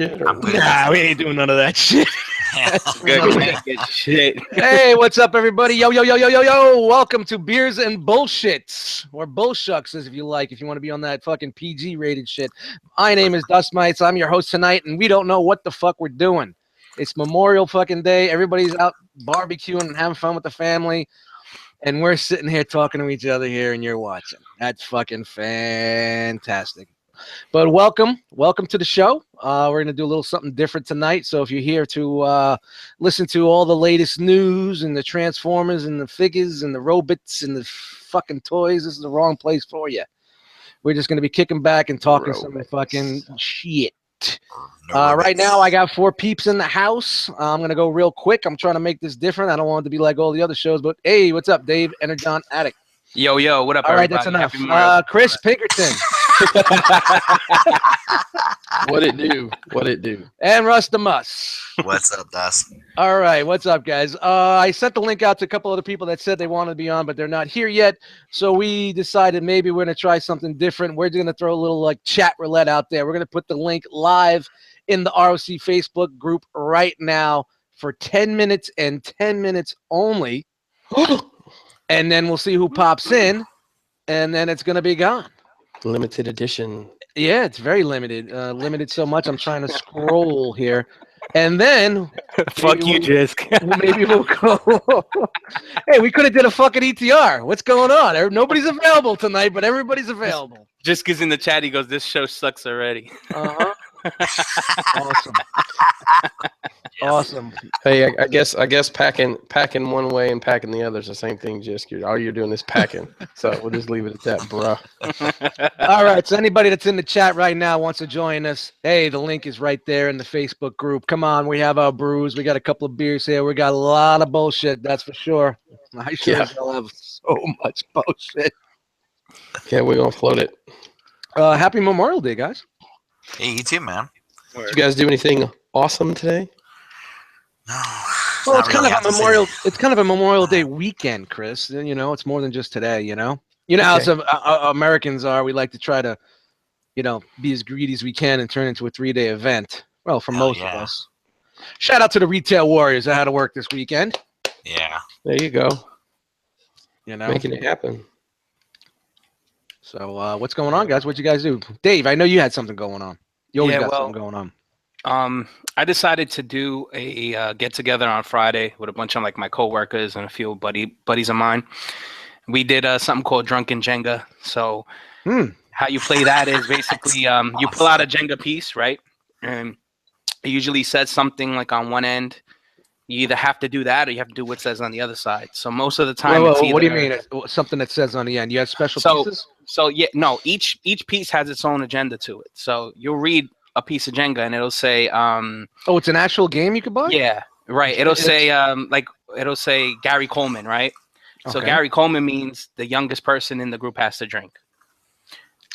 shit? Or Nah, we ain't doing none of that shit. Good shit. Hey, what's up, everybody? Yo. Welcome to Beers and Bullshits, or Bullshucks, if you like, if you want to be on that fucking PG rated shit. My name is Dust Mites. I'm your host tonight, and we don't know what the fuck we're doing. It's Memorial fucking Day. Everybody's out barbecuing and having fun with the family. And we're sitting here talking to each other here, and you're watching. That's fucking fantastic. But welcome to the show. We're going to do a little something different tonight. So if you're here to listen to all the latest news and the Transformers and the figures and the robots and the fucking toys, this is the wrong place for you. We're just going to be kicking back and talking some fucking shit. Right now, I got 4 peeps in the house. I'm going to go real quick. I'm trying to make this different. I don't want it to be like all the other shows. But hey, what's up, Dave? Energon Addict. Yo, what up, all right, everybody? that's enough. Chris Pinkerton. What it do? And Rustamus. What's up, Dust? All right, what's up, guys? I sent the link out to a couple other people that said they wanted to be on, but they're not here yet. So we decided maybe we're going to try something different. We're going to throw a little like chat roulette out there. We're going to put the link live in the ROC Facebook group right now for 10 minutes and 10 minutes only. And then we'll see who pops in, and then it's going to be gone. Limited edition. Yeah, it's very limited. Limited so much, I'm trying to scroll here. And then... Fuck you, Jisk. Maybe we'll go... Hey, we could have did a fucking ETR. What's going on? Nobody's available tonight, but everybody's available. Jisk is in the chat. He goes, this show sucks already. Uh-huh. Awesome. Awesome. Hey, I guess packing one way and packing the other is the same thing. Just all you're doing is packing. So we'll just leave it at that, bro. All right. So anybody that's in the chat right now wants to join us, hey, the link is right there in the Facebook group. Come on, we have our brews. We got a couple of beers here. We got a lot of bullshit. That's for sure. I sure will have so much bullshit. Yeah, we're gonna float it. Happy Memorial Day, guys. Hey, you too, man. Did you guys do anything awesome today? No. Well, it's kind of a Memorial. It's kind of a Memorial Day weekend, Chris. You know, it's more than just today. You know how some Americans are. We like to try to, be as greedy as we can and turn it into a 3-day event. Well, for most of us. Shout out to the retail warriors that had to work this weekend. Yeah. There you go. Making it happen. So what's going on, guys? What'd you guys do? Dave, I know you had something going on. You always got something going on. I decided to do a get together on Friday with a bunch of like my coworkers and a few buddies of mine. We did something called Drunken Jenga. So how you play that is basically you pull out a Jenga piece, right? And it usually says something like on one end. You either have to do that or you have to do what it says on the other side. So most of the time, what do you mean? Something that says on the end? You have special pieces? So yeah, no. Each piece has its own agenda to it. So you'll read a piece of Jenga and it'll say. It's an actual game you could buy? Yeah, right. It'll say it'll say Gary Coleman, right? Okay. So Gary Coleman means the youngest person in the group has to drink.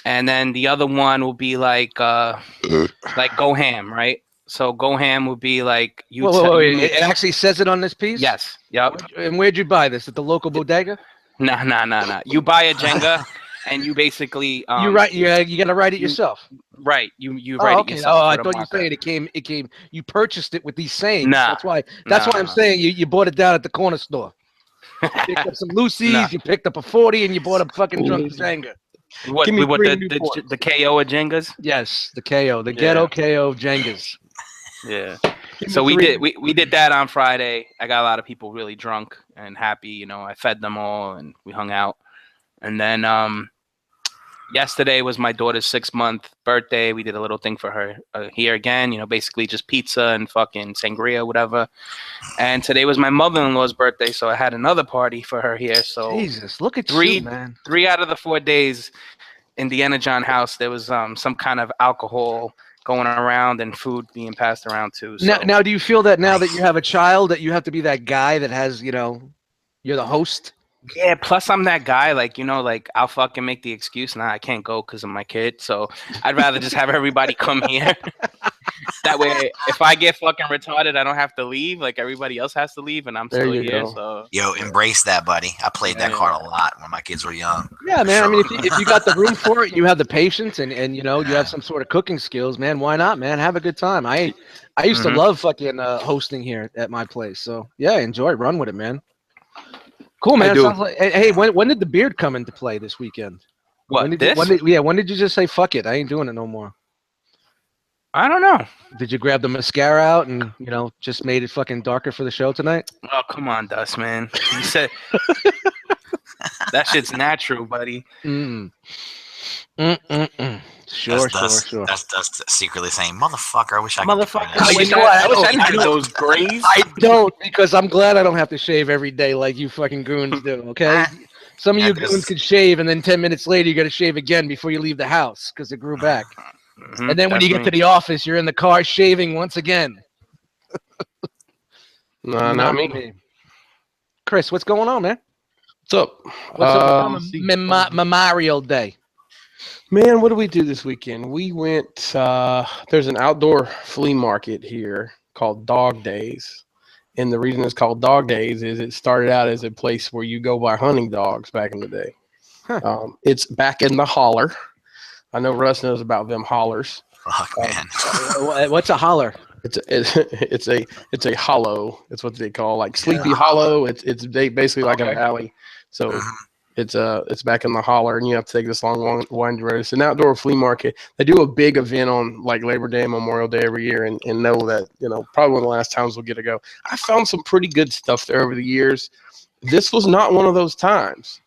And then the other one will be like Go Ham, right? So Go Ham would be like you. Wait. It actually says it on this piece? Yes. Yep. And where'd you buy this? At the local bodega? Nah. You buy a Jenga, and you basically you write. You got to write it yourself. Right. You write it yourself. Oh, I thought you said it came. You purchased it with these sayings. Nah. That's why I'm saying you bought it down at the corner store. You picked up some Lucy's. You picked up a 40, and you bought a fucking Drunken Jenga. What the KO of Jengas? Yes, the KO, the ghetto KO of Jengas. Yeah. So we did that on Friday. I got a lot of people really drunk and happy. I fed them all and we hung out. And then yesterday was my daughter's 6-month birthday. We did a little thing for her here again. Basically just pizza and fucking sangria, whatever. And today was my mother-in-law's birthday, so I had another party for her here. So Jesus, look at you, man. 3 out of the 4 days in the Energon house, there was some kind of alcohol going around and food being passed around too. So. Now, do you feel that now that you have a child that you have to be that guy that has, you're the host? Yeah, plus I'm that guy, I'll fucking make the excuse, I can't go because of my kid, so I'd rather just have everybody come here. That way, if I get fucking retarded, I don't have to leave. Like everybody else has to leave, and I'm There still you here. go. So Yo, embrace that, buddy. I played that Yeah. card a lot when my kids were young. Yeah, For man. I mean, sure. if you got the room for it, you have the patience, and you know you Yeah. have some sort of cooking skills, man. Why not, man? Have a good time. I used to Mhm. love fucking hosting here at my place. So yeah, enjoy, run with it, man. Cool, man. I do. Sounds like. Hey, when did the beard come into play this weekend? What, this? When did you just say fuck it? I ain't doing it no more. I don't know. Did you grab the mascara out and just made it fucking darker for the show tonight? Oh, come on, Dust, man. You said that shit's natural, buddy. Mm. Sure. That's secretly saying, motherfucker, I wish I could. Motherfucker, I I wish wish I- I had those grays. I don't, because I'm glad I don't have to shave every day like you fucking goons do. Okay. Some of Yeah, you 'cause- goons could shave, and then 10 minutes later you got to shave again before you leave the house because it grew back. Mhm, And then when you that's get to me. the office, you're in the car shaving once again. No, not me. Chris, what's going on, man? What's up? What's up let's see. Memorial Day? Man, what did we do this weekend? We went. There's an outdoor flea market here called Dog Days, and the reason it's called Dog Days is it started out as a place where you go buy hunting dogs back in the day. Huh. It's back in the holler. I know Russ knows about them hollers. Fuck, man. What's a holler? It's a hollow. It's what they call like Sleepy Hollow. It's basically like a valley. So Mhm. it's back in the holler, and you have to take this long winding road. It's an outdoor flea market. They do a big event on like Labor Day and Memorial Day every year, and know that probably one of the last times we'll get to go. I found some pretty good stuff there over the years. This was not one of those times.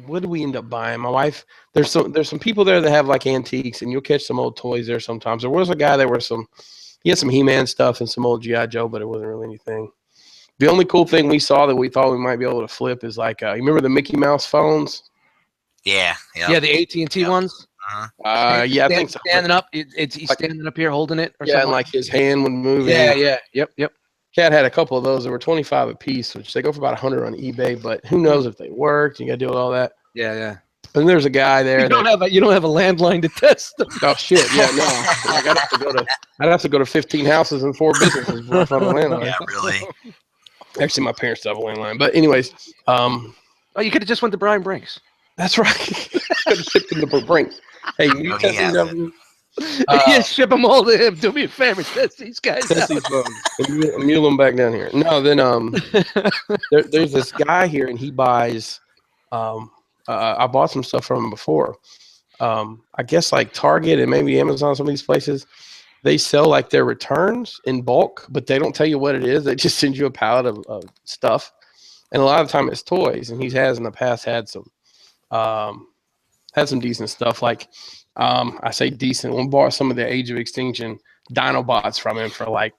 What did we end up buying? My wife, there's some people there that have like antiques, and you'll catch some old toys there sometimes. There was a guy that he had some He-Man stuff and some old G.I. Joe, but it wasn't really anything. The only cool thing we saw that we thought we might be able to flip is like, you remember the Mickey Mouse phones? Yeah. Yeah, the AT&T ones. Yeah, I think so. Standing up, he's standing up here holding it. Or Yeah, something. and like his hand would move. Yeah. Yep. Cat had a couple of those. They were 25 a piece, which they go for about 100 on eBay. But who knows if they worked? You got to deal with all that. Yeah. And there's a guy there. You don't have a landline to test them. Oh shit! Yeah, no. Like, I'd have to go to 15 houses and 4 businesses before I found a landline. Yeah, really. Actually, my parents still have a landline. But anyways, Oh, you could have just went to Brian Brinks. that's right. Could have shipped them to Brink. Hey, you No, test he these hasn't. up. Yeah, ship them all to him. Do me a favor, test these guys Test out. these phones. And mule them back down here. No, then there's this guy here, and he buys. I bought some stuff from him before. I guess like Target and maybe Amazon, some of these places, they sell like their returns in bulk, but they don't tell you what it is. They just send you a pallet of stuff, and a lot of the time it's toys. And he has in the past had some decent stuff. Like I say decent. We bought some of the Age of Extinction Dinobots from him for like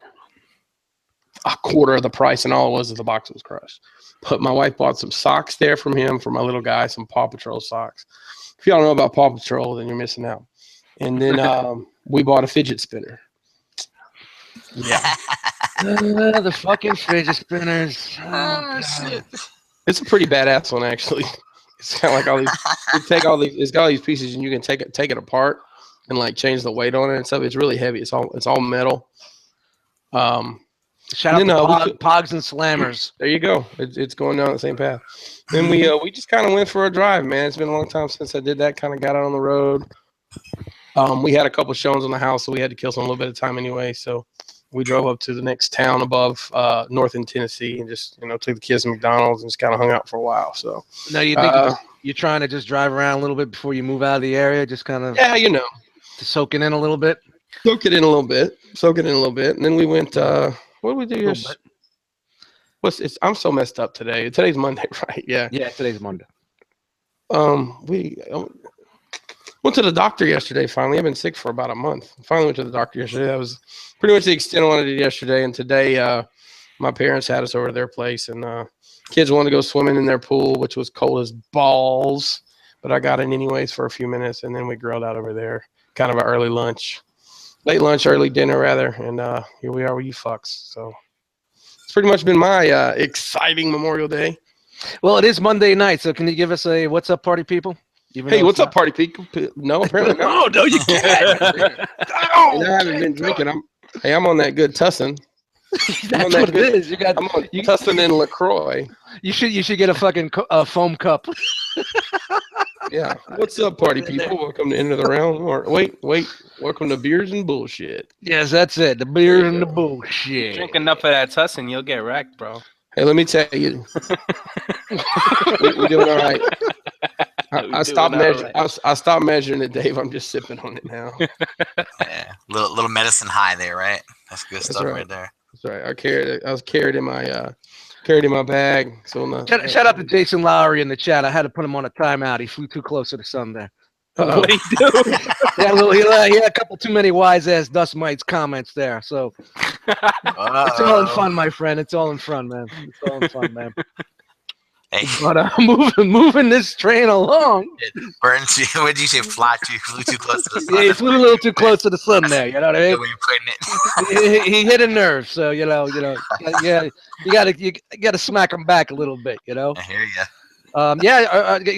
a quarter of the price, and all it was is the box was crushed. But my wife bought some socks there from him for my little guy, some Paw Patrol socks. If y'all know about Paw Patrol, then you're missing out. And then we bought a fidget spinner. Yeah. The fucking fidget spinners. Oh, shit. It's a pretty badass one, actually. It's kind of like all these. You take all these. It's got all these pieces, and you can take it apart and like change the weight on it and stuff. It's really heavy. It's all metal. Shout out to Pogs and Slammers. There you go. It's going down the same path. Then we just kind of went for a drive, man. It's been a long time since I did that. Kind of got out on the road. We had a couple shows on the house, so we had to kill some a little bit of time anyway. So we drove up to the next town above, north in Tennessee, and just took the kids to McDonald's and just kind of hung out for a while. So Now you think you're trying to just drive around a little bit before you move out of the area, just kind of to soak it in a little bit. Soak it in a little bit, and then we went. What did we do here? I'm so messed up today. Today's Monday, right? Yeah. Yeah, today's Monday. We went to the doctor yesterday. Finally, I've been sick for about a month. Finally went to the doctor yesterday. That was pretty much the extent of what I did yesterday. And today, my parents had us over to their place, and kids wanted to go swimming in their pool, which was cold as balls. But I got in anyways for a few minutes, and then we grilled out over there. Kind of an early lunch. Late lunch, early dinner, rather, and here we are with you fucks. So it's pretty much been my exciting Memorial Day. Well, it is Monday night, so can you give us a what's up, party people? Even Hey, though what's it's up, party people? No, apparently not. no, you can't. I haven't been drinking. I'm on that good tussin. That's what it is. I'm on tussin and LaCroix. You should get a fucking foam cup. Yeah. What's up, party people? Welcome to End of the Round. Or wait. Welcome to Beers and Bullshit. Yes, that's it. The beer and the bullshit. Drink enough of that tussin, you'll get wrecked, bro. Hey, let me tell you, we're doing all right. I stopped measuring. I stopped measuring it, Dave. I'm just sipping on it now. Yeah, little medicine high there, right? That's good stuff right there. That's right. I was carried in my bag. So Shout out to Jason Lowry in the chat. I had to put him on a timeout. He flew too close to the sun there. What did he do? He had a couple too many wise ass dust mites comments there. So it's all in fun, my friend. It's all in fun, man. It's all in fun, man. Hey. But moving this train along. What did you say? Flew too close to the sun. Yeah, he flew a little too close to the sun there. You know what I mean? The way you're putting it. he hit a nerve, so you gotta smack him back a little bit. You know. I hear you.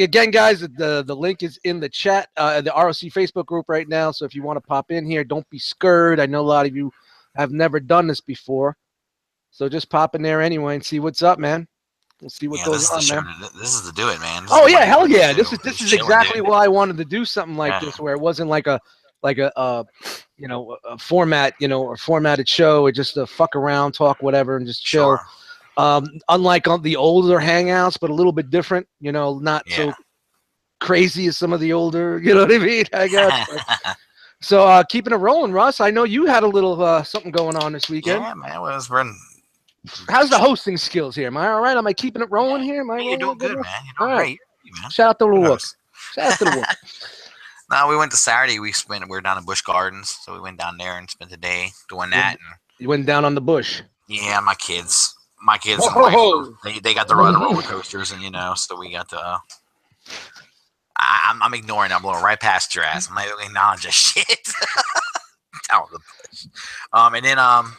Again, guys, the link is in the chat, the ROC Facebook group right now. So if you want to pop in here, don't be scared. I know a lot of you have never done this before, so just pop in there anyway and see what's up, man. We'll see what goes on, man. This is to do it, man. Oh yeah, hell yeah! This is exactly why I wanted to do something like this, where it wasn't like a format, or formatted show, or just to fuck around, talk whatever, and just chill. Sure. Unlike the older hangouts, but a little bit different, not so crazy as some of the older, you know what I mean? I guess. So keeping it rolling, Russ. I know you had a little something going on this weekend. Yeah, man. Well, it's been... How's the hosting skills here? Am I all right? Am I keeping it rolling here? You're doing good, man. You're doing great. Man. Shout out to the Wook. Shout out to the Wook. No, we went to Saturday. We were down in Busch Gardens, so we went down there and spent the day doing that. You went down on the bush. Yeah, my kids. They got to ride the roller coasters, and so we got to. I'm ignoring it. I'm blowing right past your ass. I'm not even acknowledging shit. Down the bush. And then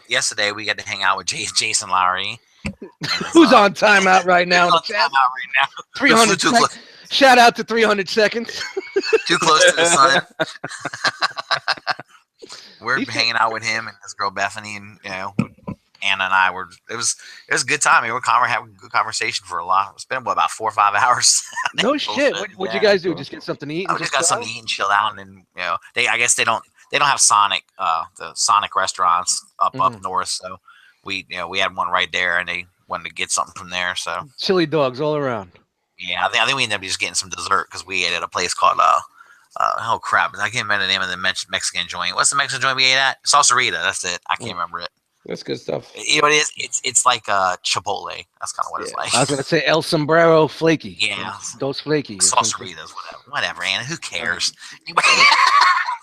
yesterday we got to hang out with Jason Lowry. Who's on timeout right now? Who's on timeout right now? 300 seconds. Shout out to 300 seconds. Too close to the sun. We're hanging out with him and this girl Bethany, and Anna and I were. It was a good time. We were having a good conversation for a lot. It's been about 4 or 5 hours. No shit. What'd you guys do? Just get something to eat? We just got something to eat and chill out. And I guess they don't have Sonic, the Sonic restaurants up north. So we had one right there, and they wanted to get something from there. So chili dogs all around. Yeah, I think we ended up just getting some dessert because we ate at a place called oh crap, I can't remember the name of the Mexican joint. What's the Mexican joint we ate at? Salsarita. That's it. I can't remember it. That's good stuff. You know what it is? It's like Chipotle. That's kind of what it's like. I was gonna say El Sombrero Flaky. Yeah, those flaky. Salsaritas, whatever. Anna, who cares?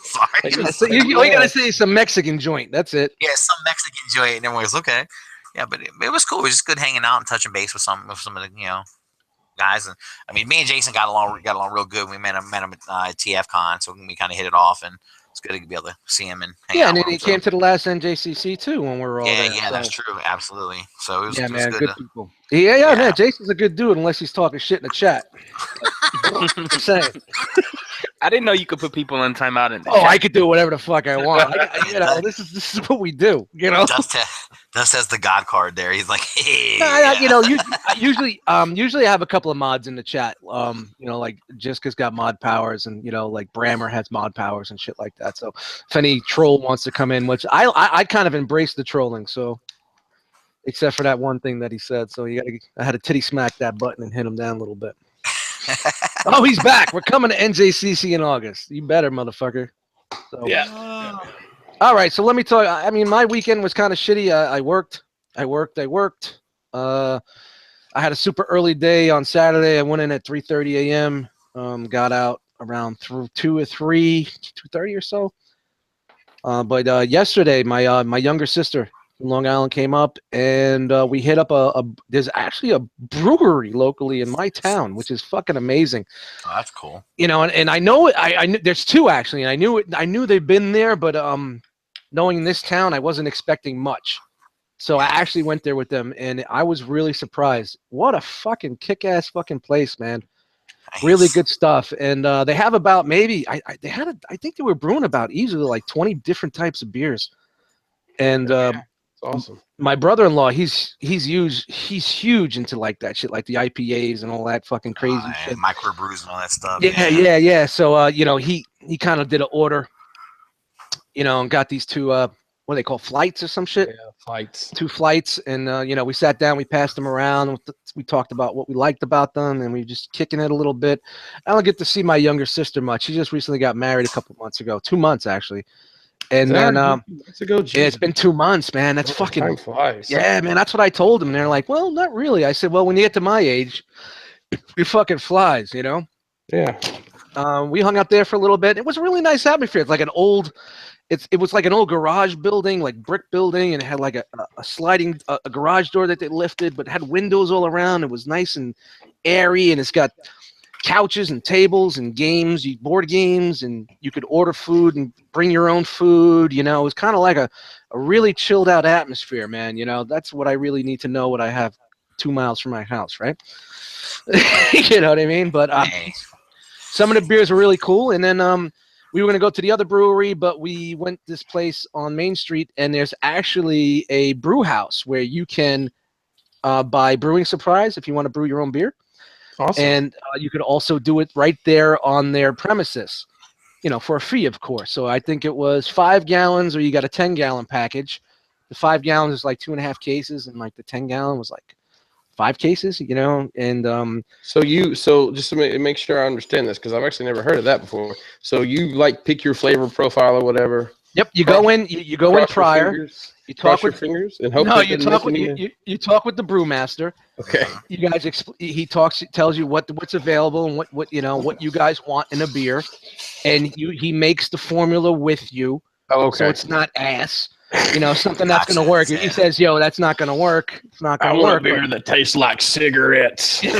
Sorry. So you gotta say some Mexican joint. That's it. Yeah, some Mexican joint, and everyone's okay. Yeah, but it was cool. It was just good hanging out and touching base with some of the guys. And I mean, me and Jason got along real good. We met him at TFCon, so we kind of hit it off, and it's good to be able to see him and hang out. And then he came to the last NJCC too when we were all there. Yeah, that's true, absolutely. So it was, it was man, good people. Yeah, man. Jason's a good dude unless he's talking shit in the chat. I'm saying. I didn't know you could put people on timeout in the chat. I could do whatever the fuck I want. This is what we do. Dust has the God card there. He's like, hey. Usually I have a couple of mods in the chat. Like Jiska's got mod powers, and like Brammer has mod powers and shit like that. So if any troll wants to come in, which I kind of embrace the trolling. So except for that one thing that he said, so I had to titty smack that button and hit him down a little bit. Oh, he's back. We're coming to NJCC in August. You better, motherfucker. So, yeah. All right, so let me tell you. I mean, my weekend was kind of shitty. I worked. I had a super early day on Saturday. I went in at 3:30 a.m. Got out around 2 or 2:30 or so. But yesterday, my younger sister from Long Island came up, and we hit up there's actually a brewery locally in my town, which is fucking amazing. Oh, that's cool. And I know I knew there's two actually, and I knew they've been there, but knowing this town, I wasn't expecting much. So I actually went there with them, and I was really surprised. What a fucking kick-ass fucking place, man. Really good stuff. And they have about maybe I think they were brewing about easily like 20 different types of beers. And It's awesome. my brother-in-law, he's huge into like that shit, like the IPAs and all that fucking crazy shit. Microbrews and all that stuff. Yeah. So he kind of did an order, and got these two what do they call flights or some shit? Yeah, flights. 2 flights, and we sat down, we passed them around, we talked about what we liked about them, and we just kicking it a little bit. I don't get to see my younger sister much. She just recently got married a couple months ago, 2 months actually. And then it's been 2 months, man. That's fucking time flies. Yeah, man. That's what I told them. They're like, well, not really. I said, well, when you get to my age, it fucking flies, Yeah. We hung out there for a little bit. It was a really nice atmosphere. It's like an old, it was like an old garage building, like brick building, and it had like a sliding a garage door that they lifted, but it had windows all around. It was nice and airy, and it's got couches and tables and games, board games, and you could order food and bring your own food. It was kind of like a really chilled out atmosphere, man. That's what I really need to know what I have 2 miles from my house, right? You know what I mean? But some of the beers were really cool. And then we were going to go to the other brewery, but we went this place on Main Street, and there's actually a brew house where you can buy brewing supplies if you want to brew your own beer. Awesome. And you could also do it right there on their premises, for a fee, of course. So I think it was 5 gallons, or you got a 10-gallon package. The 5 gallons is like 2.5 cases, and like the 10-gallon was like 5 cases, and so just to make sure I understand this, because I've actually never heard of that before. So you like pick your flavor profile or whatever. Yep, you go in prior. You talk with fingers and hope. No, you talk with you talk with the brewmaster. Okay. You guys he tells you what's available and what you guys want in a beer, and he makes the formula with you. Oh, okay. So it's not ass. Something that's going to work. If he says, "Yo, that's not going to work," it's not going to work. I want a beer that tastes like cigarettes. Hey,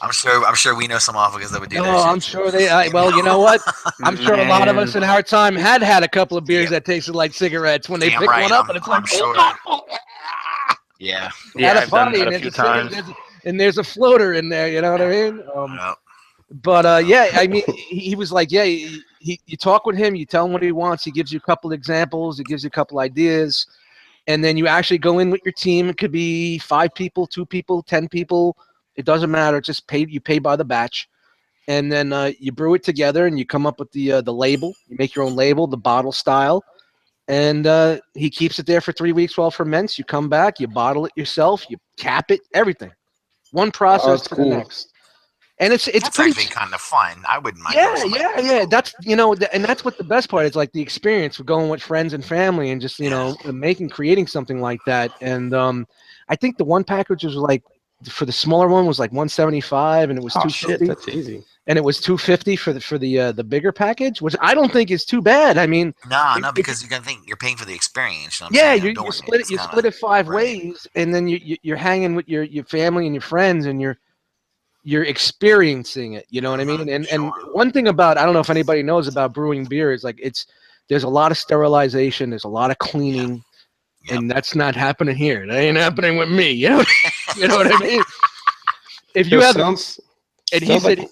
I'm sure we know some motherfuckers that would do that. Oh, I'm sure they. Well, you know what? I'm sure a lot of us in our time had a couple of beers that tasted like cigarettes when they pick one up, and it's like, sure. Yeah. At a party, and there's and there's a floater in there. You know what I mean? But I mean, he was like, you talk with him, you tell him what he wants, he gives you a couple examples, he gives you a couple ideas, and then you actually go in with your team. It could be 5 people, 2 people, 10 people. It doesn't matter. Just you pay by the batch, and then you brew it together, and you come up with the label. You make your own label, the bottle style, and he keeps it there for 3 weeks while it ferments. You come back, you bottle it yourself, you cap it, everything. One process to the next. And it's pretty, actually kind of fun. I wouldn't mind. Yeah. That's and that's what the best part is, like the experience of going with friends and family and just creating something like that. And I think the one package was like, for the smaller one was like $175, and it was $250. Shit, that's easy. And it was $250 for the bigger package, which I don't think is too bad. I mean, no, because you gotta think you're paying for the experience. You split it 5 ways, and then you're hanging with your family and your friends, and you're experiencing it, you know what I mean? And one thing about, I don't know if anybody knows about brewing beer, is like there's a lot of sterilization, there's a lot of cleaning, and that's not happening here. That ain't happening with me, you know? You know what I mean? If you have, and he said,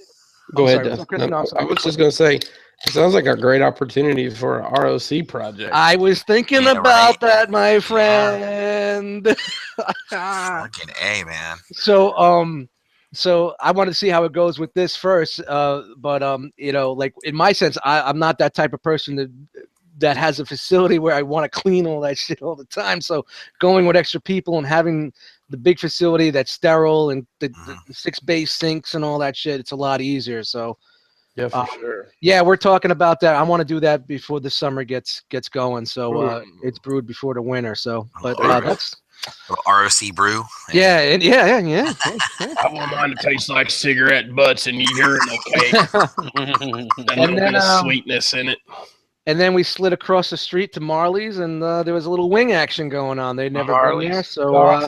go ahead. I was just gonna say, it sounds like a great opportunity for a ROC project. I was thinking about that, my friend. Fucking A, man. So I want to see how it goes with this first, but like in my sense, I'm not that type of person that has a facility where I want to clean all that shit all the time. So going with extra people and having the big facility that's sterile and the 6 bay sinks and all that shit, it's a lot easier. So yeah, for sure. Yeah, we're talking about that. I want to do that before the summer gets going. So it's brewed before the winter. So, but that's. ROC brew. Yeah. I want mine to taste like cigarette butts and urinal cake. And a little bit of sweetness in it. And then we slid across the street to Marley's, and there was a little wing action going on. They'd never been there, so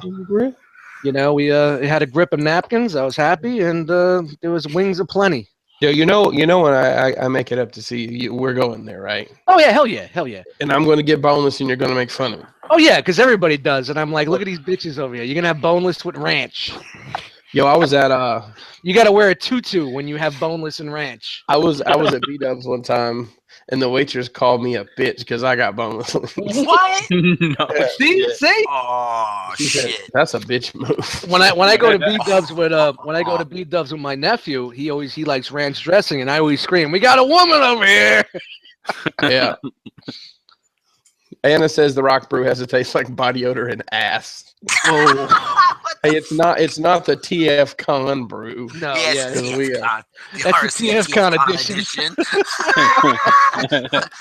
we had a grip of napkins. I was happy, and there was wings aplenty. Yeah, you know when I make it up to see you, we're going there, right? Oh yeah, hell yeah. And I'm going to get boneless, and you're going to make fun of me. Oh yeah, because everybody does, and I'm like, look at these bitches over here. You're gonna have boneless with ranch. Yo, I was at You got to wear a tutu when you have boneless and ranch. I was at B-Dubs one time, and the waitress called me a bitch because I got boneless. What? No. See? Oh She said, shit! that's a bitch move. When I go to B-Dubs with my nephew, he likes ranch dressing, and I always scream, "We got a woman over here!" Yeah. Anna says the Rock Brew has a taste like body odor and ass. Oh, Hey, it's not the TF Con brew. no, Yes, yeah, because we, that's the TF Con edition.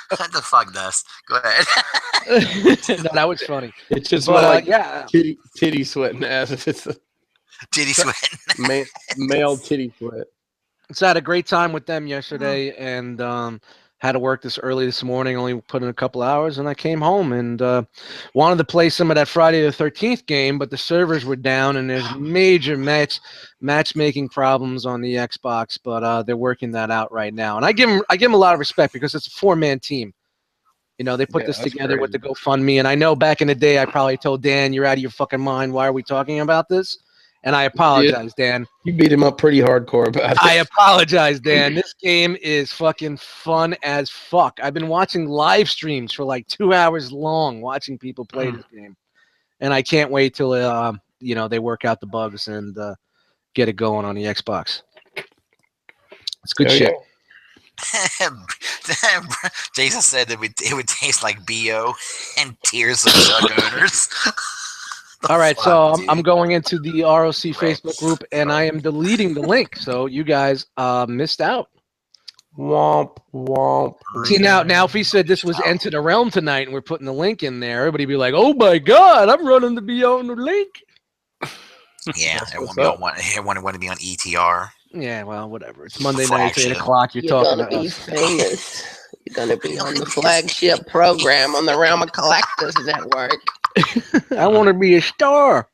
What the fuck, Dust? Go ahead. no, that was funny. It's just But like yeah, titty sweating ass. If it's a Titty sweat. male titty sweat. so I had a great time with them yesterday, and had to work this morning. Only put in a couple hours, and I came home and wanted to play some of that Friday the 13th game, but the servers were down, and there's major matchmaking problems on the Xbox. But they're working that out right now, and I give them a lot of respect because it's a 4-man team. You know, they put this that's together with the crazy. GoFundMe, and I know back in the day I probably told Dan, "You're out of your fucking mind. Why are we talking about this?" And I apologize, Dan. You beat him up pretty hardcore about it. I apologize, Dan. This game is fucking fun as fuck. I've been watching live streams for like 2 hours long, watching people play this game, and I can't wait till they work out the bugs and get it going on the Xbox. It's good shit. Jason said that it would taste like BO and tears of drug owners. All right, fuck, so dude? I'm going into the ROC Facebook group, and I am deleting the link. So you guys missed out. Womp womp. See now if he said this was Enter the Realm tonight, and we're putting the link in there, everybody be like, "Oh my god, I'm running to be on the link." Yeah, That's everyone what's want to be on ETR. Yeah, well, whatever. It's Monday night, Flagship. 8 o'clock. You're talking gonna to be us. famous. You're gonna be on the flagship program on the Realm of Collectors Network. I want to be a star.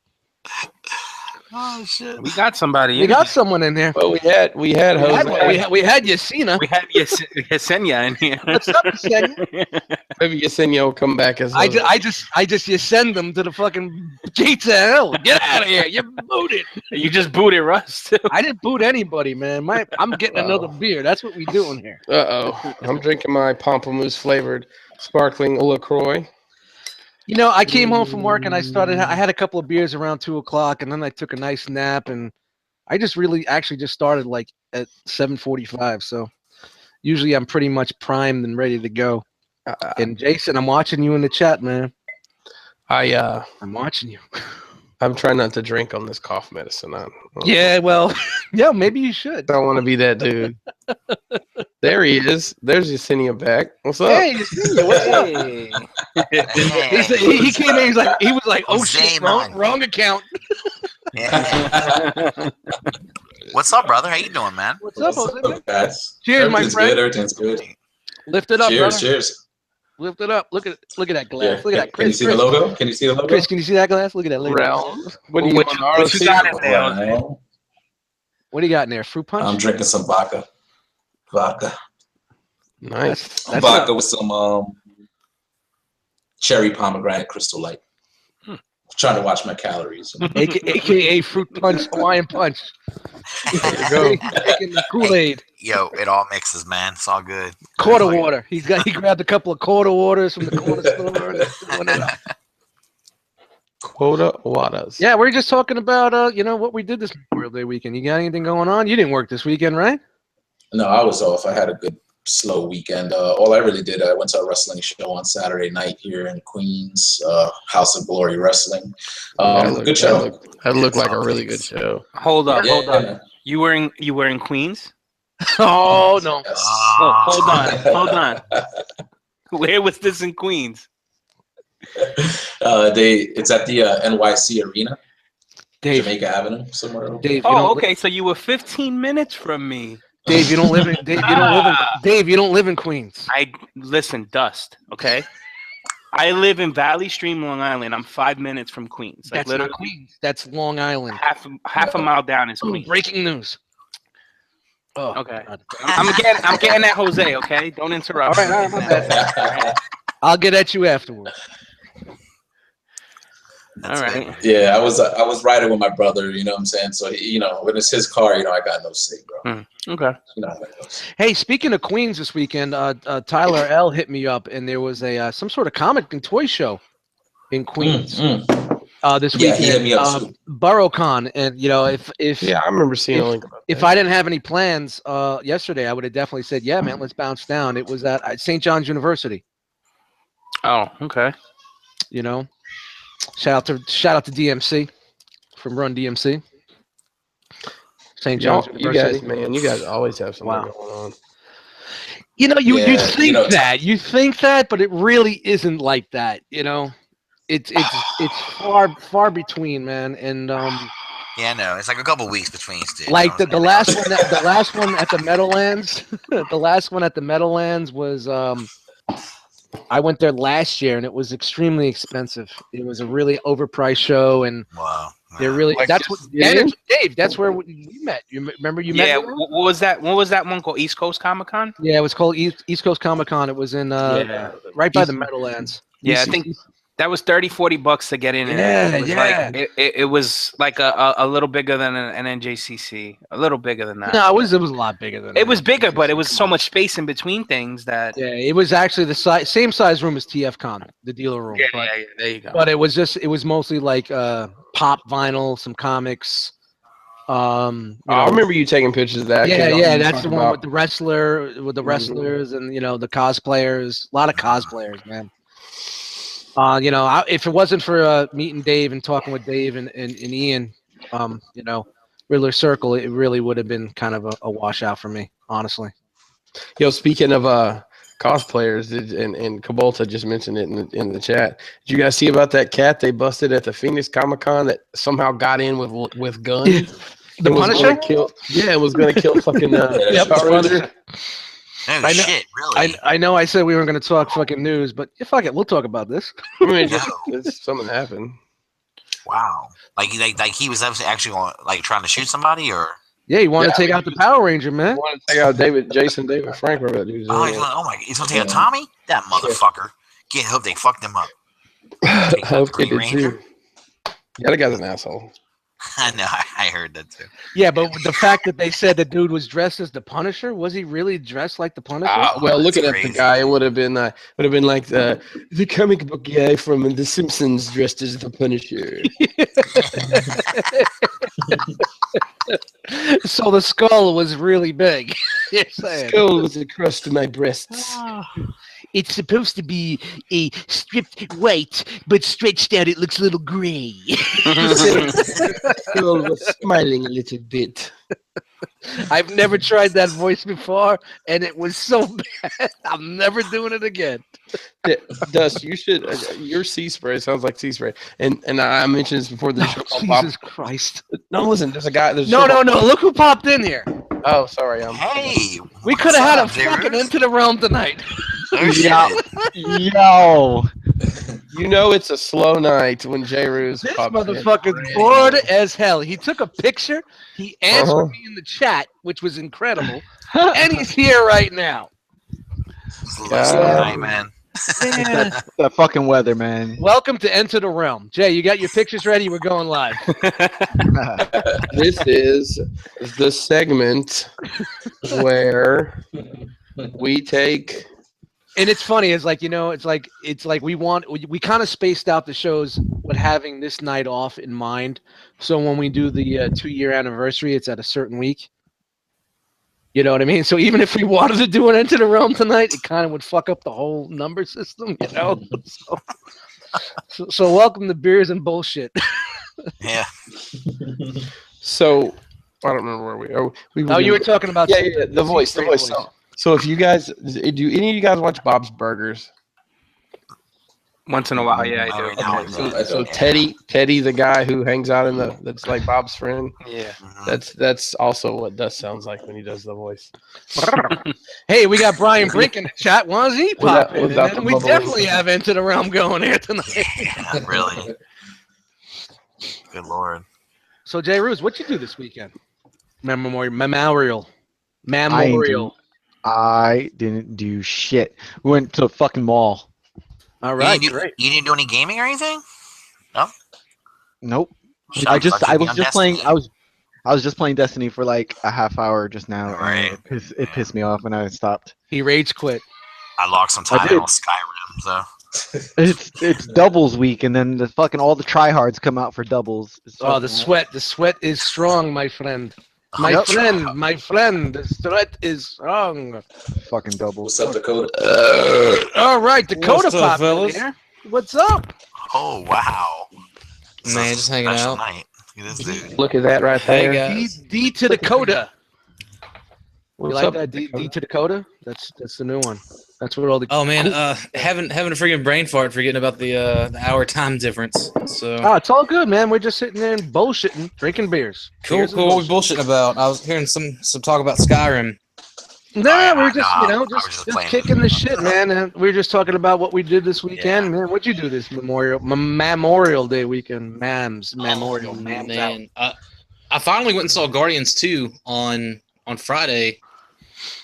Oh shit! We got somebody. We got someone in there. Well, we had We had Jose. Yesenia. We had Yesenia in here. What's up, Yesenia? Maybe Yesenia will come back as I Jose. just send them to the fucking gates of hell. Get out of here! You're booted. You just booted Russ too. I didn't boot anybody, man. I'm getting another beer. That's what we doing here. I'm drinking my Pamplemousse flavored sparkling LaCroix. You know, I came home from work and I had a couple of beers around 2 o'clock, and then I took a nice nap, and I just actually just started like at 7:45. So usually I'm pretty much primed and ready to go. And Jason, I'm watching you in the chat, man. I'm watching you. I'm trying not to drink on this cough medicine. Yeah, well, yeah, maybe you should. I don't want to be that dude. There he is. There's Yesenia back. What's up? Hey, Yesenia, what's up? He came in. He was like, oh shit, wrong account. Yeah. What's up, brother? How you doing, man? What's up, Jose? Guys? Cheers, my Everything's friend. good. Everything's good. Lift it up, Cheers, brother. cheers. Lift it up. Look at that glass. Yeah. Look at that. Can you see the logo? Can you see the logo? Chris, can you see that glass? Look at that. Look at that. Realm. What do you What want? you got in there? Jose? Wow. What do you got in there? Fruit punch? I'm drinking some vodka. Nice. That's Vodka with some cherry pomegranate crystal light. Trying to watch my calories. AKA fruit punch, Hawaiian punch. There you go. Taking the Kool-Aid. Yo, it all mixes, man. It's all good. Quarter Like- water. He grabbed a couple of quarter waters from the corner store. And throwing it up. Quota waters. Yeah, we're just talking about what we did this Memorial Day weekend. You got anything going on? You didn't work this weekend, right? No, I was off. I had a good slow weekend. All I really did, I went to a wrestling show on Saturday night here in Queens, House of Glory Wrestling. Good show. That looked like a really good show. Hold up. Yeah. You were in Queens? Oh no. Yes. Oh, hold on. Where was this in Queens? It's at the NYC Arena, Dave, Jamaica Avenue, somewhere. Over. Dave, Oh, okay. So you were 15 minutes from me. Dave, you don't live in Queens. Listen, Dust. Okay. I live in Valley Stream, Long Island. I'm 5 minutes from Queens. Like That's literally not Queens. That's Long Island. half a mile down is Ooh, Queens. breaking news. Oh, Okay. God. I'm getting at Jose. Okay. Don't interrupt. All right, my bad. I'll get at you afterwards. All right. good. Yeah, I was riding with my brother. You know what I'm saying? So when it's his car, I got no say, bro. Okay. I got no say. Hey, speaking of Queens this weekend, Tyler L hit me up, and there was a some sort of comic and toy show in Queens this Yeah, weekend. he hit me up too. BorrowCon, and if I remember seeing a link about that. if I didn't have any plans yesterday, I would have definitely said, yeah, man, let's bounce down. It was at St. John's University. Oh, okay. Shout out to DMC from Run DMC. St. John's University. You guys always have something Wow. going on. You think that, but it really isn't like that. It's far between, man. And Yeah, no, it's like a couple weeks between. Stitch, like the last one, the last one at the Meadowlands, the last one at the Meadowlands was I went there last year, and it was extremely expensive. It was a really overpriced show, and wow. they're really Like that's what Dave? Dave. That's where we met. You remember you met? Yeah. me? What was that? What was that one called? East Coast Comic Con. Yeah, it was called East Coast Comic Con. It was in right by the Meadowlands. Yeah, I think that was $30-$40 to get in. Yeah, it was like it was like a little bigger than an NJCC, a little bigger than that. No, it was a lot bigger than It was bigger, but it was so much space in between things that. Yeah, it was actually the same size room as TF Con, the dealer room. Yeah, there you go. But it was mostly like pop vinyl, some comics. I remember you taking pictures of that. Yeah, that's the one with the wrestlers and the cosplayers. A lot of cosplayers, man. If it wasn't for meeting Dave and talking with Dave and Ian, Riddler Circle, it really would have been kind of a washout for me, honestly. Speaking of cosplayers, and Cabolta just mentioned it in the chat. Did you guys see about that cat they busted at the Phoenix Comic Con that somehow got in with guns? The Punisher? It was going to kill fucking Punisher. No shit, really. I know I said we weren't going to talk fucking news, but fuck it, we'll talk about this. I mean, it's something happened. Wow. Like he was actually trying to shoot somebody, or yeah, he wanted to take out the Power Ranger, man. He wanted to take out David Frank, whatever that dude's oh my, he's gonna take out Tommy, that motherfucker. Can't hope they fucked him up. I hope they did too. Yeah, that guy's an asshole. I know, I heard that too. Yeah, but the fact that they said the dude was dressed as the Punisher, was he really dressed like the Punisher? Well, looking at the guy, it would have been like the comic book guy from The Simpsons dressed as the Punisher. So the skull was really big. Skull was across to my breasts. It's supposed to be a stripped white, but stretched out it looks a little gray. Skull was smiling a little bit. I've never tried that voice before, and it was so bad. I'm never doing it again. Yeah, Dust, you should. Your sea spray sounds like sea spray, and I mentioned this before. The show Jesus Christ! No, listen. There's a guy. No. Look who popped in here. Oh, sorry. Hey, we could have had a fucking Into the Realm tonight. Yo. It's a slow night when J. Ruse This pops motherfucker's bored as hell. He took a picture. He answered me in the chat, which was incredible, and he's here right now. Night, man. That fucking weather, man. Welcome to Enter the Realm. Jay, you got your pictures ready? We're going live. This is the segment where we take. And it's funny. It's like we kind of spaced out the shows, but having this night off in mind. So when we do the 2-year anniversary, it's at a certain week. You know what I mean? So even if we wanted to do an Into the Realm tonight, it kind of would fuck up the whole number system, So welcome to Beers and Bullshit. Yeah. So I don't remember where we are. You were talking about the voice. So if you guys, do any of you guys watch Bob's Burgers? Once in a while, yeah, I do. Okay, so Teddy, the guy who hangs out that's like Bob's friend. Yeah, that's also what Dust sounds like when he does the voice. Hey, we got Brian Brink in the chat. Why does he pop in? Without We definitely have Into the Realm going here tonight. Yeah, really. Good Lord. So Jay Ruse, what you do this weekend? Memorial. I didn't do shit. We went to the fucking mall. All right, You great. didn't do any gaming or anything? No? Nope. Shit, I thought you'd I be was on just playing. Destiny. I was just playing Destiny for like a half hour just now, Right. and it pissed me off, and I stopped. He rage quit. I logged some I time did. on Skyrim, so It's doubles week, and then the fucking all the tryhards come out for doubles. It's Oh, the fucking- sweat is strong, my friend. My Yep. friend, the sweat is strong. Fucking doubles. What's up, Dakota? All right, Dakota What's up, popped in fellas? here. What's up? oh wow. So Man, it's a just hanging special out. Night. Look at this dude. Look at that right Hey, there. guys. D to Dakota. You What's like up, that D Dakota? to Dakota? That's the new one. That's what all the. Oh man, having a freaking brain fart forgetting about the hour time difference. So Oh, it's all good, man. We're just sitting there and bullshitting, drinking beers. cool. Beers and What we bullshit. bullshitting about? I was hearing some talk about Skyrim. Nah, Oh, we're yeah, just, no, you know, I was just playing. kicking the shit, man. And we're just talking about what we did this weekend, man. What'd you do this Memorial Day weekend? Memorial. Man, I finally went and saw Guardians 2 on Friday,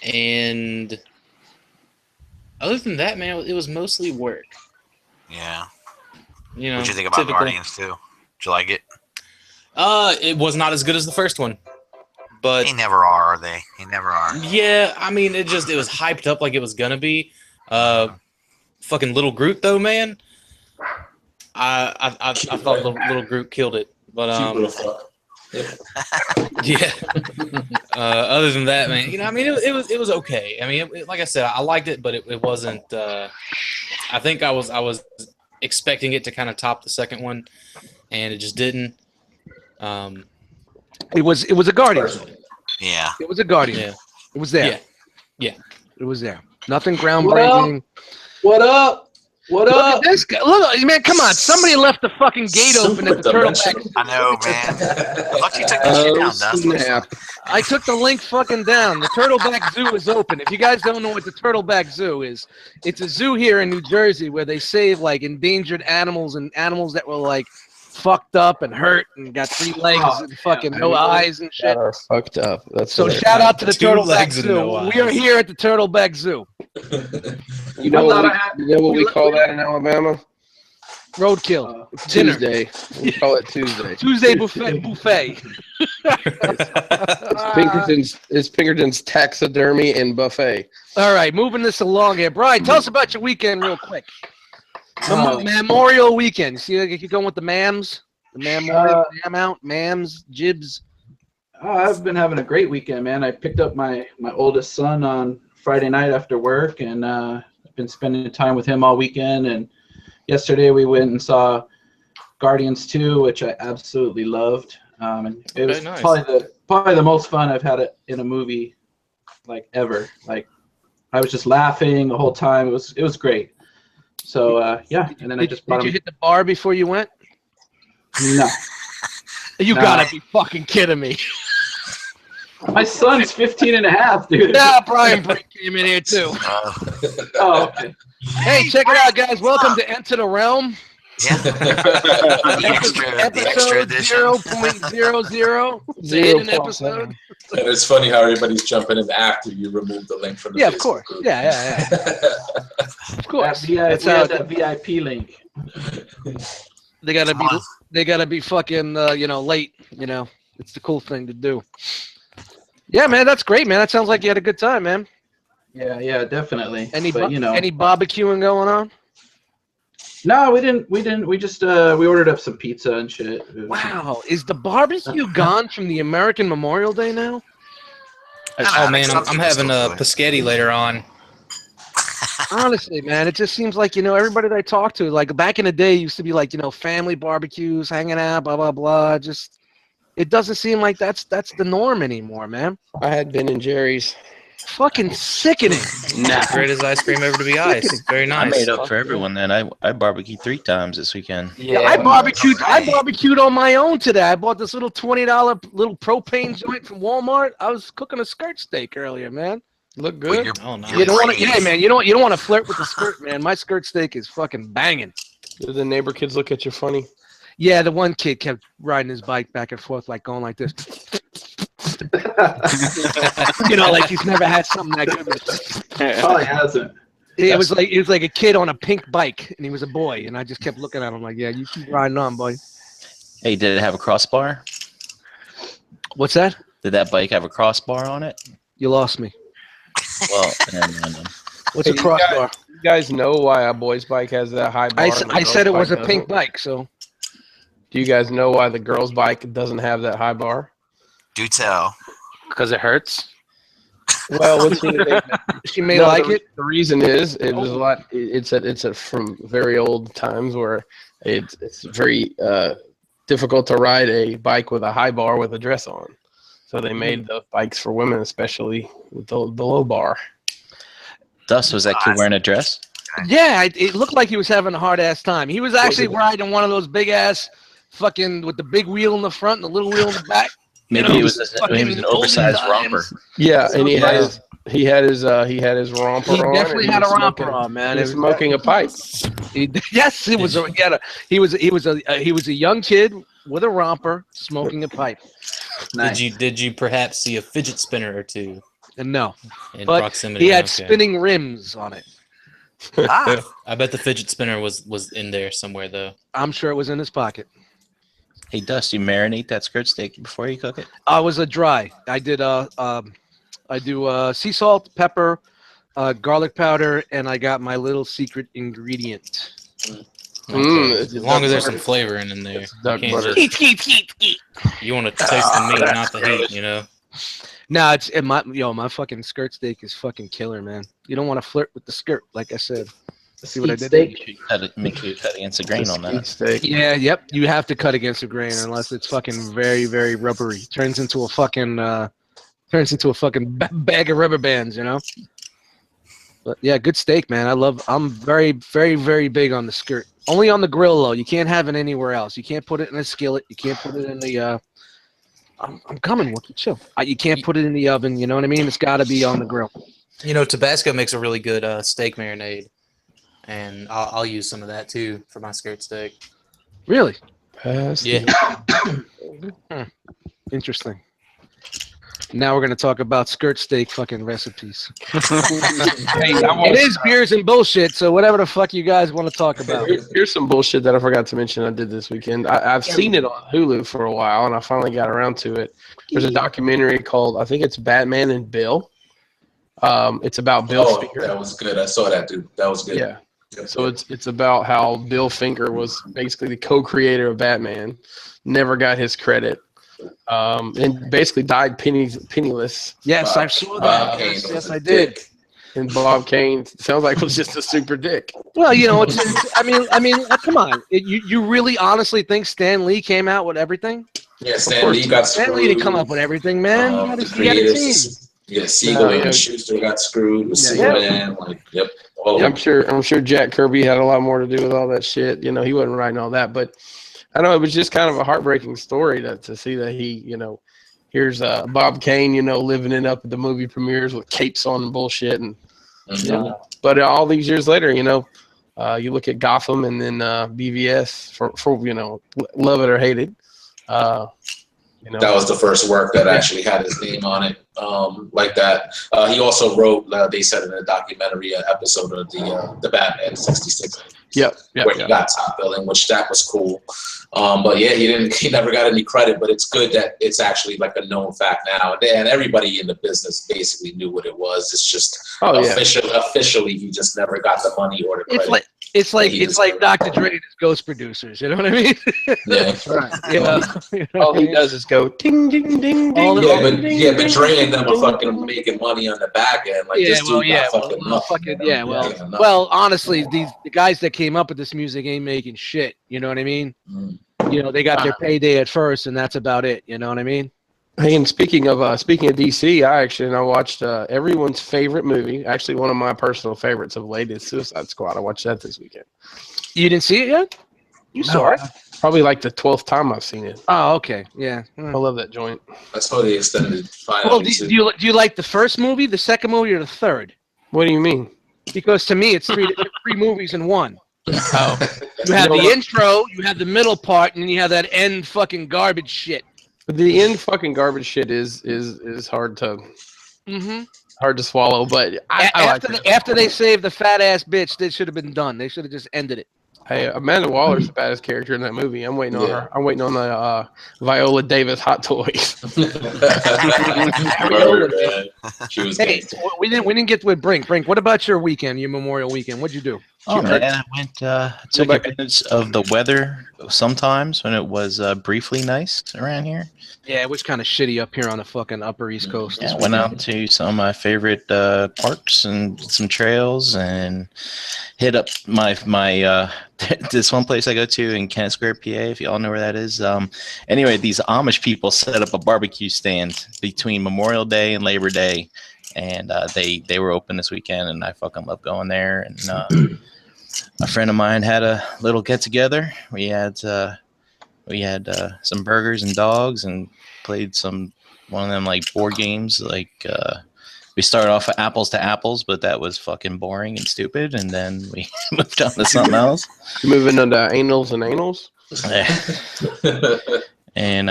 and other than that, man, it was mostly work. Yeah. You know, What'd you think about typical. Guardians too? Did you like it? It was not as good as the first one, but They never are they? They never are. yeah, I mean, it was hyped up like it was gonna be. Fucking little Groot though, man. I thought little Groot killed it, but Cute little fuck. yeah. Other than that, man, you know, I mean, it was okay. I mean, like I said, I liked it, but it wasn't. I think I was expecting it to kind of top the second one, and it just didn't. It was a Guardian. Yeah. It was a Guardian. Yeah. It was there. Yeah. Yeah. It was there. Nothing groundbreaking. What up? What Look up? at this guy. Look, man, come on. Somebody left the fucking gate open at the Super Turtleback. dimensional. I know, man. I thought you took the shit down, Dust. Snap. I took the link fucking down. The Turtleback Zoo is open. If you guys don't know what the Turtleback Zoo is, it's a zoo here in New Jersey where they save like endangered animals and animals that were like fucked up and hurt and got 3 legs and fucking no eyes and shit. That are fucked up. That's So what- shout out to the 2 Turtleback legs and Zoo. no We are eyes. here at the Turtleback Zoo. You know I thought what I had- we, you know what we call that in Alabama? Roadkill. It's dinner. Tuesday. We call it Tuesday. Tuesday buffet. It's Pinkerton's taxidermy and buffet. All right, moving this along here. Brian, tell us about your weekend real quick. Memorial weekend. See, like, you're going with the mams? The Memorial, mam out, mams, jibs. I've been having a great weekend, man. I picked up my oldest son on Friday night after work, and I've been spending time with him all weekend. And yesterday we went and saw Guardians 2, which I absolutely loved. And it was nice. probably the most fun I've had in a movie like ever. Like I was just laughing the whole time. It was great. So yeah, and then I just brought Did you him. hit the bar before you went? No, You No. gotta be fucking kidding me. my son's 15 and a half, dude. Yeah, Brian Brick came in here too. Oh, okay. Hey, check it out, guys. Welcome to Enter the Realm. Yeah. the extra Episode edition. 0.00. Maiden episode. And it's funny how everybody's jumping in after you remove the link from the Yeah, of Facebook course. group. Yeah. Of course. That's That's how that VIP link. they gotta be. Come on. They gotta be fucking. Late. You know, it's the cool thing to do. Yeah, man, that's great, man. That sounds like you had a good time, man. Yeah, definitely. Any but, you know, any barbecuing going on? no, we didn't. We just we ordered up some pizza and shit. It was- Wow, is the barbecue gone from the American Memorial Day now? Oh man, I'm having a Paschetti later on. Honestly, man, it just seems like, everybody that I talk to, like back in the day, used to be like, family barbecues, hanging out, blah blah blah. Just, it doesn't seem like that's the norm anymore, man. I had Ben and Jerry's. Fucking sickening. Greatest ice cream ever to be iced. Very I nice. made up for everyone then. I barbecued 3 times this weekend. Yeah, I barbecued on my own today. I bought this little $20 little propane joint from Walmart. I was cooking a skirt steak earlier, man. Look Well, good. you're- Oh, nice. You don't want to, yeah, man. You don't want to flirt with the skirt, man. My skirt steak is fucking banging. Do the neighbor kids look at you funny? Yeah, the one kid kept riding his bike back and forth, like going like this. Like he's never had something that good. Probably hasn't. It was like a kid on a pink bike, and he was a boy, and I just kept looking at him like, yeah, you keep riding on, boy. Hey, did it have a crossbar? What's that? Did that bike have a crossbar on it? You lost me. Well, never mind then. What's Hey, a crossbar? You guys know why a boy's bike has that high bar? I said it was a pink bike, so. Do you guys know why the girl's bike doesn't have that high bar? Do tell. Because it hurts. Well, she may like it. The reason is it was a lot. It's from very old times where it's very difficult to ride a bike with a high bar with a dress on. So they made the bikes for women, especially with the low bar. Dust, was that kid wearing a dress? Yeah, it looked like he was having a hard ass time. He was actually riding one of those big ass fucking with the big wheel in the front and the little wheel in the back. Maybe he was an oversized romper. Yeah, and he had his romper on. He definitely had a romper on, man. He was smoking a pipe. Yes, it was. He was a young kid with a romper smoking a pipe. Nice. Did you perhaps see a fidget spinner or two? No, in but proximity? He had spinning rims on it. I bet the fidget spinner was in there somewhere though. I'm sure it was in his pocket. Hey, Dust, you marinate that skirt steak before you cook it? I was a dry. I did sea salt, pepper, garlic powder, and I got my little secret ingredient. Okay. As long as there's some flavor in there. You want to taste the meat, not the heat, you know. Nah, my fucking skirt steak is fucking killer, man. You don't want to flirt with the skirt, like I said. See what I did? Steak. Make sure you cut against the grain on that. Steak. Yeah, yep. You have to cut against the grain unless it's fucking very, very rubbery. Turns into a fucking bag of rubber bands, you know. But yeah, good steak, man. I'm very, very, very big on the skirt. Only on the grill though. You can't have it anywhere else. You can't put it in a skillet. You can't put it in the. I'm coming. Wookie, chill. You can't put it in the oven. You know what I mean? It's got to be on the grill. You know, Tabasco makes a really good steak marinade, and I'll use some of that too for my skirt steak. Really? Yeah. Interesting. Now we're gonna talk about skirt steak fucking recipes. It is beers and bullshit, so whatever the fuck you guys want to talk about. Here's some bullshit that I forgot to mention I did this weekend. I've seen it on Hulu for a while, and I finally got around to it. There's a documentary called, I think it's Batman and Bill. It's about Bill Finger. That was good. I saw that, dude. That was good. Yeah. So it's about how Bill Finger was basically the co-creator of Batman, never got his credit. And basically died penniless. Yes, I saw that. Yes, I did. And Bob Kane sounds like was just a super dick. Well, you know, I mean, come on. You really honestly think Stan Lee came out with everything? Yeah, Stan Lee got screwed. Stan Lee didn't come up with everything, man. He had a team. Yeah, Siegel and Schuster got screwed with Superman. Like, yep. Oh. I'm sure Jack Kirby had a lot more to do with all that shit. You know, he wasn't writing all that, but I know it was just kind of a heartbreaking story to see that he, you know, here's Bob Kane, you know, living it up at the movie premieres with capes on and bullshit, and you know, but all these years later, you know, you look at Gotham and then BVS for you know, love it or hate it. You know, that was the first work that actually had his name on it, like that. He also wrote, they said in a documentary, an episode of the Batman '66. Yep. Where he got top billing, which that was cool. But yeah, he never got any credit. But it's good that it's actually like a known fact now, and everybody in the business basically knew what it was. It's just officially he just never got the money or the credit. It's like Dr. Dre and his ghost producers. You know what I mean? Yeah. Right. Yeah. All he does is go ding ding ding ding. But Dre and them are fucking making money on the back end. Like this dude got fucking nothing. Well, honestly, the guys that came up with this music ain't making shit. You know what I mean? You know, they got their payday at first, and that's about it. You know what I mean? Hey, and speaking of DC, I watched everyone's favorite movie. Actually, one of my personal favorites of late is Suicide Squad. I watched that this weekend. You didn't see it yet? You saw it? Probably like the 12th time I've seen it. Oh, okay, yeah. I love that joint. I saw the extended final. Well, do you like the first movie, the second movie, or the third? What do you mean? Because to me, it's three movies in one. Oh, you have the intro, you have the middle part, and then you have that end fucking garbage shit. But the end fucking garbage shit is hard to swallow. But I like it. After they saved the fat ass bitch, they should have been done. They should have just ended it. Hey, Amanda Waller's the baddest character in that movie. I'm waiting on her. I'm waiting on the Viola Davis hot toys. Word, man. She was Hey, gangster. we didn't get with Brink. Brink, what about your weekend? Your Memorial weekend? What'd you do? Oh man, I went took back. advantage of the weather sometimes when it was briefly nice around here. Yeah, it was kind of shitty up here on the fucking Upper East Coast. Yeah, went out to some of my favorite parks and some trails and hit up my this one place I go to in Kennett Square, PA. If y'all know where that is. Anyway, these Amish people set up a barbecue stand between Memorial Day and Labor Day, and they were open this weekend, and I fucking love going there. And a friend of mine had a little get together. We had some burgers and dogs and played one of them like board games. Like we started off with apples to apples, but that was fucking boring and stupid. And then we moved on to something else. Moving on to anals and anals. And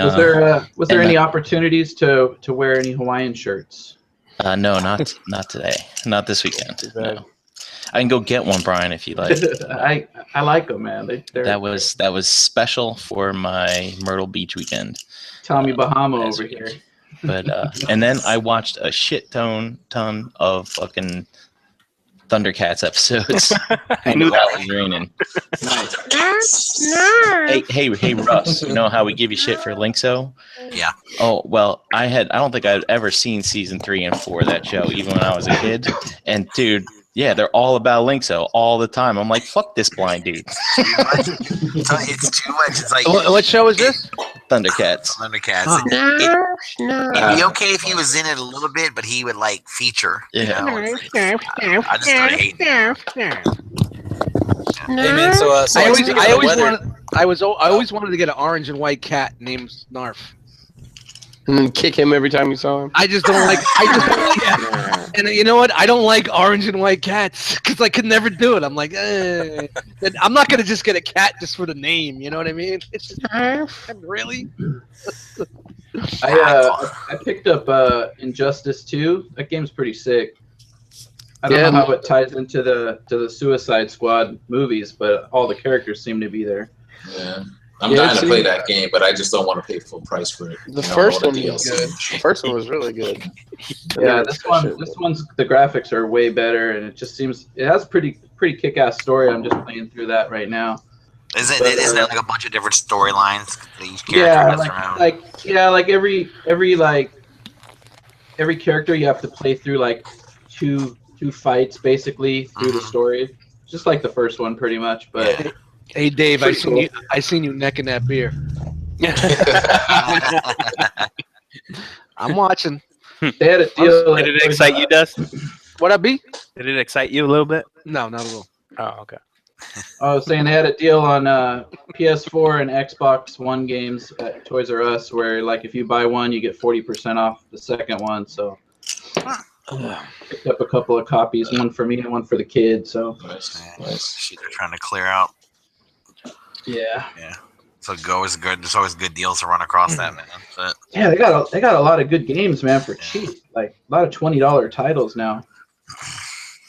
was there any opportunities to wear any Hawaiian shirts? No, not today. Not this weekend. No. I can go get one, Brian, if you like. I like them, man. That was special for my Myrtle Beach weekend. Tommy Bahama over here. But and then I watched a shit ton of fucking Thundercats episodes. I knew that was raining. Hey, Russ. You know how we give you shit for Linkso? Yeah. Oh well, I don't think I'd ever seen season 3 and 4 of that show, even when I was a kid. And dude. Yeah, they're all about Linkso all the time. I'm like, fuck this blind dude. It's too much. It's like What show is this? Thundercats. Thundercats. It'd be okay if he was in it a little bit, but he would like feature. Yeah. I just started hating. Hey man, so I always wanted to get an orange and white cat named Snarf. And then kick him every time you saw him. I just don't like. And you know what? I don't like orange and white cats because I could never do it. I'm like, I'm not gonna just get a cat just for the name. You know what I mean? It's just really. I picked up Injustice 2. That game's pretty sick. I don't know how it ties into the Suicide Squad movies, but all the characters seem to be there. Yeah. I'm dying to play that game, but I just don't want to pay full price for it. The first one was good. The first one was really good. Yeah, this one's the graphics are way better, and it just seems it has pretty kick-ass story. I'm just playing through that right now. Isn't it like a bunch of different storylines that each character has around? Like every character you have to play through like two fights basically through the story, just like the first one pretty much, but. Yeah. Hey Dave, I seen you necking that beer. I'm watching. They had a deal. Did it excite you, Dustin? What up, B? Did it excite you a little bit? No, not at all. Oh, okay. I was saying they had a deal on PS4 and Xbox One games at Toys R Us, where like if you buy one, you get 40% off the second one. So picked up a couple of copies, one for me and one for the kids. So nice. Shit, they're trying to clear out. Yeah. So always good. There's always good deals to run across that, man. But, yeah, they got a lot of good games, man, for cheap. Like a lot of $20 titles now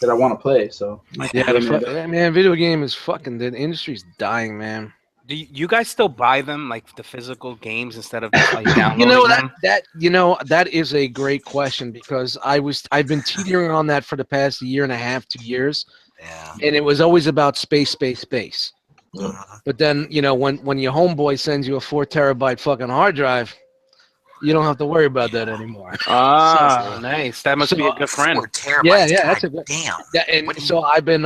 that I want to play. So man, video game is fucking. The industry's dying, man. Do you guys still buy them, like the physical games, instead of just like downloading them? That is a great question because I've been teetering on that for the past year and a half, 2 years. Yeah. And it was always about space. Uh-huh. But then, when your homeboy sends you a 4 terabyte fucking hard drive, you don't have to worry about that anymore. Nice. That must be a good friend. 4 terabytes. Yeah, that's a good. Damn. Yeah, and so I've been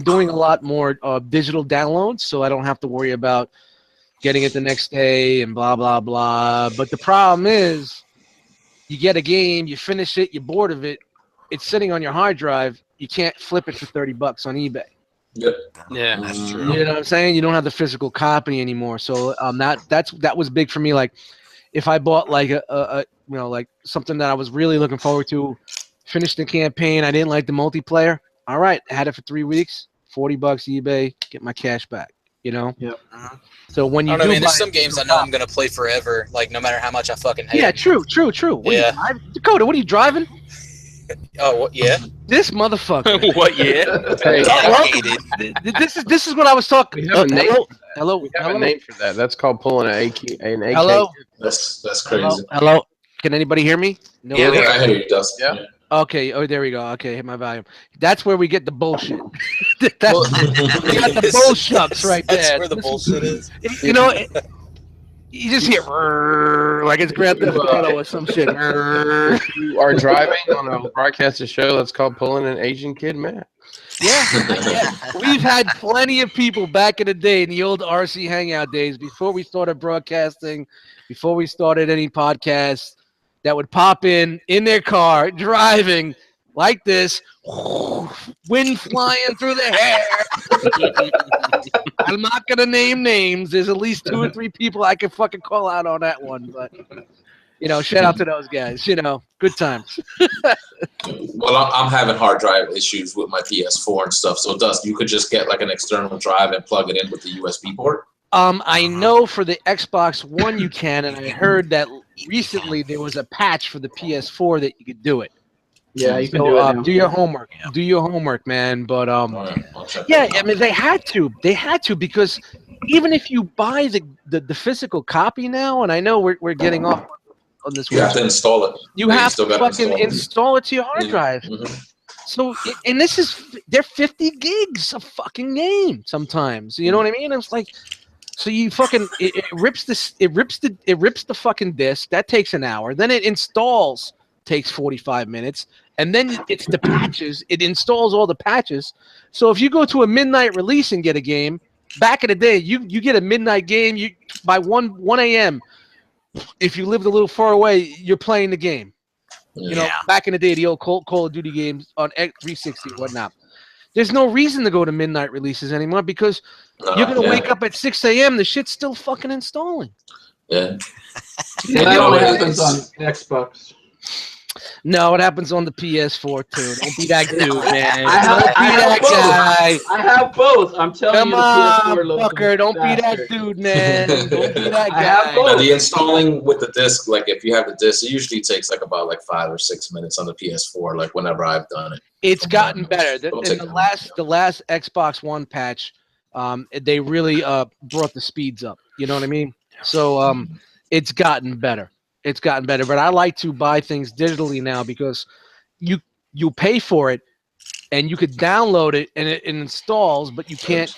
doing a lot more digital downloads, so I don't have to worry about getting it the next day and blah blah blah. But the problem is, you get a game, you finish it, you're bored of it, it's sitting on your hard drive, you can't flip it for $30 on eBay. Yep. Yeah, that's true. You know what I'm saying? You don't have the physical copy anymore. So that was big for me. Like if I bought like a like something that I was really looking forward to, finished the campaign, I didn't like the multiplayer. All right, I had it for 3 weeks, $40 eBay, get my cash back. Yep. So when you there's some games I know I'm gonna play forever, like no matter how much I fucking hate. Yeah, true. Yeah. Dakota, what are you driving? Oh, yeah. This motherfucker. What? Yeah. Hey, This is what I was talking. we have a name. Hello. We have a name for that. That's called pulling an AK. Hello. That's Hello. crazy. Hello. Can anybody hear me? No. Yeah, I hear you, Dustin. Yeah. Okay. Oh, there we go. Okay, hit my volume. That's where we get the bullshit. We got the bullshucks right there. That's where the bullshit is. You know, you just hear like it's Grand Theft Auto or some shit. You are driving on a broadcasted show that's called Pulling an Asian Kid Mad. Yeah. We've had plenty of people back in the day, in the old RC Hangout days, before we started broadcasting, before we started any podcasts, that would pop in their car, driving like this, wind flying through their hair. I'm not going to name names. There's at least 2 or 3 people I can fucking call out on that one, but, shout out to those guys, good times. Well, I'm having hard drive issues with my PS4 and stuff. So, Dust, you could just get like an external drive and plug it in with the USB port. I know for the Xbox One you can, and I heard that recently there was a patch for the PS4 that you could do it. Yeah, you can So, do it now. do your homework. Do your homework, man. But All right, I'll check yeah, that out. I mean they had to because even if you buy the physical copy now, and I know we're getting off on this, You have to install it. you Yeah, you have still to gotta fucking install it to your hard Yeah. drive. Mhm. So, and they're 50 gigs of fucking game sometimes. You know what I mean? It's like, so you fucking it rips the fucking disc. That takes an hour. Then it installs, takes 45 minutes, and then it's the patches. It installs all the patches. So if you go to a midnight release and get a game, back in the day, you get a midnight game. By 1 a.m. If you lived a little far away, you're playing the game. Back in the day, the old Call of Duty games on 360 and whatnot. There's no reason to go to midnight releases anymore because you're going to wake up at 6 a.m. The shit's still fucking installing. Yeah. That only happens on Xbox. No, it happens on the PS4 too. Don't be that dude, man. I have Don't be that guy. I have both. I'm telling Come you, on, the PS4 looks fucker. Don't be that faster. dude, man. Don't be that I have guy. both. Now, the installing with the disc, like if you have the disc, it usually takes like about like 5 or 6 minutes on the PS4. Like whenever I've done it, It's gotten better. Don't In take the that last Xbox One patch, they really brought the speeds up. You know what I mean? So it's gotten better. It's gotten better. But I like to buy things digitally now because you pay for it and you could download it and it installs, but you can't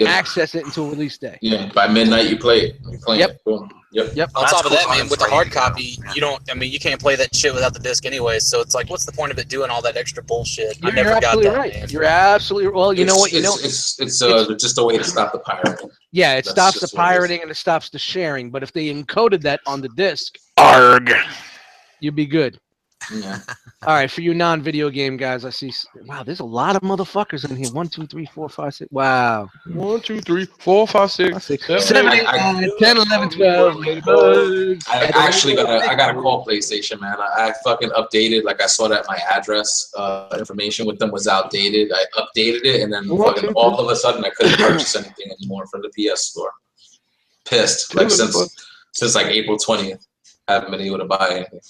access it until release day. yeah. By midnight, you play it. You're playing it. Boom. Yep. On That's top of cool. that, man, with the That's hard great. copy, you can't play that shit without the disc anyway. So it's like, what's the point of it doing all that extra bullshit? I You're never got absolutely that. right. Man. You're absolutely well. You know what? You know. It's just a way to stop the pirating. Yeah, it That's stops the just what it is. pirating and it stops the sharing. But if they encoded that on the disc, Arg. you'd be good. Yeah. All right, for you non-video game guys, I see. Wow, there's a lot of motherfuckers in here. 1, 2, 3, 4, 5, 6. Wow. 1, 2, 3, 4, 5, 6, 7, 7, 8, I- 9, 10, 11, 12. I actually gotta call PlayStation, man. I fucking updated. Like I saw that my address information with them was outdated. I updated it, and then fucking all of a sudden I couldn't purchase anything anymore from the PS Store. Pissed. Like since like April 20th, I haven't been able to buy anything.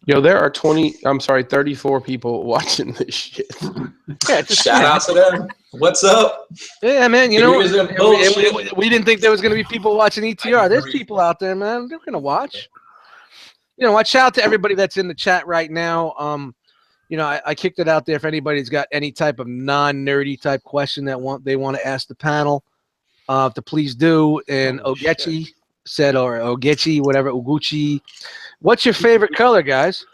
Yo, there are 34 people watching this shit. Yeah, just Shout out to them. What's up? Yeah, man. You know, Beers and bullshit. we didn't think there was going to be people watching ETR. There's people out there, man. They're going to watch. Watch out to everybody that's in the chat right now. I kicked it out there. If anybody's got any type of non-nerdy type question that they want to ask the panel, to please do. And Ogechi said, or Ogechi, whatever, Uguchi. What's your favorite color, guys?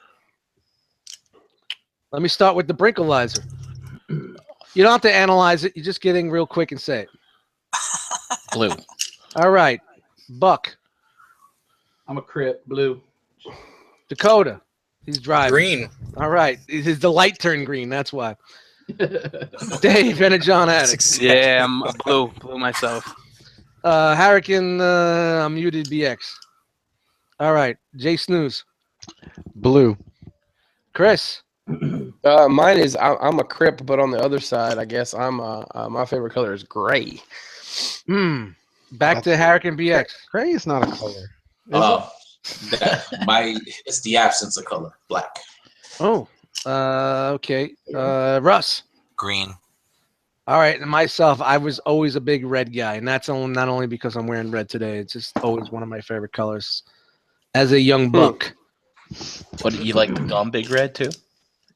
Let me start with the Brinkalizer. You don't have to analyze it. You just get in real quick and say it. Blue. All right. Buck. I'm a Crip. Blue. Dakota. He's driving. Green. All right. The light turned green. That's why. Dave and John Addict. Yeah, I'm a blue myself. Hurricane, I'm muted BX. All right. Jay Snooze. Blue. Chris. Mine is I'm a Crip, but on the other side, I guess my favorite color is gray. Back to Hurricane BX. Gray is not a color. It's the absence of color. Black. Oh, okay. Russ. Green. All right, and myself, I was always a big red guy, and that's not only because I'm wearing red today. It's just always one of my favorite colors. As a young buck. What, you like the gum Big Red too?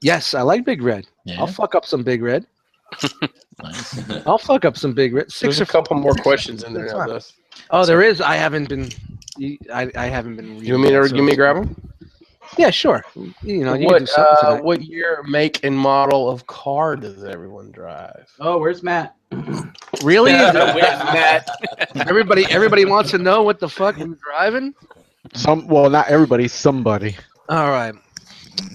Yes, I like Big Red. Yeah. I'll fuck up some Big Red. Nice. I'll fuck up some Big Red. There's a couple more questions in there now, Dust. Oh, there is. I haven't been. I haven't been. You want me to give me a grab them? Yeah, sure. You know, you can do something tonight. What year, make, and model of car does everyone drive? Oh, where's Matt? Really? Matt? Everybody wants to know what the fuck you're driving. Well, not everybody. Somebody. All right.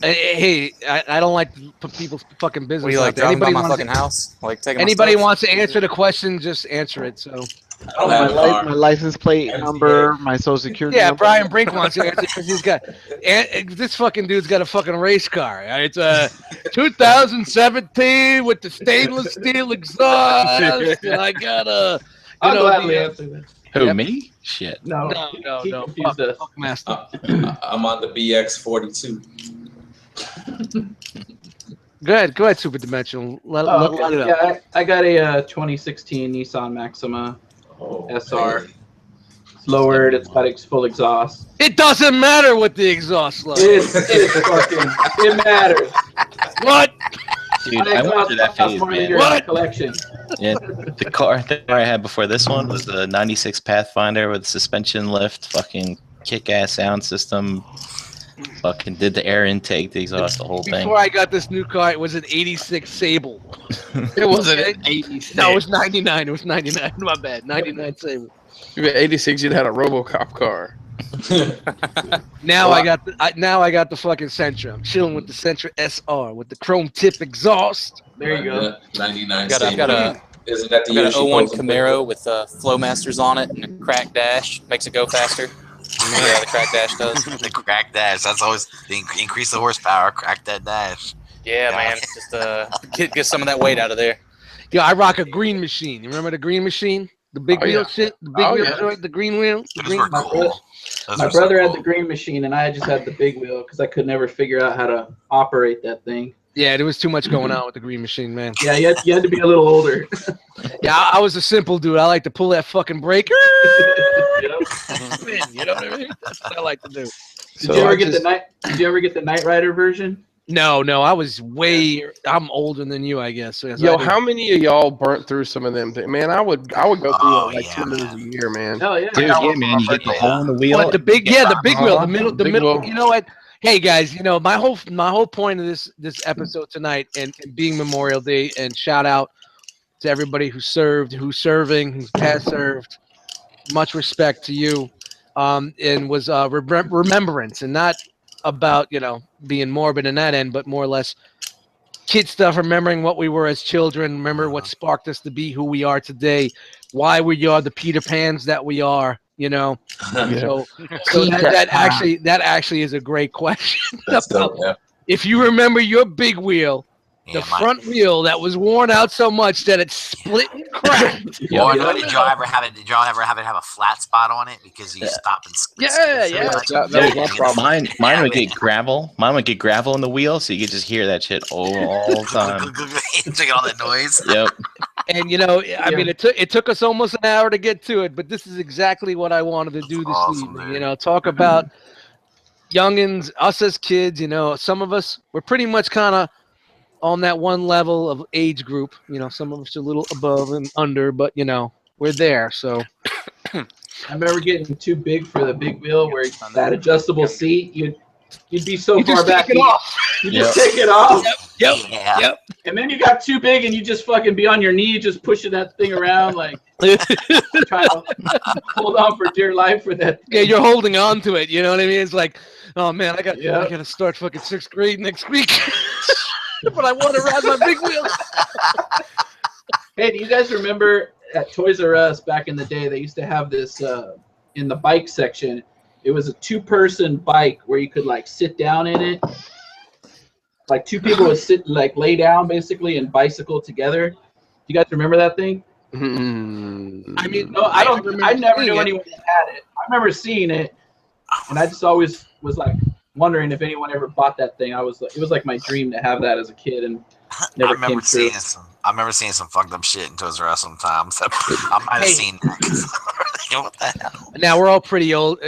Hey, I don't like to put people's fucking business. What do you like? out there. Driving by my fucking house? Like taking Anybody my stuff? wants to answer the question, just answer it. So. I don't have a car. My license plate number, my social security Yeah, number. Brian Brink wants to answer because he's got. And this fucking dude's got a fucking race car. It's a 2017 with the stainless steel exhaust. And I got a. I'll gladly answer that. Who, Yep. me? Shit. No, he no. confused us. Fuck master. I'm on the BX42. Go ahead, Super Dimensional. Let Okay. it up. Yeah, I got a 2016 Nissan Maxima SR. It's lowered. It's got full exhaust. It doesn't matter what the exhaust level. It matters. What? Dude, I went through that phase, man. What? Collection. Yeah, the car I had before this one was the 96 Pathfinder with suspension lift, fucking kick-ass sound system. Fucking did the air intake, the exhaust, the whole thing. Before I got this new car, it was an 86 Sable. It wasn't an 86. No, it was 99. It was 99. My bad. 99 Sable. If you had 86, you'd had a RoboCop car. Now I got the fucking Sentra. I'm chilling with the Sentra SR with the chrome tip exhaust. There you go. 99. I've got a Isn't that the I've got year an she 01 posted? Camaro with flow masters on it and a crack dash. Makes it go faster. Yeah, the crack dash does. The crack dash. That's always increase the horsepower. Crack that dash. Yeah, man. Just get some of that weight out of there. Yo, I rock a green machine. You remember the green machine? The big wheel shit? The big wheel joint, the green wheel? The Those green were cool. My brother had the green machine, and I just had the big wheel because I could never figure out how to operate that thing. Yeah, there was too much going on with the green machine, man. Yeah, you had to be a little older. Yeah, I was a simple dude. I like to pull that fucking brake. Yep. You know what I mean? That's what I like to do. Did you ever get the Knight Rider version? No, I was I'm older than you, I guess. So Yo, how many of y'all burnt through some of them things? Man, I would go through like 2 moves a year, man. Hell yeah. Dude, yeah, man, you get the hole in the wheel. What, the big wheel, the middle, Big wheel. You know what? Hey guys, you know my whole point of this episode tonight and being Memorial Day, and shout out to everybody who's serving, who's past served. Much respect to you, and was remembrance, and not about being morbid in that end, but more or less kid stuff, remembering what we were as children, remember what sparked us to be who we are today, why we are the Peter Pans that we are, So that actually is a great question. That's dope, yeah. If you remember your big wheel, the front wheel that was worn out so much that it split and cracked. Did y'all ever have it have a flat spot on it because you stop and that was my problem. Mine would get gravel. Mine would get gravel in the wheel, so you could just hear that shit all the time. Check all that noise. Yep. And I mean, it took us almost an hour to get to it, but this is exactly what I wanted to do this evening. Talk about youngins, us as kids. Some of us were pretty much kind of on that one level of age group. Some of us are a little above and under, but we're there. So I remember getting too big for the big wheel, where that adjustable seat, you'd be so far back. Take it off. You just take it off. Yep. And then you got too big, and you just fucking be on your knee, just pushing that thing around, like trying to hold on for dear life for that. Yeah, you're holding on to it. You know what I mean? It's like, oh man, I got to start fucking 6th grade next week. But I want to ride my big wheel. Hey, do you guys remember at Toys R Us back in the day, they used to have this in the bike section. It was a 2-person bike where you could like sit down in it. Like 2 people would sit, like lay down basically and bicycle together. You guys remember that thing? I mean, no, I never knew anyone that had it. I remember seeing it, and I just always was like, wondering if anyone ever bought that thing. It was like my dream to have that as a kid, and never came true. I remember seeing some fucked up shit in Toys R Us sometimes. I might have seen that. What the hell? Now we're all pretty old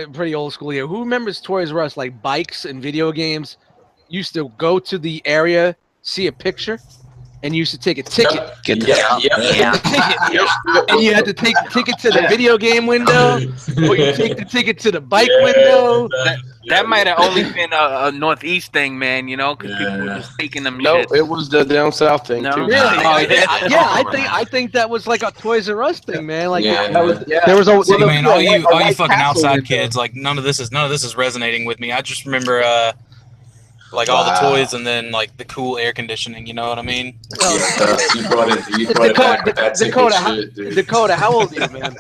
school here. Who remembers Toys R Us, like bikes and video games? Used to go to the area, see a picture, and you used to take a ticket. Get the And you had to take the ticket to the video game window, or you take the ticket to the bike window. That might have only been a Northeast thing, man. You know, because people were just taking them. No, shit. it was the down south thing too. Really? I think that was like a Toys R Us thing, man. Like there was a See, man, all you fucking outside kids, like none of this is resonating with me. I just remember like all the toys and then like the cool air conditioning. You know what I mean? You brought it back with that Dakota, how old are you, man?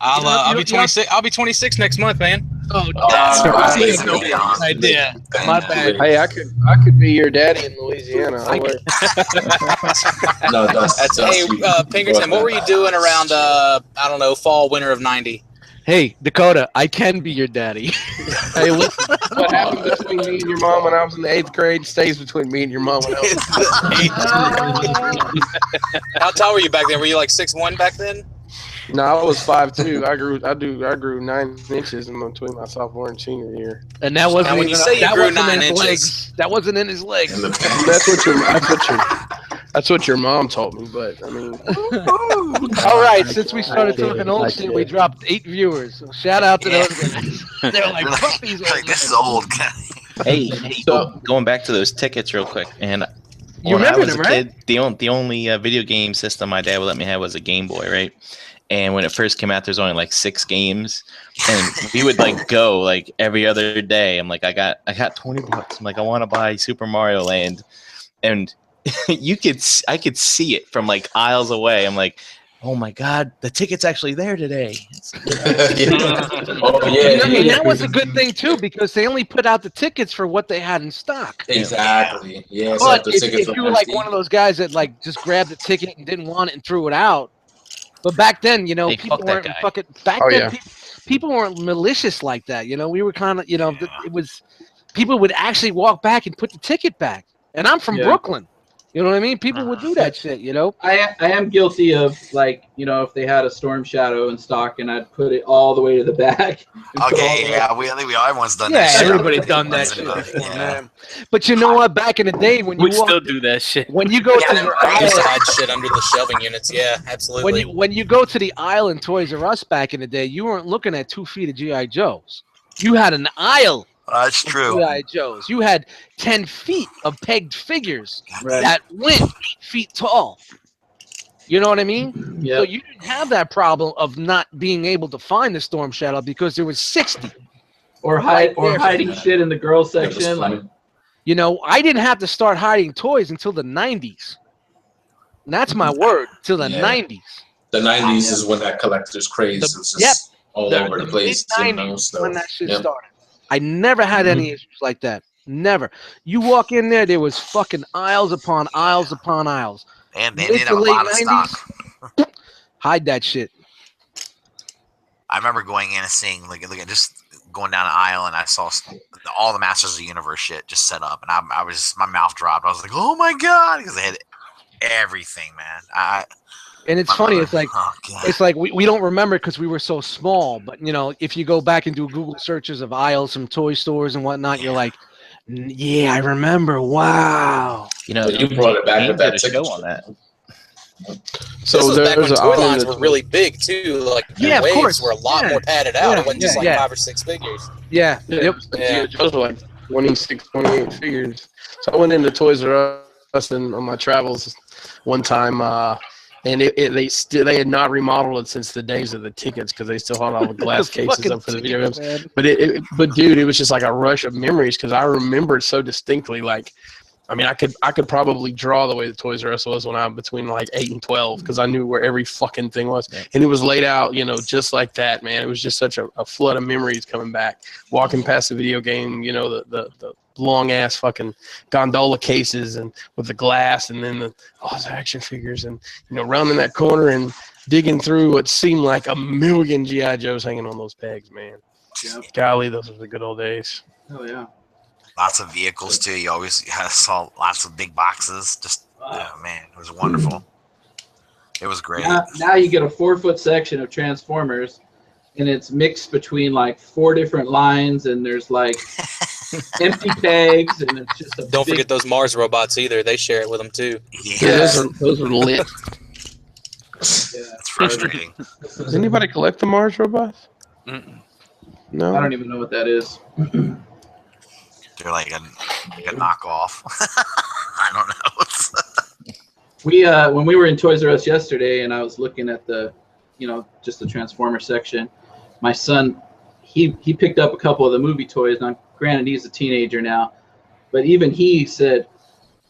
I'll be 26. I'll be 26 next month, man. Oh, idea. My bad. Hey, I could be your daddy in Louisiana. Pinkerton, what were you doing around I don't know, fall, winter of '90? Hey, Dakota, I can be your daddy. Hey, listen, what happened between me and your mom when I was in the 8th grade stays between me and your mom when I was How tall were you back then? Were you like 6'1" back then? No, I was 5'2". I grew 9 inches in between my sophomore and senior year. And that wasn't when you say you grew 9 inches, legs. That wasn't in his legs. That's what your mom told me, but I mean. All right, since we started talking old shit, we dropped 8 viewers. So shout out to those guys. They're like, fuck these old this is old. Hey, going back to those tickets real quick, and you when I remember was them, a right? kid, the only video game system my dad would let me have was a Game Boy, right? And when it first came out, there's only like 6 games, and we would like go like every other day. I'm like, I got $20. I'm like, I want to buy Super Mario Land, and I could see it from like aisles away. I'm like, oh my god, the ticket's actually there today. That was a good thing too, because they only put out the tickets for what they had in stock. Exactly. Yeah. But if you were like one of those guys that like just grabbed the ticket and didn't want it and threw it out. But back then, people weren't fucking. People weren't malicious like that. We were kind of, it was people would actually walk back and put the ticket back. And I'm from Brooklyn. You know what I mean? People would do that shit, I am guilty of, like, if they had a Storm Shadow in stock and I'd put it all the way to the back. Okay, yeah, I think everyone's done that shit. Everybody's done that shit before, man. But you know what? Back in the day, when we still do that shit. When you go to the I used to hide shit under the shelving units. Yeah, absolutely. When you go to the aisle in Toys R Us back in the day, you weren't looking at 2 feet of G.I. Joes. You had an aisle. That's true. G.I. Joes. You had 10 feet of pegged figures that went 8 feet tall. You know what I mean? Yeah. So you didn't have that problem of not being able to find the Storm Shadow because there was 60. Or hiding shit in the girls section. I didn't have to start hiding toys until the 90s. And that's my word, till the 90s. The 90s is when that collector's craze was just all over the place. When that shit started. I never had any issues like that. Never. You walk in there was fucking aisles upon aisles upon aisles. And they did have a lot of stock. Hide that shit. I remember going in and seeing, look at just going down an aisle, and I saw all the Masters of the Universe shit just set up, and I was just, my mouth dropped. I was like, oh my god, because they had everything, man. And it's funny. It's like we don't remember because we were so small. But if you go back and do Google searches of aisles from toy stores and whatnot, you're like, yeah, I remember. Wow. You brought it back with that show on that. So this was back when toy lines were really big too. Like the waves were a lot more padded out. It wasn't just like 5 or 6 figures. Yeah. Yep. Yeah. Those were like 26, 28 figures. So I went into Toys R Us on my travels one time. And they had not remodeled it since the days of the tickets because they still had all the glass cases up for the video games. But dude, it was just like a rush of memories because I remember it so distinctly. Like, I mean, I could probably draw the way the Toys R Us was when I'm between like 8 and 12 because I knew where every fucking thing was, and it was laid out, just like that, man. It was just such a flood of memories coming back. Walking past the video game, the long ass fucking gondola cases and with the glass, and then the action figures, and rounding that corner and digging through what seemed like a million G.I. Joes hanging on those pegs, man. Yep. Golly, those were the good old days. Oh yeah. Lots of vehicles too. You always saw lots of big boxes. Just man, it was wonderful. It was great. Now you get a 4-foot section of Transformers, and it's mixed between like 4 different lines, and there's like empty pegs, and it's just a Don't forget those Mars robots either. They share it with them too. Yeah, those are lit. It's frustrating. Does anybody collect the Mars robots? No. I don't even know what that is. They're like a knockoff. I don't know. We when we were in Toys R Us yesterday, and I was looking at the, just the Transformer section. My son, he picked up a couple of the movie toys. Now, granted, he's a teenager now, but even he said,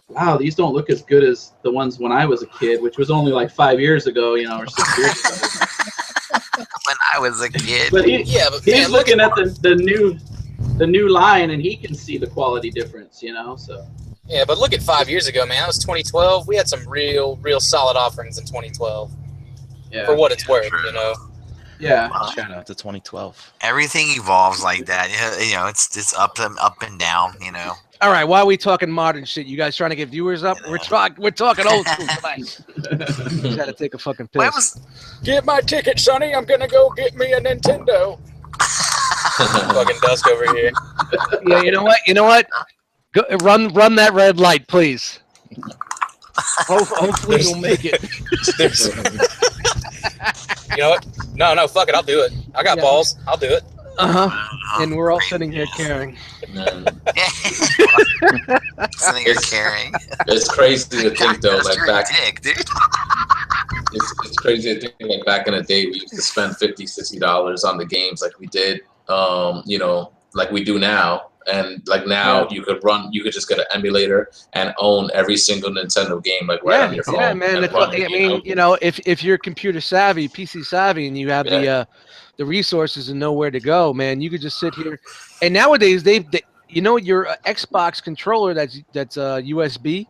"Wow, these don't look as good as the ones when I was a kid," which was only like 5 years ago, or 6 years ago. When I was a kid. But he's looking at the new line, and he can see the quality difference, so. Yeah, but look at 5 years ago, man. That was 2012. We had some real solid offerings in 2012. Yeah. For what it's worth, Yeah. Shout out to 2012. Everything evolves like that. It's up and down. All right, why are we talking modern shit? You guys trying to get viewers up? We're talking old school tonight. Gotta take a fucking piss. Get my ticket, Sonny. I'm gonna go get me a Nintendo. Fucking Dusk over here. Yeah, you know what? Go, run that red light, please. Hopefully you'll make it. You know what? No, fuck it. I'll do it. I got balls. I'll do it. And we're all sitting here caring. Sitting here caring. It's crazy to think though, like back. Dude. It's crazy to think like back in the day we used to spend $50-$60 on the games like we did, like we do now. And like now, you could just get an emulator and own every single Nintendo game like right on your phone. Yeah, man. If you're computer savvy, PC savvy, and you have the resources and know where to go, man, you could just sit here. And nowadays, your Xbox controller that's USB.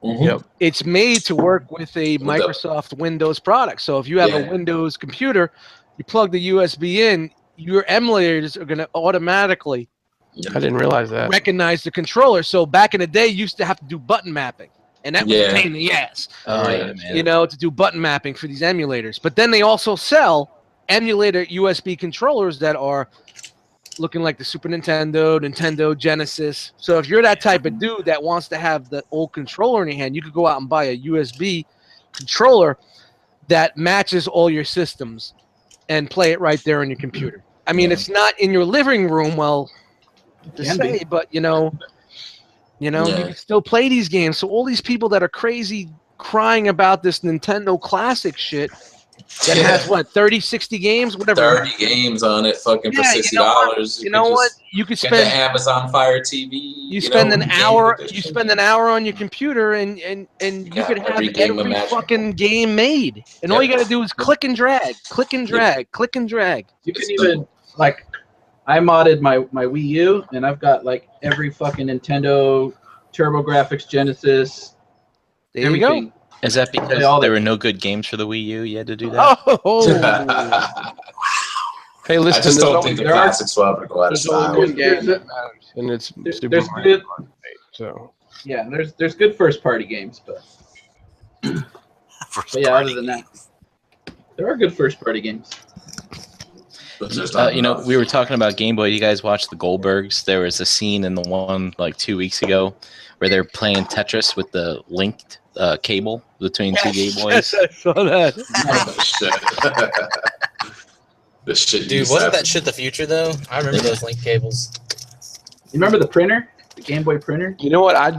Mm-hmm. Yep. It's made to work with a Microsoft Windows product. So if you have a Windows computer, you plug the USB in, your emulators are going to automatically. I didn't realize that. Recognize the controller. So back in the day, you used to have to do button mapping, and that was a pain in the ass. Oh yeah, man. To do button mapping for these emulators. But then they also sell emulator USB controllers that are looking like the Super Nintendo, Nintendo Genesis. So if you're that type of dude that wants to have the old controller in your hand, you could go out and buy a USB controller that matches all your systems and play it right there on your computer. I mean, it's not in your living room, but you can still play these games. So all these people that are crazy crying about this Nintendo Classic shit that has 30, 60 games, whatever. 30 games on it, fucking for $60. You know what? You could spend the Amazon Fire TV. You spend an hour. You spend an hour on your computer, and you could have every fucking game made. And all you got to do is click and drag, click and drag, click and drag. You can even I modded my Wii U, and I've got like every fucking Nintendo, TurboGrafx, Genesis. There you go. Is that because there were no good games for the Wii U? You had to do that? Oh. Hey, listen. I just don't think the classics will ever go out of style. And it's Super Mario. So yeah, there's good first party games, but other than that, there are good first party games. We were talking about Game Boy. You guys watched the Goldbergs? There was a scene in the one like 2 weeks ago where they're playing Tetris with the linked cable between two Game Boys. Yes, I saw that. Dude, wasn't that shit the future though? I remember those link cables. You remember the printer? The Game Boy printer? You know what? I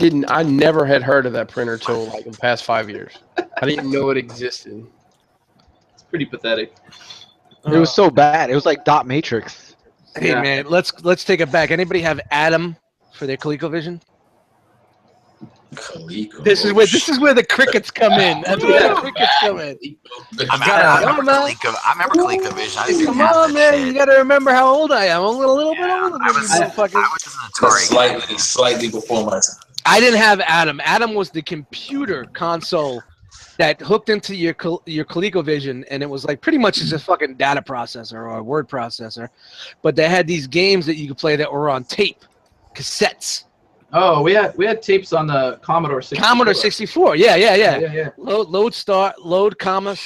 never had heard of that printer till like the past 5 years. I didn't even know it existed. It's pretty pathetic. It was so bad. It was like dot matrix. Hey man, let's take it back. Anybody have Atom for their ColecoVision? Coleco. This is where the crickets come in. That's where the crickets come in. I remember ColecoVision. Come on, man! You got to remember how old I am. I'm a little bit older than you, motherfucker. Slightly before my time. I didn't have Atom. Atom was the computer console that hooked into your ColecoVision, and it was like pretty much just a fucking data processor or a word processor. But they had these games that you could play that were on tape, cassettes. Oh, we had tapes on the Commodore 64. Commodore 64. Yeah. Yeah. Load star, comma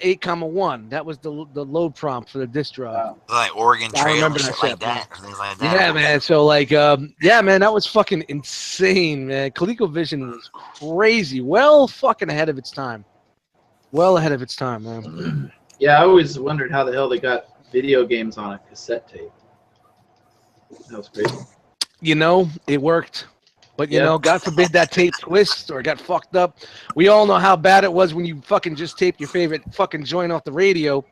8, 1. That was the load prompt for the disk drive. Like Oregon I Trail remember and that shit like shit, that. And things like that. Yeah, man. So like, yeah, man, that was fucking insane, man. ColecoVision was crazy. Well, fucking ahead of its time. Well ahead of its time, man. Yeah, I always wondered how the hell they got video games on a cassette tape. That was crazy. You know, it worked. But, you know, God forbid that tape twists or got fucked up. We all know how bad it was when you fucking just taped your favorite fucking joint off the radio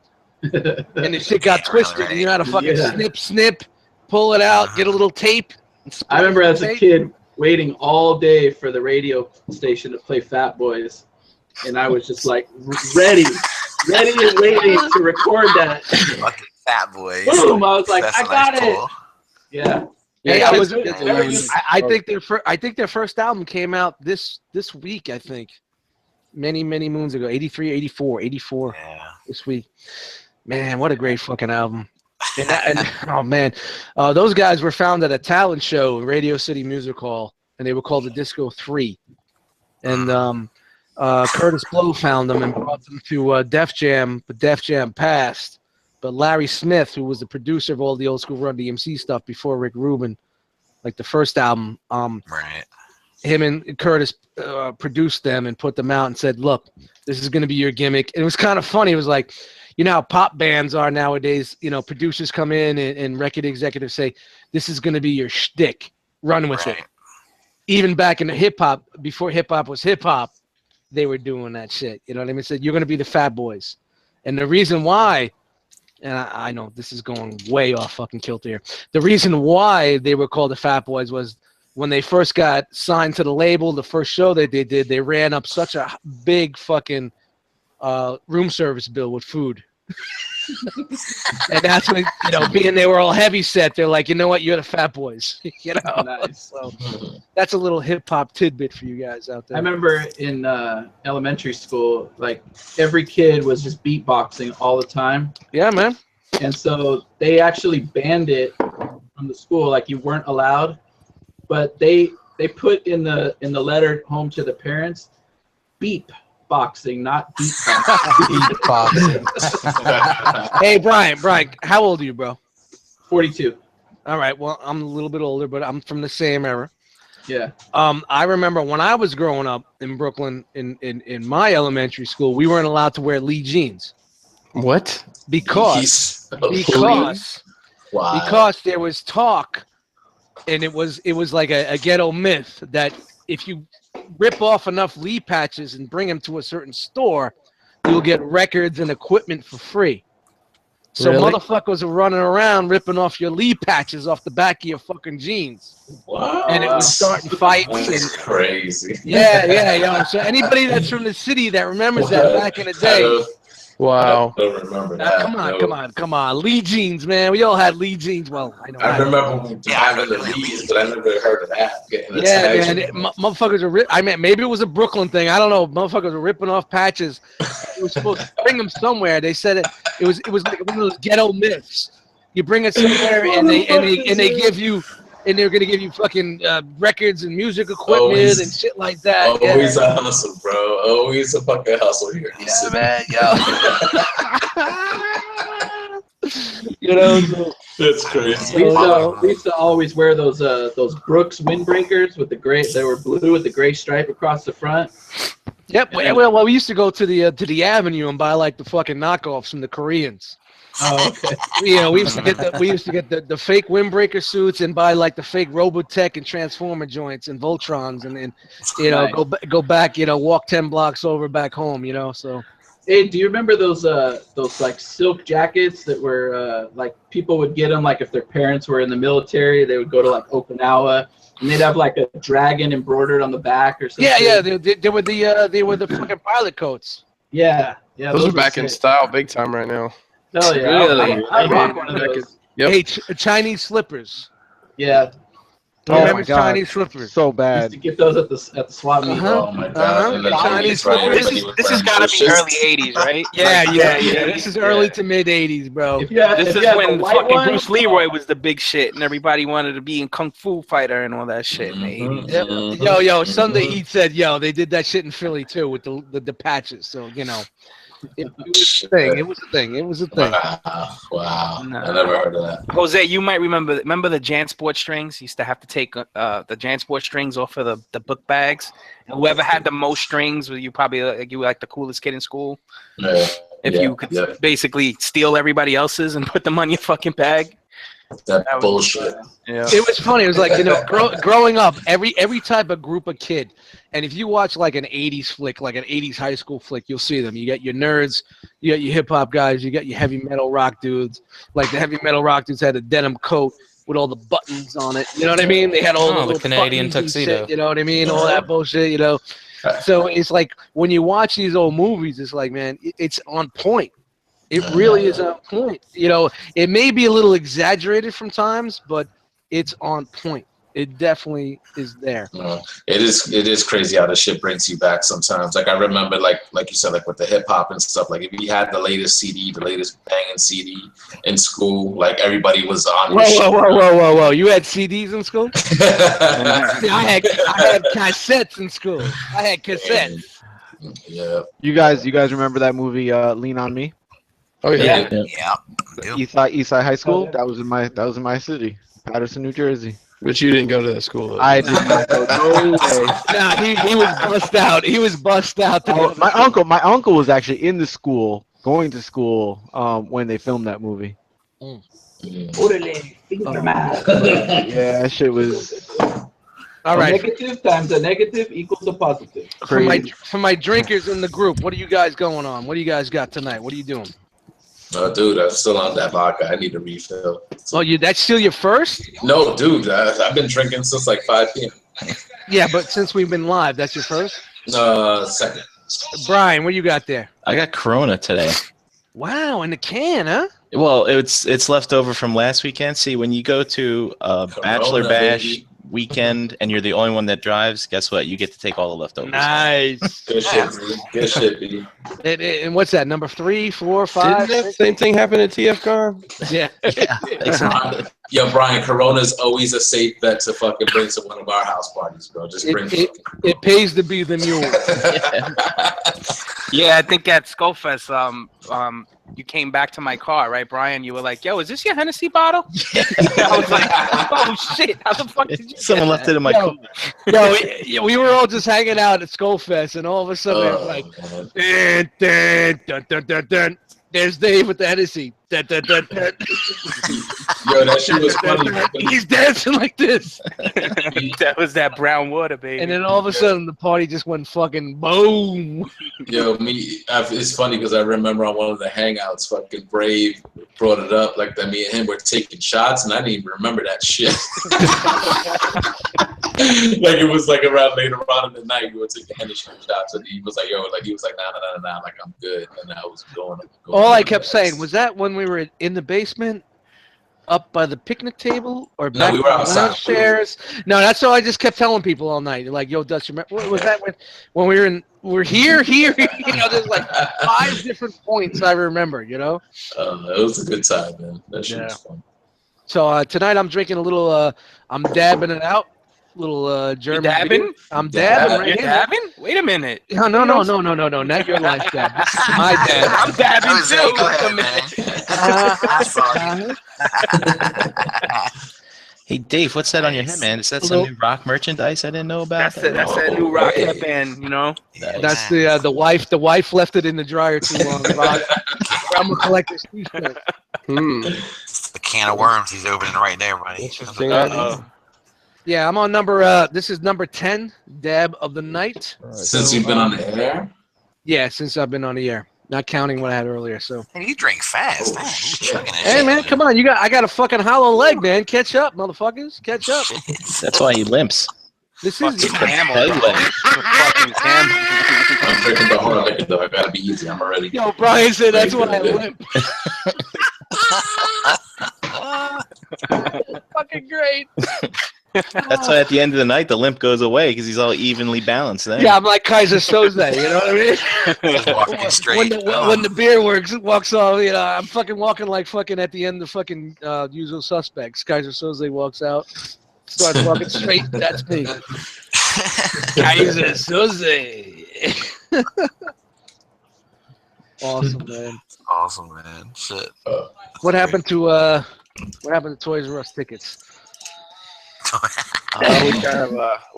and the shit got twisted. Right. And you had to fucking snip, pull it out, get a little tape. I remember as a kid waiting all day for the radio station to play Fat Boys. And I was just like ready and waiting to record that. Fucking Fat Boys. Boom! I was like, That's I got it. pull. Yeah. Yeah, I think their first album came out this week, I think. Many moons ago. 83, 84. Yeah. This week. Man, what a great fucking album. And oh man. Those guys were found at a talent show in Radio City Music Hall, and they were called the Disco 3. And Curtis Blow found them and brought them to Def Jam, but Def Jam passed. But Larry Smith, who was the producer of all the old school Run DMC stuff before Rick Rubin, like the first album, right. Him and Curtis produced them and put them out and said, look, this is going to be your gimmick. And it was kind of funny. It was like, you know how pop bands are nowadays, you know, producers come in and record executives say, this is going to be your shtick. Run with it. Even back in the hip-hop, before hip-hop was hip-hop, they were doing that shit. You know what I mean? Said, you're going to be the Fat Boys. And the reason why, and I know this is going way off fucking kilter here. The reason why they were called the Fat Boys was when they first got signed to the label, the first show that they did, they ran up such a big fucking room service bill with food. And that's when, you know, being they were all heavy set, they're like, you know what, you're the Fat Boys. You know, Nice. So that's a little hip hop tidbit for you guys out there. I remember in elementary school, like every kid was just beatboxing all the time. Yeah, man. And so they actually banned it from the school, like you weren't allowed. But they put in the letter home to the parents, beep boxing, not beatboxing. Hey, Brian, how old are you, bro? 42. All right, well, I'm a little bit older, but I'm from the same era. Yeah. I remember when I was growing up in Brooklyn in my elementary school, we weren't allowed to wear Lee jeans. What? Because there was talk, and it was like a ghetto myth that if you rip off enough Lee patches and bring them to a certain store, you'll get records and equipment for free. So Really? motherfuckers are running around ripping off your Lee patches off the back of your fucking jeans. Wow. And it was starting fights. That's crazy. Yeah, yo. So anybody that's from the city that remembers that back in the day. Wow. I don't remember that. Come on. Lee jeans, man. We all had Lee jeans. Well, I know. I remember having the Lees, but I never heard of that. Yeah, man. Motherfuckers are I mean, maybe it was a Brooklyn thing. I don't know. Motherfuckers were ripping off patches. It was supposed to bring them somewhere. They said it was like one of those ghetto myths. You bring it somewhere and they give you. And they're gonna give you fucking records and music equipment and shit like that. Always a hustle, bro. Always a fucking hustle here. Yeah, man, yo. You know, that's crazy. We used to always wear those Brooks windbreakers with the gray. They were blue with the gray stripe across the front. Yep. Well, we used to go to the Avenue and buy like the fucking knockoffs from the Koreans. Oh, okay. You know, we used to get the fake windbreaker suits and buy like the fake Robotech and Transformer joints and Voltrons and you know Nice. go back, you know, walk 10 blocks over back home, you know. So Hey, do you remember those like silk jackets that were like people would get them like if their parents were in the military, they would go to like Okinawa and they'd have like a dragon embroidered on the back or something. Yeah, they were the fucking pilot coats. Yeah. Those are back in style big time right now. Hell yeah. Really? I rock one of those. Yep. Hey, Chinese slippers. Yeah. Oh Remember my God. Chinese flippers? So Used bad. to get those at the swap meet. Oh my God! And the Chinese Chinese, right? flippers. This has got to be early '80s, right? Yeah, Like, yeah. 80s, This is early to mid '80s, bro. If you had, This if is you had when the white fucking one, Bruce Leroy was the big shit, and everybody wanted to be in Kung Fu Fighter and all that shit in the '80s. Yo, Sunday Eat said, yo, they did that shit in Philly too with the patches. So you know, it was a thing. It was a thing. It was a thing. Wow. Nah. I never heard of that. Jose, you might remember the JanSport strings. You used to have to take the JanSport strings off of the book bags. And whoever had the most strings, you probably you were like the coolest kid in school. Yeah. If you could basically steal everybody else's and put them on your fucking bag. That bullshit. Yeah. It was funny. It was like, you know, growing up, every type of group of kid. And if you watch like an 80s flick, like an 80s high school flick, you'll see them. You get your nerds, you got your hip hop guys, you got your heavy metal rock dudes. Like the heavy metal rock dudes had a denim coat with all the buttons on it. You know what I mean? They had all the little Canadian buttons and tuxedo. shit, you know what I mean? All that bullshit, you know. So it's like when you watch these old movies, it's like, man, it's on point. It really is on point. You know, it may be a little exaggerated from times, but it's on point. It definitely is there. It is crazy how the shit brings you back sometimes. Like I remember, like you said, like with the hip hop and stuff. Like if you had the latest CD, the latest banging CD in school, like everybody was on. Whoa! You had CDs in school? I had cassettes in school. I had cassettes. Yeah. You guys remember that movie Lean on Me? Oh yeah. Eastside High School. That was in my city, Patterson, New Jersey. But you didn't go to that school. Though. I did not go. No way. Nah, he was bust out. He was bust out. My uncle was actually in the school, going to school, when they filmed that movie. Yeah, that shit was. All right. Negative times a negative equals a positive. For my drinkers in the group, what do you guys going on? What do you guys got tonight? What are you doing? Dude, I'm still on that vodka. I need a refill. Oh, that's still your first? No, dude, I've been drinking since like 5 p.m. Yeah, but since we've been live, that's your first? Second. Brian, what you got there? I got Corona today. Wow, in the can, huh? Well, it's left over from last weekend. See, when you go to a bachelor bash weekend and you're the only one that drives, guess what? You get to take all the leftovers. Nice. Good shit, B. Good shit, B. And what's that? Number 3, 4, 5? Didn't that same thing happen at TFCon? Yeah. Yo, Brian, Corona's always a safe bet to fucking bring to one of our house parties, bro. Just bring it pays to be the mule. Yeah, I think at Skullfest, you came back to my car, right, Brian? You were like, "Yo, is this your Hennessy bottle?" Yeah. I was like, "Oh shit! How the fuck did you?" Someone left it in my car. Yo, we were all just hanging out at Skullfest, and all of a sudden, it was like, dun, dun, dun, dun, dun. There's Dave with the Hennessy. Dun, dun, dun, dun. Yo, that shit was funny. He's dancing like this. That was that brown water, baby. And then all of a sudden, the party just went fucking boom. Yo, it's funny because I remember on one of the hangouts, fucking Brave brought it up, like that me and him were taking shots, and I didn't even remember that shit. Like it was like around later on in the night, we were taking Hennessy shots, and he was like, "Yo," like he was like, "Nah, like I'm good," and I was going. All I kept saying was that when we were in the basement, up by the picnic table, or back we were outside. Downstairs. No, that's all I just kept telling people all night. Like, yo, Dutch, remember, was that when we were we're here? You know, there's like 5 different points I remember. You know. It was a good time, man. That shit was fun. So tonight I'm drinking a little. I'm dabbing it out. Little German. You dabbing? Beer. I'm dabbing right You're here. dabbing? Wait a minute. No, not your life dab. This is my dab. I'm dabbing too. Go ahead, man. I saw you. Hey Dave, what's that on your head, man? Is that some new rock merchandise I didn't know about? That's that new rock headband, you know. That's the wife. The wife left it in the dryer too long. I'm a collector's t-shirt. It's the can of worms he's opening right there, buddy. Interesting. Yeah, I'm on number. This is number 10 dab of the night. Since you've been on the air? Yeah, since I've been on the air, not counting what I had earlier. So. Hey, you drink fast. Man. Hey man, come on! I got a fucking hollow leg, man. Catch up, motherfuckers. Catch up. That's why he limps. This is camel. I'm drinking the whole liquor, though. I gotta be easy. I'm already. Yo, Brian said that's why I limp. Fucking great. That's why at the end of the night the limp goes away because he's all evenly balanced. Then. Yeah, I'm like Kaiser Soze. You know what I mean? Just walking straight. When the beer walks off, you know, I'm fucking walking like fucking at the end of fucking Usual Suspects. Kaiser Soze walks out, starts walking straight. That's me. Kaiser Soze. Awesome, man. Shit. What happened to Toys R Us tickets? All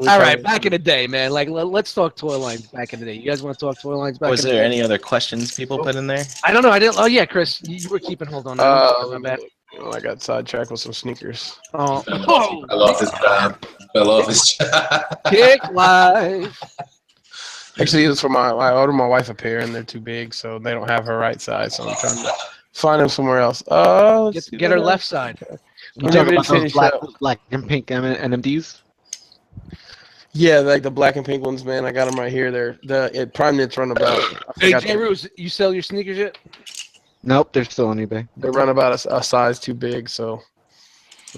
right, back in the day, man. Like, let's talk toy lines back in the day. You guys want to talk toy lines back? Was in the there day? any other questions people put in there? I don't know. I didn't. Oh yeah, Chris, you were keeping hold on. My bad. I got sidetracked with some sneakers. Oh, I love this job. I love this job. Kick life. Actually, it was for I ordered my wife a pair, and they're too big, so they don't have her right size. So I'm trying to find them somewhere else. Get her left side. You talking about those black and pink NMDs? Yeah, like the black and pink ones, man. I got them right here. They're Prime Knits run about. Hey, J. Ruse, you sell your sneakers yet? Nope, they're still on eBay. They run about a size too big, so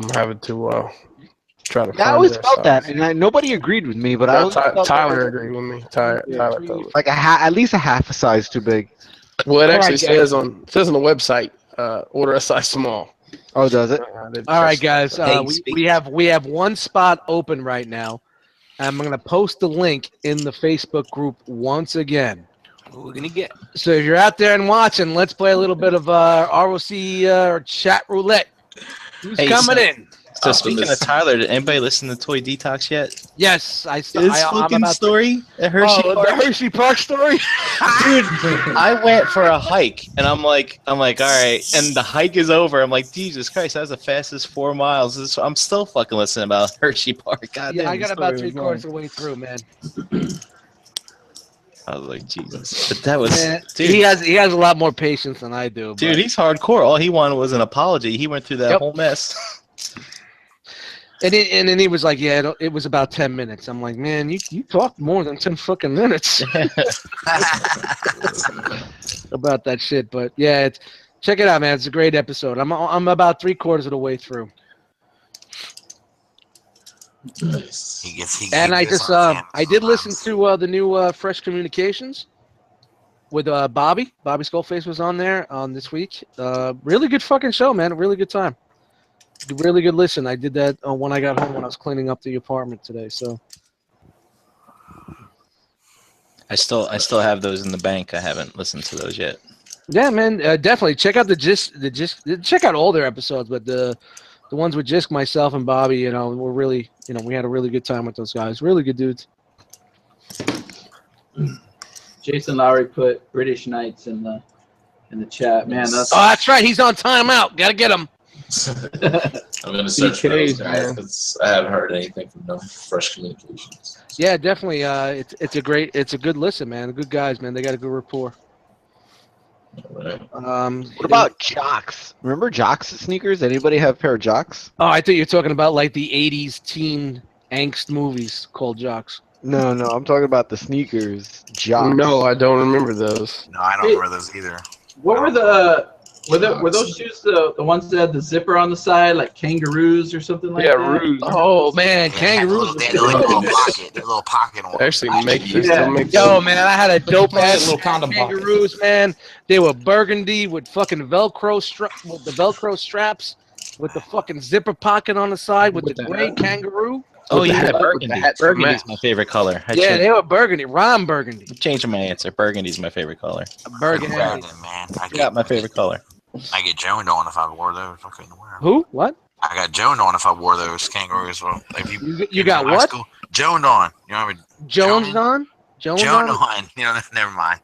I'm having to try to. I always felt that, and nobody agreed with me, but Tyler agreed with me. Tyler thought like at least a half a size too big. Well, it actually says on the website, order a size small. Oh, does it? All right, guys. We have one spot open right now. I'm going to post the link in the Facebook group once again. We're gonna get. So if you're out there and watching, let's play a little bit of ROC or chat roulette. Who's coming in? So speaking of Tyler, did anybody listen to Toy Detox yet? Yes, His fucking story at Hershey Park. The Hershey Park story. Dude, I went for a hike, and I'm like, all right, and the hike is over. I'm like, Jesus Christ, that was the fastest 4 miles. I'm still fucking listening about Hershey Park. God Yeah, damn, I got about 3/4 of the way through, man. I was like, Jesus, but that was dude. He has a lot more patience than I do. Dude, he's hardcore. All he wanted was an apology. He went through that whole mess. And then he was like, yeah, it was about 10 minutes. I'm like, man, you talked more than 10 fucking minutes about that shit. But yeah, check it out, man. It's a great episode. I'm about 3/4 of the way through. Nice. And I did listen to the new Fresh Communications with Bobby. Bobby Skullface was on there this week. Really good fucking show, man. A really good time. Really good listen. I did that when I got home when I was cleaning up the apartment today. So I still have those in the bank. I haven't listened to those yet. Yeah, man, definitely check out the Gist. Check out all their episodes, but the ones with Jisk, myself, and Bobby, were really, we had a really good time with those guys. Really good dudes. Jason Lowry put British Knights in the chat. Man, that's right. He's on timeout. Gotta get him. I'm gonna search for those guys because I haven't heard anything from them. Fresh Communications. Yeah, definitely. It's a good listen, man. Good guys, man. They got a good rapport. Right. What about Jocks? Remember Jocks sneakers? Anybody have a pair of Jocks? Oh, I thought you were talking about like the '80s teen angst movies called Jocks. No, I'm talking about the sneakers. Jocks. No, I don't remember those. No, I don't remember those either. What were were those shoes the ones that had the zipper on the side, like kangaroos or something like that? Yeah, Roos. Oh man, kangaroos. They had a little pocket on them. Actually, Yo, man, I had a dope ass little condom kangaroos, man. They were burgundy with fucking Velcro straps, with the fucking zipper pocket on the side, with the gray kangaroo. Oh yeah, burgundy. Burgundy's my favorite color. They were burgundy. Ron burgundy. I'm changing my answer. Burgundy's my favorite color. Burgundy, man. My favorite color. I get Joan on if I wore those. I couldn't wear them. Who? What? I got Joan on if I wore those kangaroos. Well, if you got what? Joan on. You know what I mean? Jones on? Joan on. Never mind.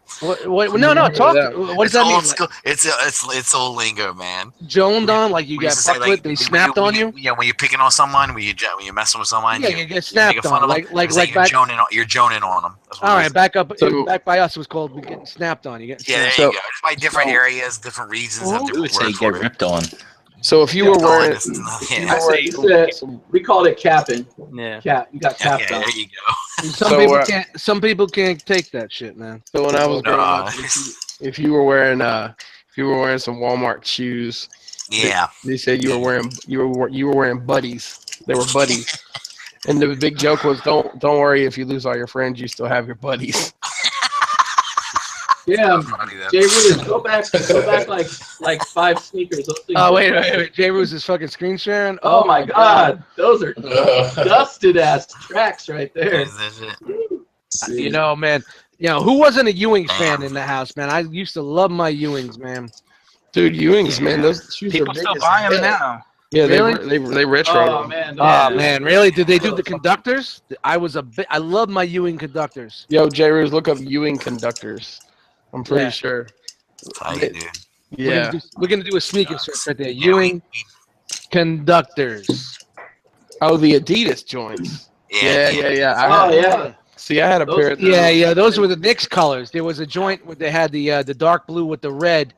What? No. Talk. What does that mean? School. It's old lingo, man. Joaned on, like you got fucked with. They snapped on you. Yeah, when you're picking on someone, when you're messing with someone. Yeah, you get snapped on. Like back. You're joning on them. All right, back by us was called getting snapped on. You get. Yeah, there you go. It's by different areas, different regions. Have different words get ripped on. So if you were wearing, we called it capping. Yeah. Cap. You got capped on. There you go. Some people can't take that shit, man. So when I was growing up, if you were wearing some Walmart shoes, yeah, they said you were wearing buddies. They were buddies. And the big joke was, don't worry if you lose all your friends, you still have your buddies. Yeah, Jay Ruse, go back like 5 sneakers. Oh wait. Jay Ruse is fucking screen sharing. Oh my god, those are dusted ass tracks right there. You know, man. You know, who wasn't a Ewing fan in the house, man? I used to love my Ewings, man. Dude, Ewings, man, those shoes People are big still as buy them hell. now. Yeah, Really? they retro. Oh man, Oh man, really? Did they do the conductors? I love my Ewing conductors. Yo, J. Ruse, look up Ewing conductors. I'm pretty sure. Tight, dude. Yeah. We're gonna do a sneaker search right there. Ewing conductors. Oh, the Adidas joints. Yeah. Oh yeah. See, I had a pair of those. Yeah. Those were the Knicks colors. There was a joint where they had the dark blue with the red,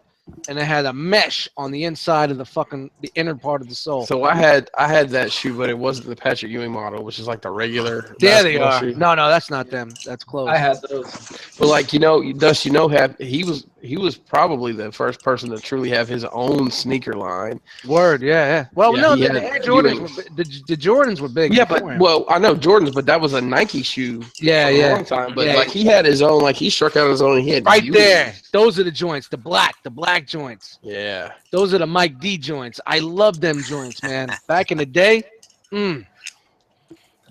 and they had a mesh on the inside of the inner part of the sole. So I had that shoe, but it wasn't the Patrick Ewing model, which is like the regular. There they are. Shoe. No, that's not them. That's close. I had those. But like Dust, he was probably the first person to truly have his own sneaker line. Word, yeah. Well, Yeah, no, he the had Air Jordans, the Jordans were big. Yeah, before him. well, I know Jordans, but that was a Nike shoe. For a long time. But like he had his own, like he struck out his own. He had right Ewing. there. Those are the joints, the black joints. Yeah. Those are the Mike D joints. I love them joints, man. Back in the day,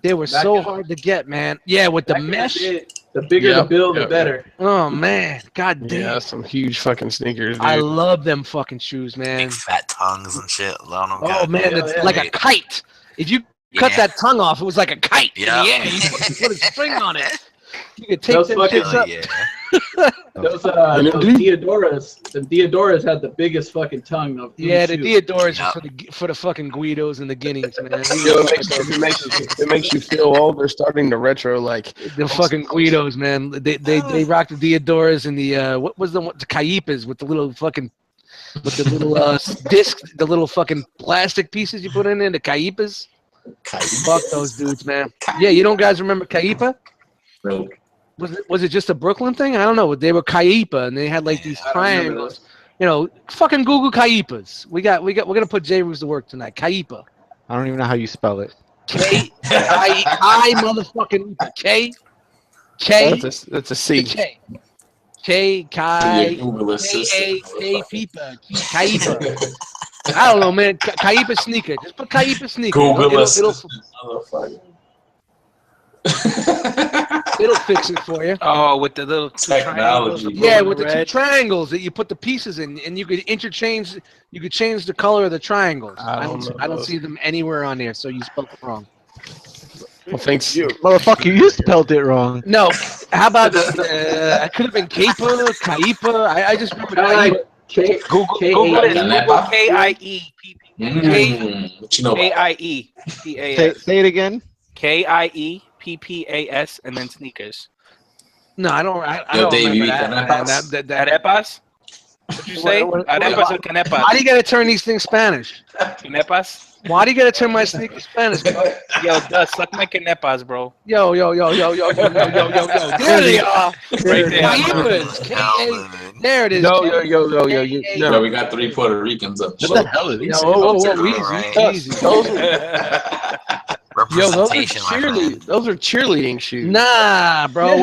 they were so hard to get, man. Yeah, with the mesh. The bigger the bill, the better. Oh man, god damn. Yeah, some huge fucking sneakers, dude. I love them fucking shoes, man. Big fat tongues and shit. Oh man, it's like a kite. If you cut that tongue off, it was like a kite. Yeah. Yeah, you put a string on it. You could take Those them fucking shits up. Those Diodoras had the biggest fucking tongue of any Yeah, the shoe. Diodoras are for the fucking Guidos and the Guineas, man. It makes you feel old. They're starting to retro like The fucking Guidos, man. They rocked the Diodoras and the what was the Caipas with the little fucking disc, the little fucking plastic pieces you put in there, the Caipas. Fuck those dudes, man. Yeah, you don't guys remember Caipa? Nope. Was it just a Brooklyn thing? I don't know. They were Caipa and they had like these triangles. You know, fucking Google Caipas. We're gonna put J Ruse to work tonight. Caipa. I don't even know how you spell it. K-I motherfucking K. that's a C. K. K-Kai. Google assistant. K-A-K-Pipa. Caipa. I don't know, man. Caipa sneaker. Just put Caipa sneaker. Google It'll fix it for you. Oh, with the little Technology. Yeah, with the two triangles that you put the pieces in, and you could interchange. You could change the color of the triangles. I don't see them anywhere on there, so you spelled it wrong. Well, thanks. Motherfucker, you spelled it wrong. No, how about I could have been Caipa. I just remember Caipa. Google it. K-I-E-P-P. What you know about K-I-E-P-A-S. Say it again. K-I-E-P-P-A-S and then sneakers. No, I don't. I Yo, don't Dave, you remember eat that. Arepas? What'd you say? Arepas or canepas? Why do you gotta turn these things Spanish? Canepas? Why do you gotta turn my sneakers Spanish, bro? Yo, Dust, suck my canepas, bro. Yo. There they are. Right there. Caipas. There it is. Yo. No, we got 3 Puerto Ricans up. What the hell are these? Easy. Yo, those are Representation, my friend. those are cheerleading shoes. Nah, bro.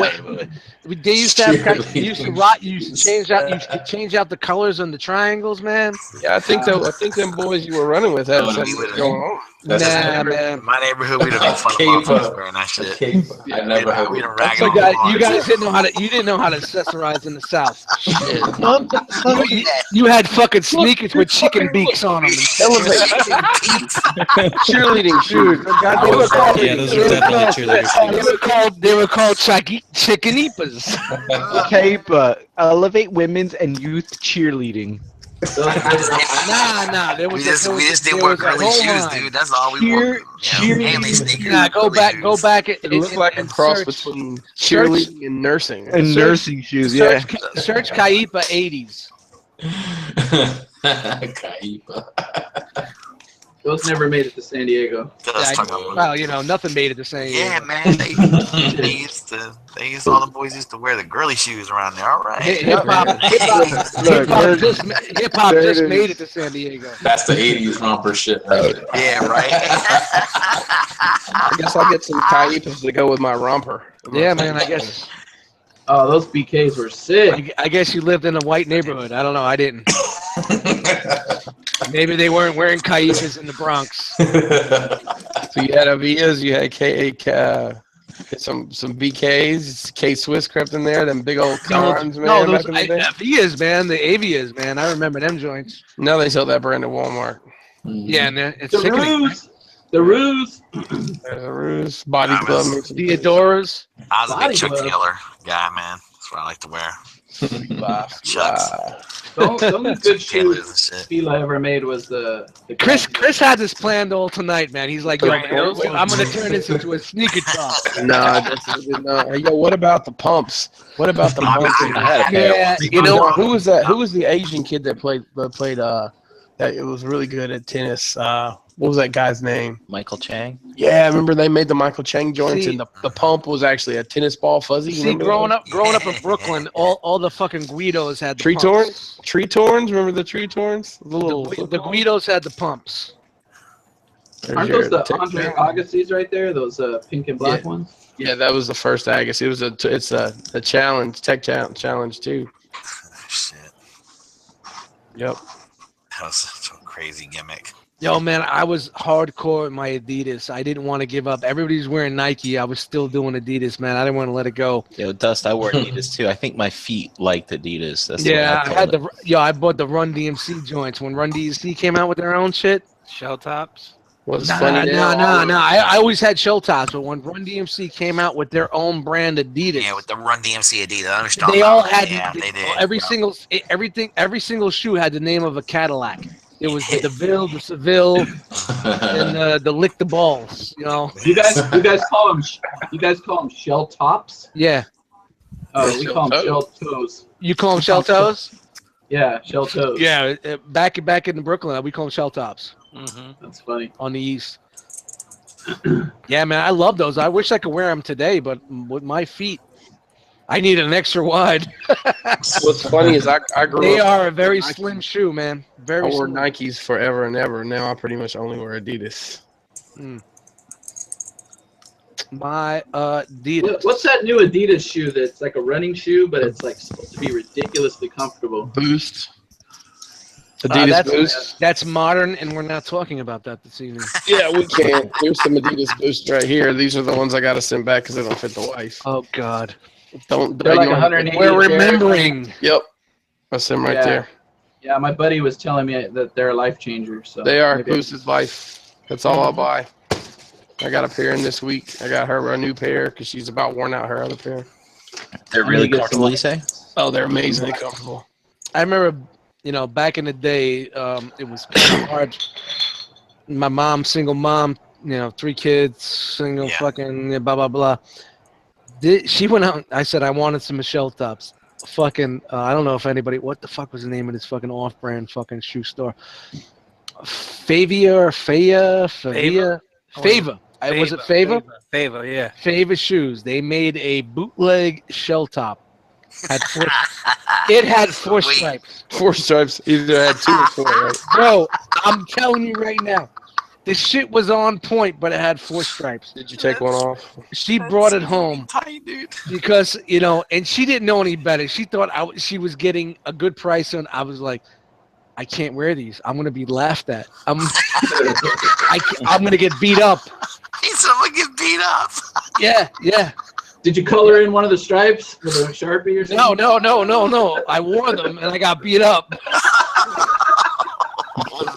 They used to have. You used to change out the colors on the triangles, man. Yeah, I think them boys you were running with had something going on. Nah, man. My neighborhood, we done fun about wearing that shit. I never heard We of done ragging So on you guys didn't know how to. You didn't know how to accessorize in the South. You had fucking sneakers with chicken beaks on them. Cheerleading shoes. Yeah, those are definitely cheerleaders. They were called chickenipas. Caipa, elevate women's and youth cheerleading. Nah. We just didn't wear girly shoes, dude. That's all we wore. Mainly sneakers. Nah, go back. It looked like a cross between cheerleading and nursing. And nursing shoes, yeah. Search Caipa 80s. Caipa. Those never made it to San Diego. Well, you know, nothing made it to San Diego. Yeah, man. All the boys used to wear the girly shoes around there. All right. Hip hop just made it to San Diego. That's the '80s romper shit, right? Yeah, right. I guess I'll get some caipitas to go with my romper. Yeah, man. I guess. Oh, those BKs were sick. I guess you lived in a white neighborhood. I don't know. I didn't. Maybe they weren't wearing caipitas in the Bronx. So you had Avias, you had some BKs, K-Swiss crept in there, them big old cons, man. No, those Avias, man, the Avias, man. I remember them joints. Now they sell that brand at Walmart. Yeah, and it's the sickening. Ruse. The Ruse. There's a Ruse, Body Glove. The Adoras. I was a big Chuck Taylor guy, man. That's what I like to wear. Chucks. The only good shoes Fila ever made was the Chris had this planned all tonight, man. He's like, yo, I'm going to turn this into a sneaker shop. No. Yo, what about the pumps? What about the pumps? Yeah, you know, who was that? Who was the Asian kid that played that it was really good at tennis? What was that guy's name? Michael Chang. Yeah, I remember they made the Michael Chang joints, and the pump was actually a tennis ball fuzzy. See, growing up in Brooklyn, all the fucking Guidos had the Tree pumps. Torns. Remember the Tree Torns? The Guidos had the pumps. Aren't those the Andre Agassi's right there? Those pink and black ones? Yeah, that was the first Agassi. It's a challenge, tech challenge too. Shit. Yep. That was such a crazy gimmick. Yo, man, I was hardcore in my Adidas. I didn't want to give up. Everybody's wearing Nike. I was still doing Adidas, man. I didn't want to let it go. Yo, Dust, I wore Adidas too. I think my feet liked Adidas. That's I bought the Run DMC joints when Run DMC came out with their own shit. Shell tops. I always had shell tops, but when Run DMC came out with their own brand Adidas, yeah, with the Run DMC Adidas, they all had they did. Every single shoe had the name of a Cadillac. It was the DeVille, the Seville, and the Lick the Balls. You know. You guys call them shell tops? Yeah. Oh, we call them shell toes. You call them shell toes? Yeah, shell toes. Yeah, back in Brooklyn, we call them shell tops. Mm-hmm. That's funny. On the east. Yeah, man, I love those. I wish I could wear them today, but with my feet, I need an extra wide. What's funny is I grew up. They are a very slim shoe, man. I wore Nikes forever and ever. Now I pretty much only wear Adidas. My Adidas. What's that new Adidas shoe that's like a running shoe, but it's like supposed to be ridiculously comfortable? Boost. Adidas Boost. That's modern, and we're not talking about that this evening. Yeah, we can. There's some Adidas Boosts right here. These are the ones I got to send back because they don't fit the wife. Oh, God. They're like 180. We're remembering. Yep. That's them right there. Yeah, my buddy was telling me that they're a life changer. So they are. Boosted life. That's all I'll buy. I got a pair in this week. I got her a new pair because she's about worn out her other pair. They're really comfortable, you say? Oh, they're amazingly comfortable. I remember, back in the day, it was kind of hard. My mom, single mom, 3 kids, single fucking blah, blah, blah. She went out. I said I wanted some Michelle tops. Fucking, I don't know if anybody. What the fuck was the name of this fucking off-brand fucking shoe store? Favia. Was it Fava? Fava, yeah. Fava shoes. They made a bootleg shell top. It had 4 stripes. 4 stripes. Either had 2 or 4. Right? Bro, I'm telling you right now. This shit was on point, but it had 4 stripes. Did you take one off? She brought it home dude. because, and she didn't know any better. She thought she was getting a good price on. I was like, I can't wear these. I'm going to be laughed at. I'm going to get beat up. He said, I'm going to get beat up. Yeah. Did you color in one of the stripes with a Sharpie or something? No. I wore them and I got beat up.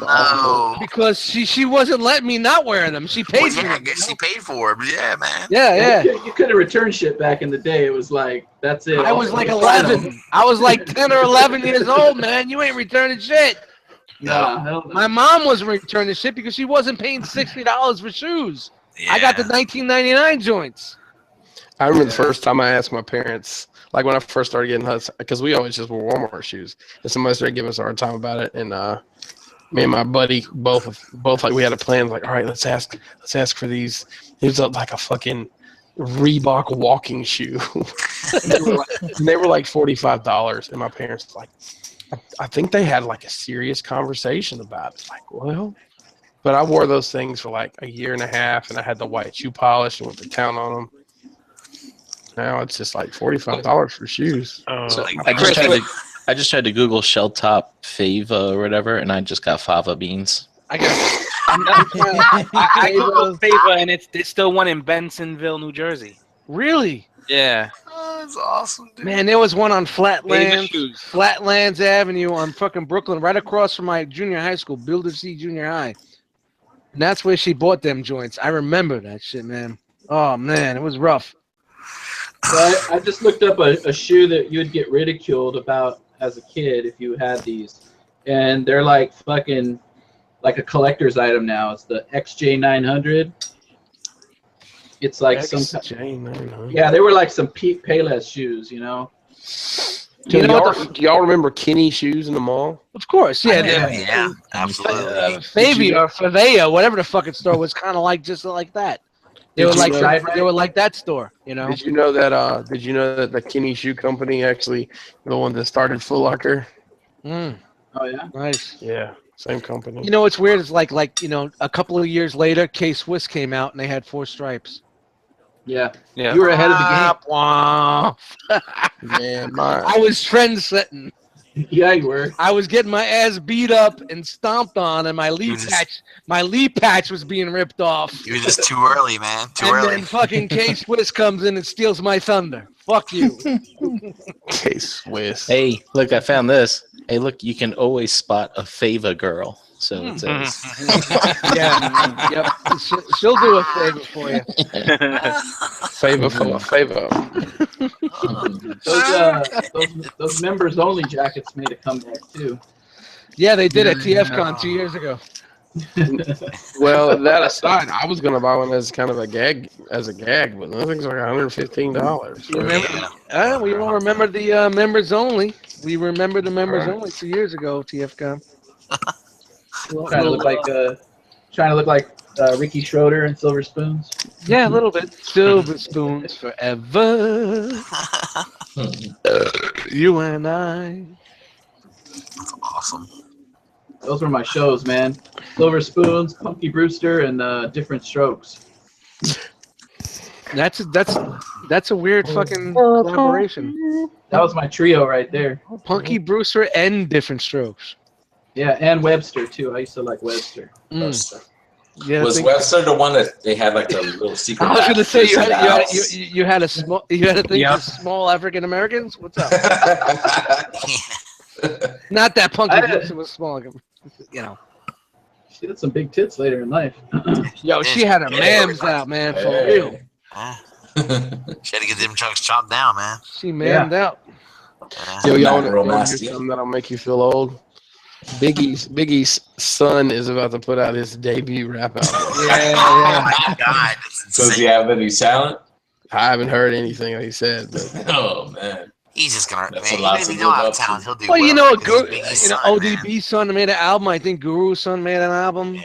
No. Because she wasn't letting me not wear them. She paid for them. I guess she paid for them. Yeah, man. Yeah. You could have returned shit back in the day. It was like, that's it. I was like 11. I was like 10 or 11 years old, man. You ain't returning shit. No. My mom wasn't returning shit because she wasn't paying $60 for shoes. Yeah. I got the 1999 joints. I remember the first time I asked my parents, like when I first started getting huts, because we always just wore Walmart shoes. And somebody started giving us a hard time about it. And Me and my buddy both like we had a plan. Like, all right, let's ask for these. It was like a fucking Reebok walking shoe. and they were like $45, and my parents like, I think they had like a serious conversation about it. Like, well, but I wore those things for like a year and a half, and I had the white shoe polish and went to town on them. Now it's just like $45 for shoes. So I just tried to Google shell top fava or whatever, and I just got fava beans. I googled Fava, and it's still one in Bensonville, New Jersey. Really? Yeah. Oh, that's awesome, dude. Man, there was one on Flatlands Avenue on fucking Brooklyn, right across from my junior high school, Builder C Junior High. And that's where she bought them joints. I remember that shit, man. Oh, man, it was rough. So I just looked up a shoe that you would get ridiculed about as a kid if you had these. And they're like fucking, like a collector's item now. It's the XJ900. It's like XJ900. Yeah, they were like some Pete Payless shoes, you know? Do y'all remember Kenny shoes in the mall? Of course, yeah. Yeah, absolutely. Favea, whatever the fucking store was, kind of like just like that. They were like that store, you know. Did you know that? Did you know that the Kenny Shoe Company actually the one that started Foot Locker? Mm. Oh yeah, nice. Yeah, same company. You know what's weird is like you know, a couple of years later, K-Swiss came out and they had 4 stripes. Yeah. You were ahead of the game. Man, I was trend setting. Yeah, you were. I was getting my ass beat up and stomped on, and my lead patch was being ripped off. You were just too early, man. Too early. And then fucking K-Swiss comes in and steals my thunder. Fuck you. K-Swiss. Hey, look, I found this. Hey, look, you can always spot a fava girl. So it says. Yeah. Yep. She'll do a favor for you. Favor for a favor. Those members only jackets made a comeback too. Yeah, they did at TFCon 2 years ago. Well, that aside, I was gonna buy one as kind of a gag, but those things are like $115. We don't remember the members only. We remember the members only 2 years ago, TFCon. Trying to look like Ricky Schroeder and Silver Spoons. Yeah, a little bit. Silver Spoons forever. You and I. That's awesome. Those were my shows, man. Silver Spoons, Punky Brewster, and Different Strokes. That's a weird fucking collaboration. That was my trio right there. Punky Brewster and Different Strokes. Yeah, and Webster too. I used to like Webster. Webster. Yeah, was Webster the one that they had like a little secret? I was going to say you had a thing for small African Americans. What's up? Not that Punky Brewster was small, you know. She had some big tits later in life. Yo, she had her mams out, man, for real. She had to get them chunks chopped down, man. She mammed out. Yo, y'all know something that'll make you feel old? Biggie's son is about to put out his debut rap album. Yeah. Oh my God. Does he have any talent? I haven't heard anything he said. But. Oh man. He's just gonna. That's man, a lot he to doesn't know how live to talent. He'll do. Well, you know, ODB's son made an album. I think Guru's son made an album.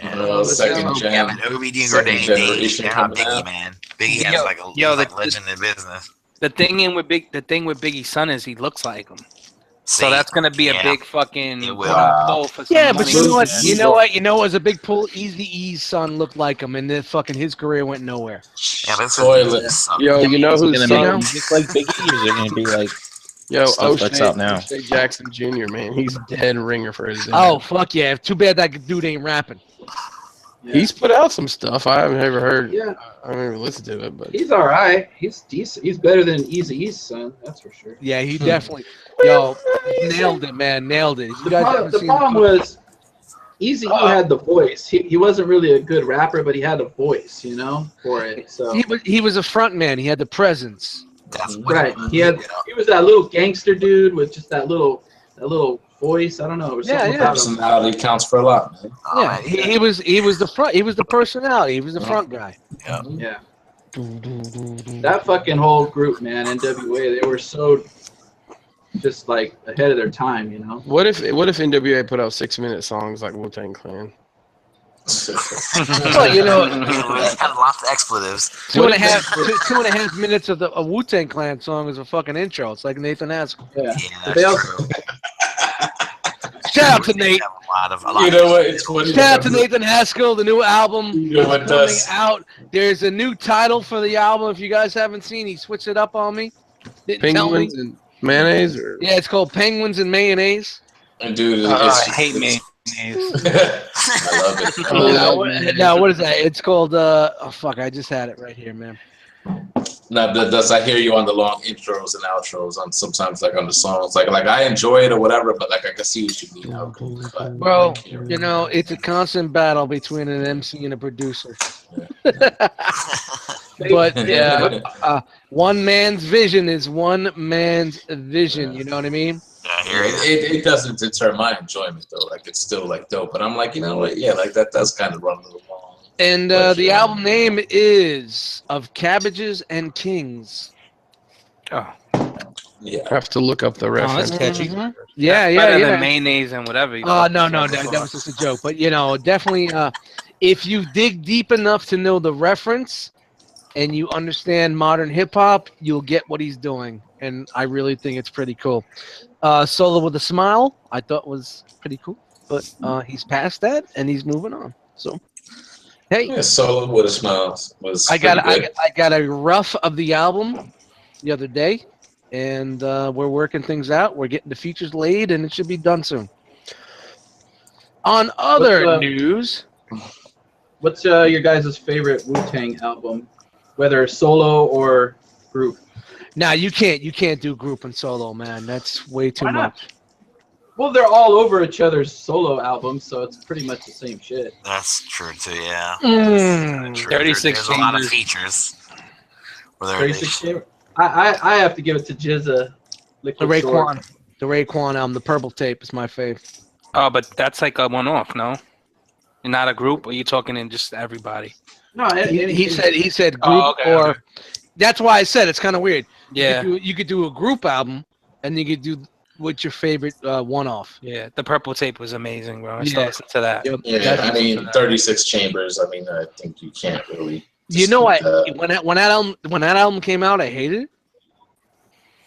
Second gen. Yeah, but ODB and Gordane, they're not Biggie, man. Biggie has like a legend in business. The thing with Biggie's son is he looks like him. So that's gonna be a big fucking pull for some yeah, but money. you know what? It was a big pull. Eazy-E's son looked like him, and then fucking his career went nowhere. Yeah, that's yo, you know who's gonna be just like Biggie, or is it gonna be like stuff out now? O'Shea Jackson Jr. Man, he's dead ringer for his. Oh fuck yeah! Too bad that dude ain't rapping. Yeah. He's put out some stuff. I haven't ever heard. Yeah, I haven't even listened to it, but he's all right. He's decent. He's better than Eazy-E's son. That's for sure. Yeah, he definitely. Yo, nailed it, man. Nailed it. The problem was Eazy-E had the voice. He wasn't really a good rapper, but he had a voice, you know, for it. So he was a front man. He had the presence. Right. He was that little gangster dude with just that little voice. I don't know. Personality counts for a lot, man. Yeah, he was the front. He was the personality. He was the front guy. Yeah. That fucking whole group, man, NWA, they were so just like ahead of their time, you know. What if NWA put out 6-minute songs like Wu-Tang Clan? Well, you know, it's kind of lots of expletives. 2.5 minutes of a Wu-Tang Clan song is a fucking intro. It's like Nathan Haskell. Yeah, that's true. Shout out to Nate. You know what? It's funny. Shout out to Nathan Haskell. The new album You know what is coming does? out. There's a new title for the album. If you guys haven't seen, he switched it up on me. Didn't tell me. Penguins and mayonnaise, or Yeah, it's called Penguins and Mayonnaise. And dude, I it's hate mayonnaise. I love it. Now, what is that? It's called. Oh fuck! I just had it right here, man. Now, does I hear you on the long intros and outros on sometimes like on the songs? Like I enjoy it or whatever, but like I can see what you mean. How cool. Well, you know, it's a constant battle between an MC and a producer. But yeah, one man's vision is one man's vision. You know what I mean? It doesn't deter my enjoyment though. Like it's still like dope, but I'm like, you know what? Yeah, like that does kind of run a little long. And the album name is Of Cabbages and Kings. Oh, yeah. I have to look up the reference. That's catchy. Yeah, better yeah. than mayonnaise and whatever. No, that was just a joke. But you know, definitely, if you dig deep enough to know the reference and you understand modern hip hop, you'll get what he's doing. And I really think it's pretty cool. Solo with a Smile, I thought was pretty cool, but he's past that and he's moving on. So. Hey, Yeah, Solo with a Smile was. I got a rough of the album the other day, and we're working things out. We're getting the features laid, and it should be done soon. On other news, what's your guys' favorite Wu-Tang album, whether solo or group? Nah, you can't do group and solo, man. That's way too much. Well, they're all over each other's solo albums, so it's pretty much the same shit. That's true too. Yeah. 36 There's a lot of features. 36 chambers. I have to give it to Jizza. The Raekwon album, the Purple Tape is my fave. Oh, but that's like a one-off, no? You're not a group, or you talking in just everybody? No, he said group or. That's why I said it's kind of weird. Yeah. You could do a group album, and you could do what's your favorite one-off. Yeah, the Purple Tape was amazing, bro. I still listen to that. Yep. Yeah, I mean, 36 Chambers. I mean, I think you can't really. You know, when that album came out, I hated it.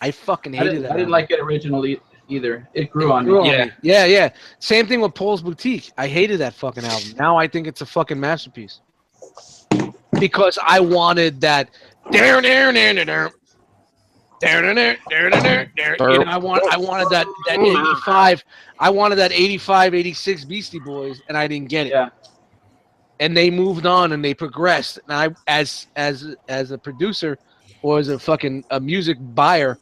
I fucking hated it. I didn't like it originally either. It grew on me. Yeah. Same thing with Paul's Boutique. I hated that fucking album. Now I think it's a fucking masterpiece because I wanted that. You know, I wanted that 85. I wanted that 85, 86 Beastie Boys, and I didn't get it. Yeah. And they moved on and they progressed. And I, as a producer or as a music buyer,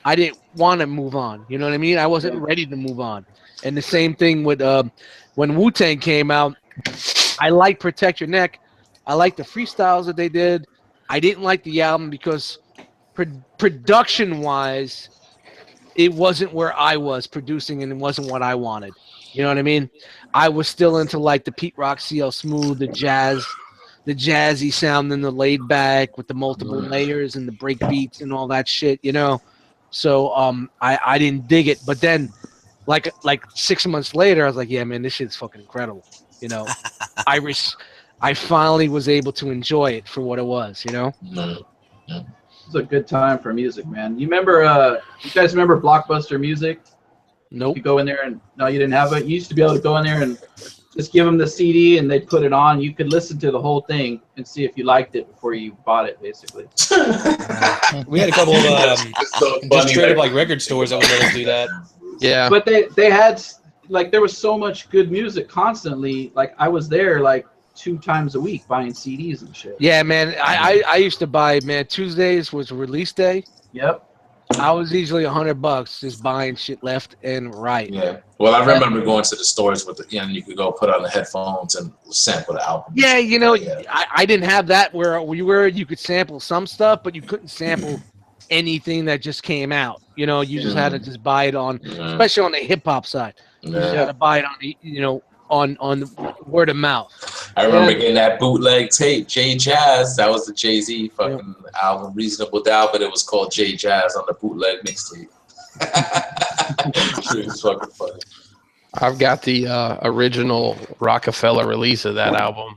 I didn't want to move on. You know what I mean? I wasn't ready to move on. And the same thing with when Wu-Tang came out. I like Protect Your Neck. I like the freestyles that they did. I didn't like the album because production-wise, it wasn't where I was producing and it wasn't what I wanted. You know what I mean? I was still into like the Pete Rock, CL Smooth, the jazzy sound and the laid back with the multiple layers and the break beats and all that shit, you know? So I didn't dig it. But then like 6 months later, I was like, yeah, man, this shit's fucking incredible. You know, I finally was able to enjoy it for what it was, you know? It was a good time for music, man. You remember, you guys remember Blockbuster Music? Nope. You go in there and, no, you didn't have it? You used to be able to go in there and just give them the CD and they'd put it on. You could listen to the whole thing and see if you liked it before you bought it, basically. We had a couple of just straight up like record stores that would let us do that. Yeah. But they had, like, there was so much good music constantly. Like, I was there, like, 2 times a week buying CDs and shit. Yeah, man. I used to buy, man, Tuesdays was release day. Yep. I was easily $100 just buying shit left and right. Yeah. Well, I remember going to the stores with you could go put on the headphones and sample the album. Yeah, you know, I didn't have that where you could sample some stuff, but you couldn't sample anything that just came out. You know, you just had to just buy it on, especially on the hip hop side. You just had to buy it on, you know, on word of mouth. I remember getting that bootleg tape, J Jazz. That was the Jay-Z fucking album, Reasonable Doubt, but it was called J Jazz on the bootleg mixtape. It's fucking funny. I've got the original Rockefeller release of that album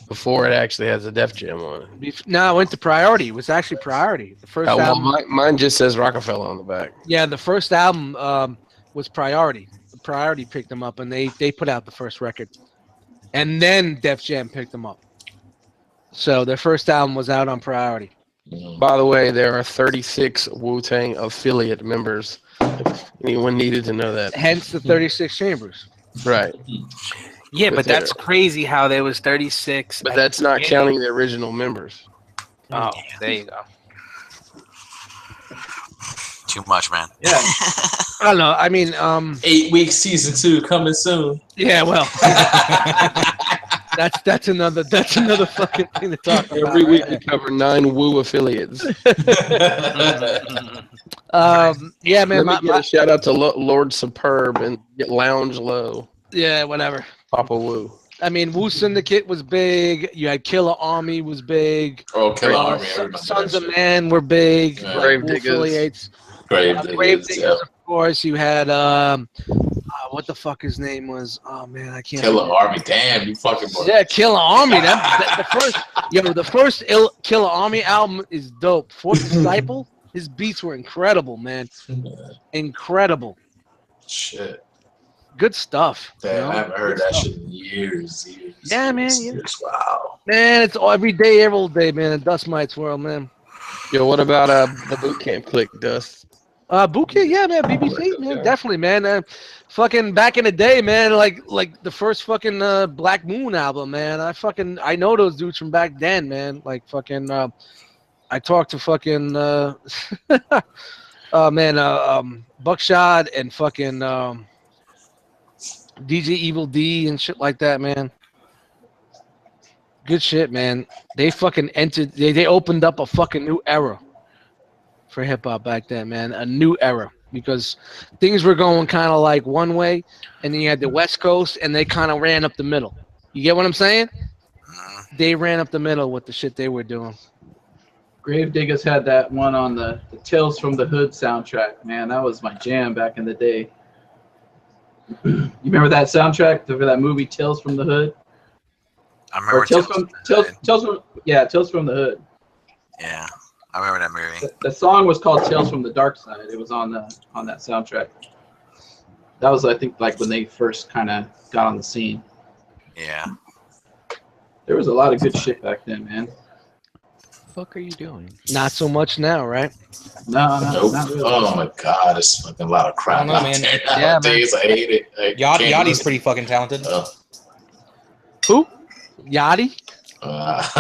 before it actually has a Def Jam on it. No, I went to Priority. It was actually Priority. The first album. Mine just says Rockefeller on the back. Yeah, the first album was Priority. Priority picked them up, and they put out the first record, and then Def Jam picked them up. So their first album was out on Priority. By the way, there are 36 Wu-Tang affiliate members. If anyone needed to know that. Hence the 36 chambers. Right. Yeah, but that's crazy how there was 36. But that's not counting the original members. Oh, there you go. Too much, man. Yeah. I don't know. I mean, 8 weeks season 2 coming soon. Yeah, well, that's another fucking thing to talk about. Every week we cover 9 Wu affiliates. Yeah, man. Let me get a shout out to Lord Superb and get Lounge Low. Yeah, whatever. Papa Wu. I mean, Wu Syndicate was big. You had Killer Army was big. Oh, Killer Army. Sons of Man were big. Yeah. Grave Wu Diggers. affiliates. Grave Diggers, of course. You had what the fuck his name was? Oh man, I can't. Killer Army. Damn, you fucking. Yeah, Killer Army. The first Killer Army album is dope. Fourth Disciple. His beats were incredible, man. Incredible. Shit. Good stuff. Damn, I haven't heard that shit in years. Yeah, man. Wow. Man, it's every day, every day, man. In Dust Mites world, man. Yo, what about the Boot Camp Click, Dust? Boot Camp, yeah, man. BBC, man, definitely, man. Fucking back in the day, man. Like the first fucking Black Moon album, man. I know those dudes from back then, man. Like fucking. I talked to fucking Buckshot and fucking DJ Evil D and shit like that, man. Good shit, man. They fucking entered. They opened up a fucking new era for hip hop back then, man. A new era because things were going kind of like one way, and then you had the West Coast, and they kind of ran up the middle. You get what I'm saying? They ran up the middle with the shit they were doing. Grave Diggers had that one on the Tales from the Hood soundtrack, man. That was my jam back in the day. You remember that soundtrack for that movie Tales from the Hood? I remember Tales from the Hood. Yeah, I remember that movie. The song was called Tales from the Dark Side. It was on that soundtrack. That was, I think, like when they first kind of got on the scene. Yeah. There was a lot of good shit back then, man. Fuck are you doing? Not so much now, right? No, Nope. not really. Oh my god, it's fucking a lot of crap I don't know, out man. there Yeah, nowadays. I hate it. Yachty's pretty fucking talented. Who? Yachty? What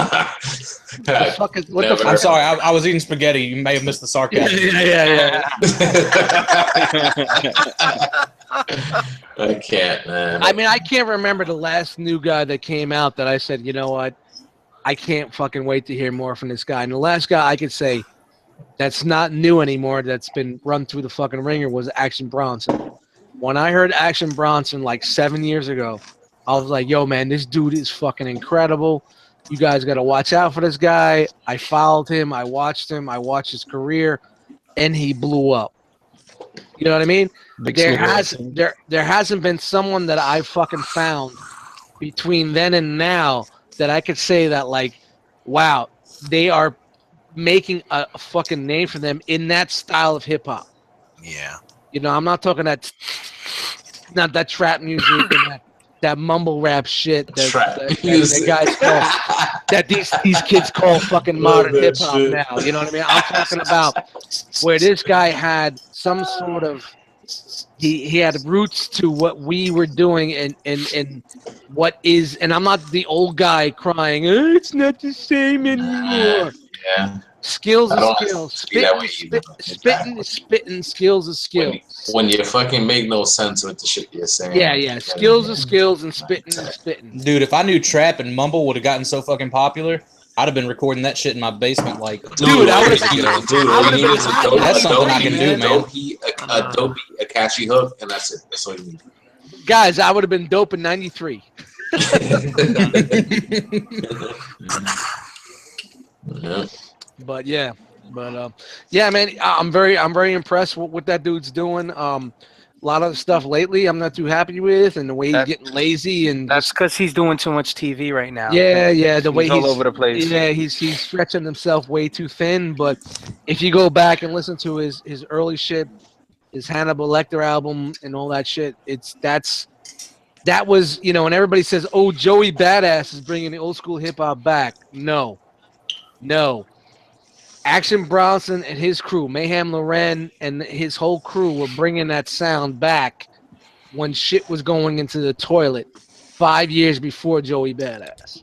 the fuck is, what the fuck? I'm sorry, I was eating spaghetti. You may have missed the sarcasm. Yeah. I can't, man. I mean, I can't remember the last new guy that came out that I said, you know what? I can't fucking wait to hear more from this guy. And the last guy I could say that's not new anymore, that's been run through the fucking ringer, was Action Bronson. When I heard Action Bronson like 7 years ago, I was like, yo, man, this dude is fucking incredible. You guys got to watch out for this guy. I followed him. I watched his career, and he blew up. You know what I mean? There hasn't been someone that I fucking found between then and now that I could say that, like, wow, they are making a fucking name for them in that style of hip hop. Yeah. You know, I'm not talking that trap music and that mumble rap shit that these kids call fucking modern hip hop now. You know what I mean? I'm talking about where this guy had some sort of he had roots to what we were doing and what is, and I'm not the old guy crying, it's not the same anymore. Yeah. Skills are skills. Spitting is spitting. Skills are skills. When you fucking make no sense with the shit you're saying. Yeah. Skills are skills and spitting is spitting. Dude, if I knew trap and mumble would have gotten so fucking popular, I'd have been recording that shit in my basement. Like, dude, that's something I can do, man. A catchy hook, and that's it. That's all you need. Guys, I would have been dope in '93. Yeah. But yeah, But yeah, man, I'm very impressed with what that dude's doing. A lot of the stuff lately I'm not too happy with, and the way he's getting lazy, and that's because he's doing too much TV right now. Yeah, the way he's all over the place. Yeah, he's stretching himself way too thin. But if you go back and listen to his early shit, his Hannibal Lecter album and all that shit, that was, you know, and everybody says, oh, Joey Badass is bringing the old school hip hop back. No. Action Bronson and his crew, Mayhem Loren and his whole crew were bringing that sound back when shit was going into the toilet 5 years before Joey Badass.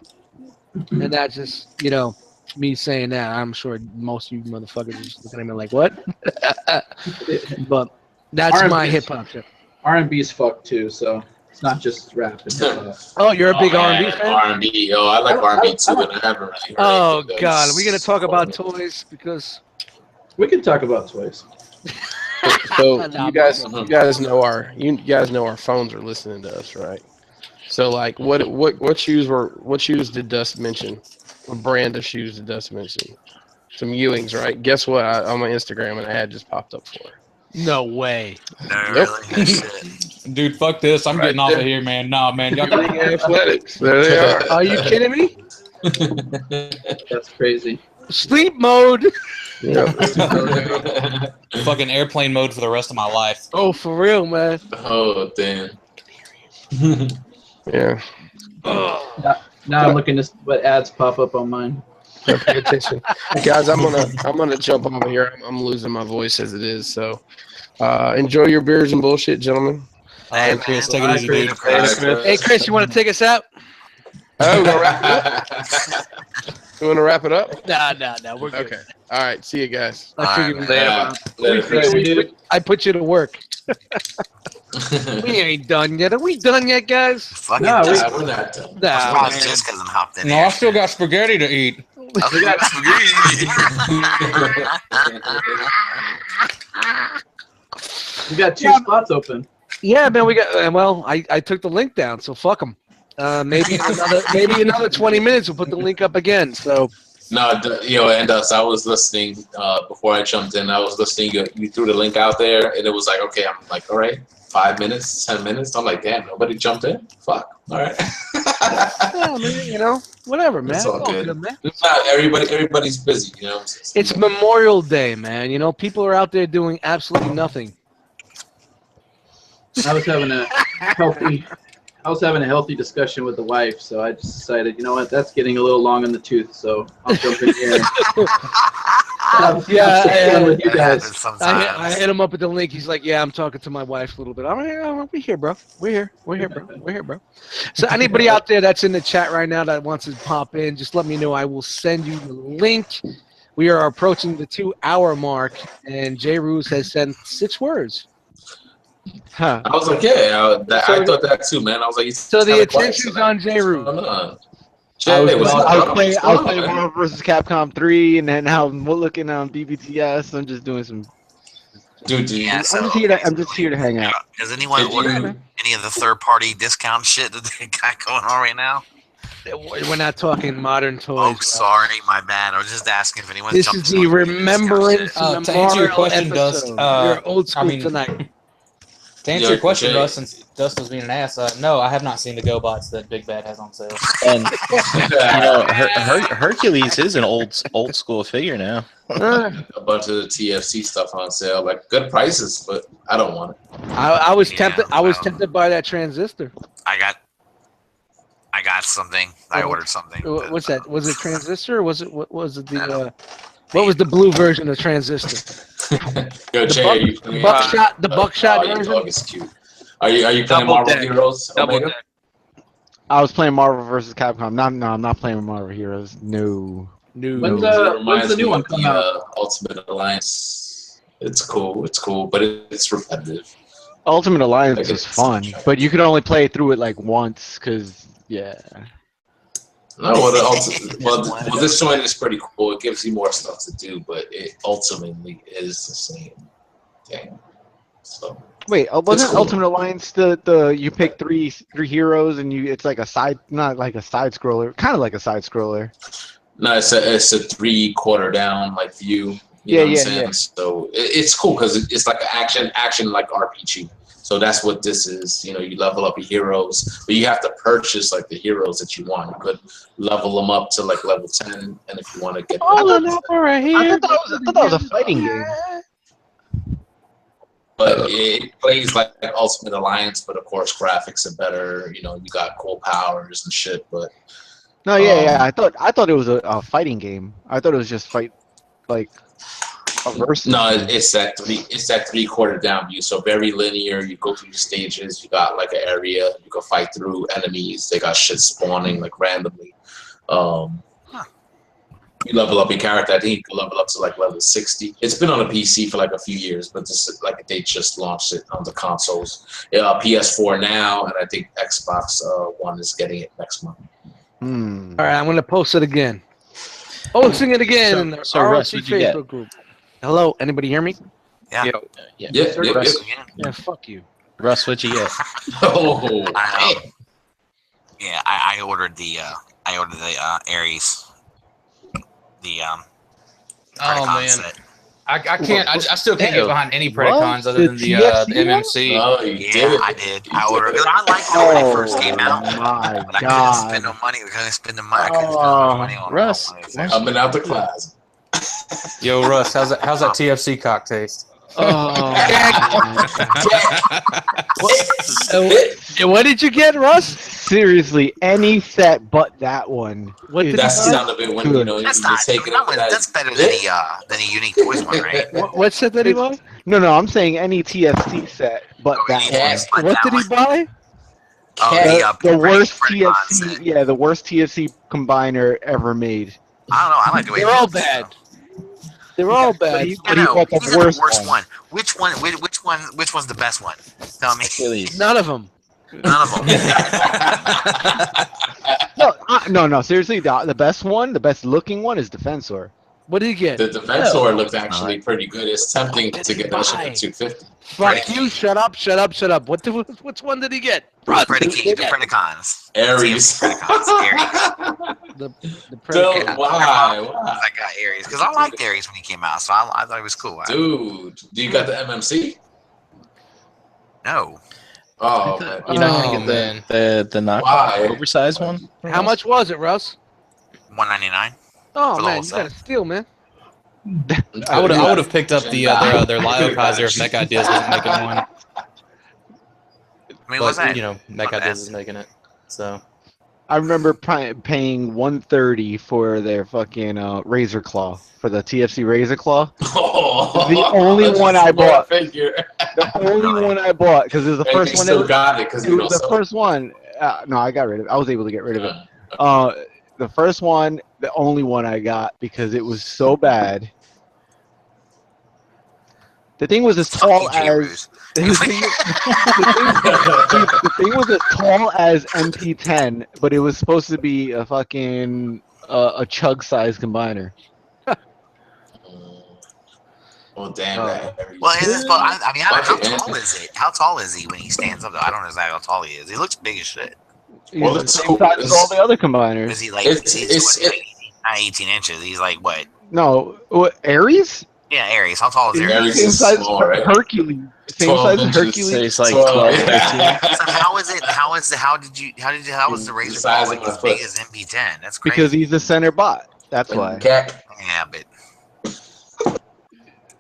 And that's just, you know, me saying that. I'm sure most of you motherfuckers are just looking at me like, what? But that's R&B my hip hop shit. R&B's fucked too, so it's not just rap. Oh, you're a big R&B fan? R&B, yo, I like R&B too, and I haven't really heard Oh anything God, are that's we gonna talk about foreign. toys? Because We can talk about toys. So you guys know our phones are listening to us, right? So like, what shoes did Dust mention? What brand of shoes did Dust mention? Some Ewings, right? Guess what? On my Instagram, an ad just popped up for. no way. No, Nope. really. Shit. Dude, fuck this. I'm getting off of here, man. Nah, man. Y'all can Athletics. There they are. Are you kidding me? That's crazy. Sleep mode. fucking airplane mode for the rest of my life. Oh, for real, man. Oh damn. Yeah. Now I'm looking to see what ads pop up on mine. Pay attention, guys. I'm gonna jump over here. I'm losing my voice as it is. So, enjoy your beers and bullshit, gentlemen. Hey, man. Chris, take it easy, dude. Hey, Chris, you want to take us out? Oh, we're gonna wrap it up? You want to wrap it up? Nah, we're good. Okay. All right. See you guys. I figured Later. I put you to work. We ain't done yet. Are we done yet, guys? Fucking No, just, We're not done. Nah, probably man. just because I'm hopped in No, there. I still got spaghetti to eat. I still got spaghetti. We got two spots open. Yeah, man, we got. Well, I took the link down, so fuck them. Maybe another 20 minutes. We'll put the link up again. So. No, and I was listening before I jumped in. I was listening. You threw the link out there, and it was like, okay. I'm like, all right, 5 minutes, 10 minutes. I'm like, damn, nobody jumped in. Fuck. All right. Yeah, man, you know, whatever, man. It's all It's good. man. It's not everybody's busy. You know. It's Memorial Day, man. You know, people are out there doing absolutely nothing. I was having a healthy discussion with the wife, so I just decided, you know what, that's getting a little long in the tooth, so I'll jump in here. With you guys. I hit him up at the link. He's like, "Yeah, I'm talking to my wife a little bit." I'm like, "Oh, we're here, bro. We're here, bro." So anybody out there that's in the chat right now that wants to pop in, just let me know. I will send you the link. We are approaching the 2-hour mark, and J. Ruse has sent 6 words. Huh. I was like, yeah, I thought that too, man. I was like, so the attention's on J. Ruse. I was playing Marvel vs. Capcom 3, and then now I'm looking on BBTS. I'm just doing some. Dude, yeah, I'm just here to hang out. Has anyone ordered any of the third-party discount shit that they got going on right now? We're not talking modern toys. Oh, sorry, my bad. I was just asking if anyone. This is the Remembrance to answer your question, Dust. You're old school tonight. To answer your question, Dust, since Dust was being an ass, no, I have not seen the GoBots that Big Bad has on sale. And you know, Hercules is an old school figure now. A bunch of the TFC stuff on sale, like good prices, but I don't want it. I was tempted. I was tempted by that transistor. I got something. I ordered something. What's that? Was it transistor? Or was it what was it the? What was the blue version of transistor? Yo, Jay, the buckshot version. Dog is cute. Are you playing Marvel Heroes? Double I was playing Marvel vs. Capcom. No, I'm not playing Marvel Heroes. No. When's the new one coming out? Ultimate Alliance. It's cool, but it's repetitive. Ultimate Alliance is fun, but you can only play through it like once, cause yeah. No, well, this joint is pretty cool. It gives you more stuff to do, but it ultimately is the same thing. So wait, wasn't Ultimate Alliance the you pick three heroes and it's like a side, not like a side scroller, kind of like a side scroller. No, it's a 3/4 down like view. You know what I'm saying? So it's cool because it's like an action like RPG. So that's what this is. You know, you level up your heroes, but you have to purchase like the heroes that you want. You could level them up to like level 10, and if you want to get I thought that was a fighting game. But it plays like Ultimate Alliance, but of course graphics are better. You know, you got cool powers and shit. But no, I thought it was a fighting game. I thought it was just fight like a versus. No, it's that 3/4 down view. So very linear. You go through the stages. You got like an area. You go fight through enemies. They got shit spawning like randomly. You level up your character. I think you can level up to like level 60. It's been on a PC for like a few years, but this is like they just launched it on the consoles. PS4 now, and I think Xbox One is getting it next month. All right, I'm gonna post it again. Posting it again in the Russ, ROC what'd you get? Facebook group. Hello, anybody hear me? Yeah. Yeah, fuck you. Russ, what'd you get? I ordered the Ares. The Oh man, set. I can't. I still can't get behind any Predacons other than the MMC. Oh, I did. I ordered it. I liked it when it first came out. My But I couldn't spend no money. We couldn't spend the money. I couldn't spend no money on Russ, it. I've been out the class. Yo, Russ, how's that TFC cock taste? What did you get, Russ? Seriously, any set but that one. That's the sound of it when you know That's you're not. taking That's better than the Unique Toys one, right? What set did he buy? No, I'm saying any TFC set but that one. What did he buy? The worst TFC, the worst TFC combiner ever made. I don't know. I like the way they're all bad. They're all bad. But he bought the worst one. Which one's the best one? Tell me. None of them. None of them. No. Seriously, the best one, the best looking one is Defensor. What did you get? The Defensor looks actually pretty good. It's tempting to get that shit for 250. Fuck you! Shut up! Which one did he get? Predacons. Ares. The Predacons. Why? I got Ares because I liked Ares when he came out, so I thought it was cool. Dude, do you got the MMC? No. Oh, man. You're not gonna get the knockoff oversized one? How much was it, Russ? $199. Oh man, you gotta steal, man. I would have picked up their Lio Kaiser if Mech Ideas wasn't making one. I mean, what's that? You know, Mech Ideas is making it. So I remember paying $130 for their fucking Razor Claw, for the TFC Razor Claw. The only one I bought. The only one I bought because it was the first one. Still got it because it was the first one. No, I got rid of it. I was able to get rid of it. The first one, the only one I got because it was so bad. The thing was as tall as the thing was as tall as MP10, but it was supposed to be a fucking a chug size combiner. Well, damn that. Well, I mean, how tall is it? How tall is he when he stands up? Though I don't know exactly how tall he is. He looks big as shit. He's the same size as all the other combiners. Is he like? Not 18 inches. He's like what? No, Ares? Yeah, Ares. How tall is Ares? Same size as Hercules. Same size as Hercules. So he's like 12, 13. So how was the Razor Claw like as big as MP10? That's crazy. Because he's the center bot. That's why. Yeah, but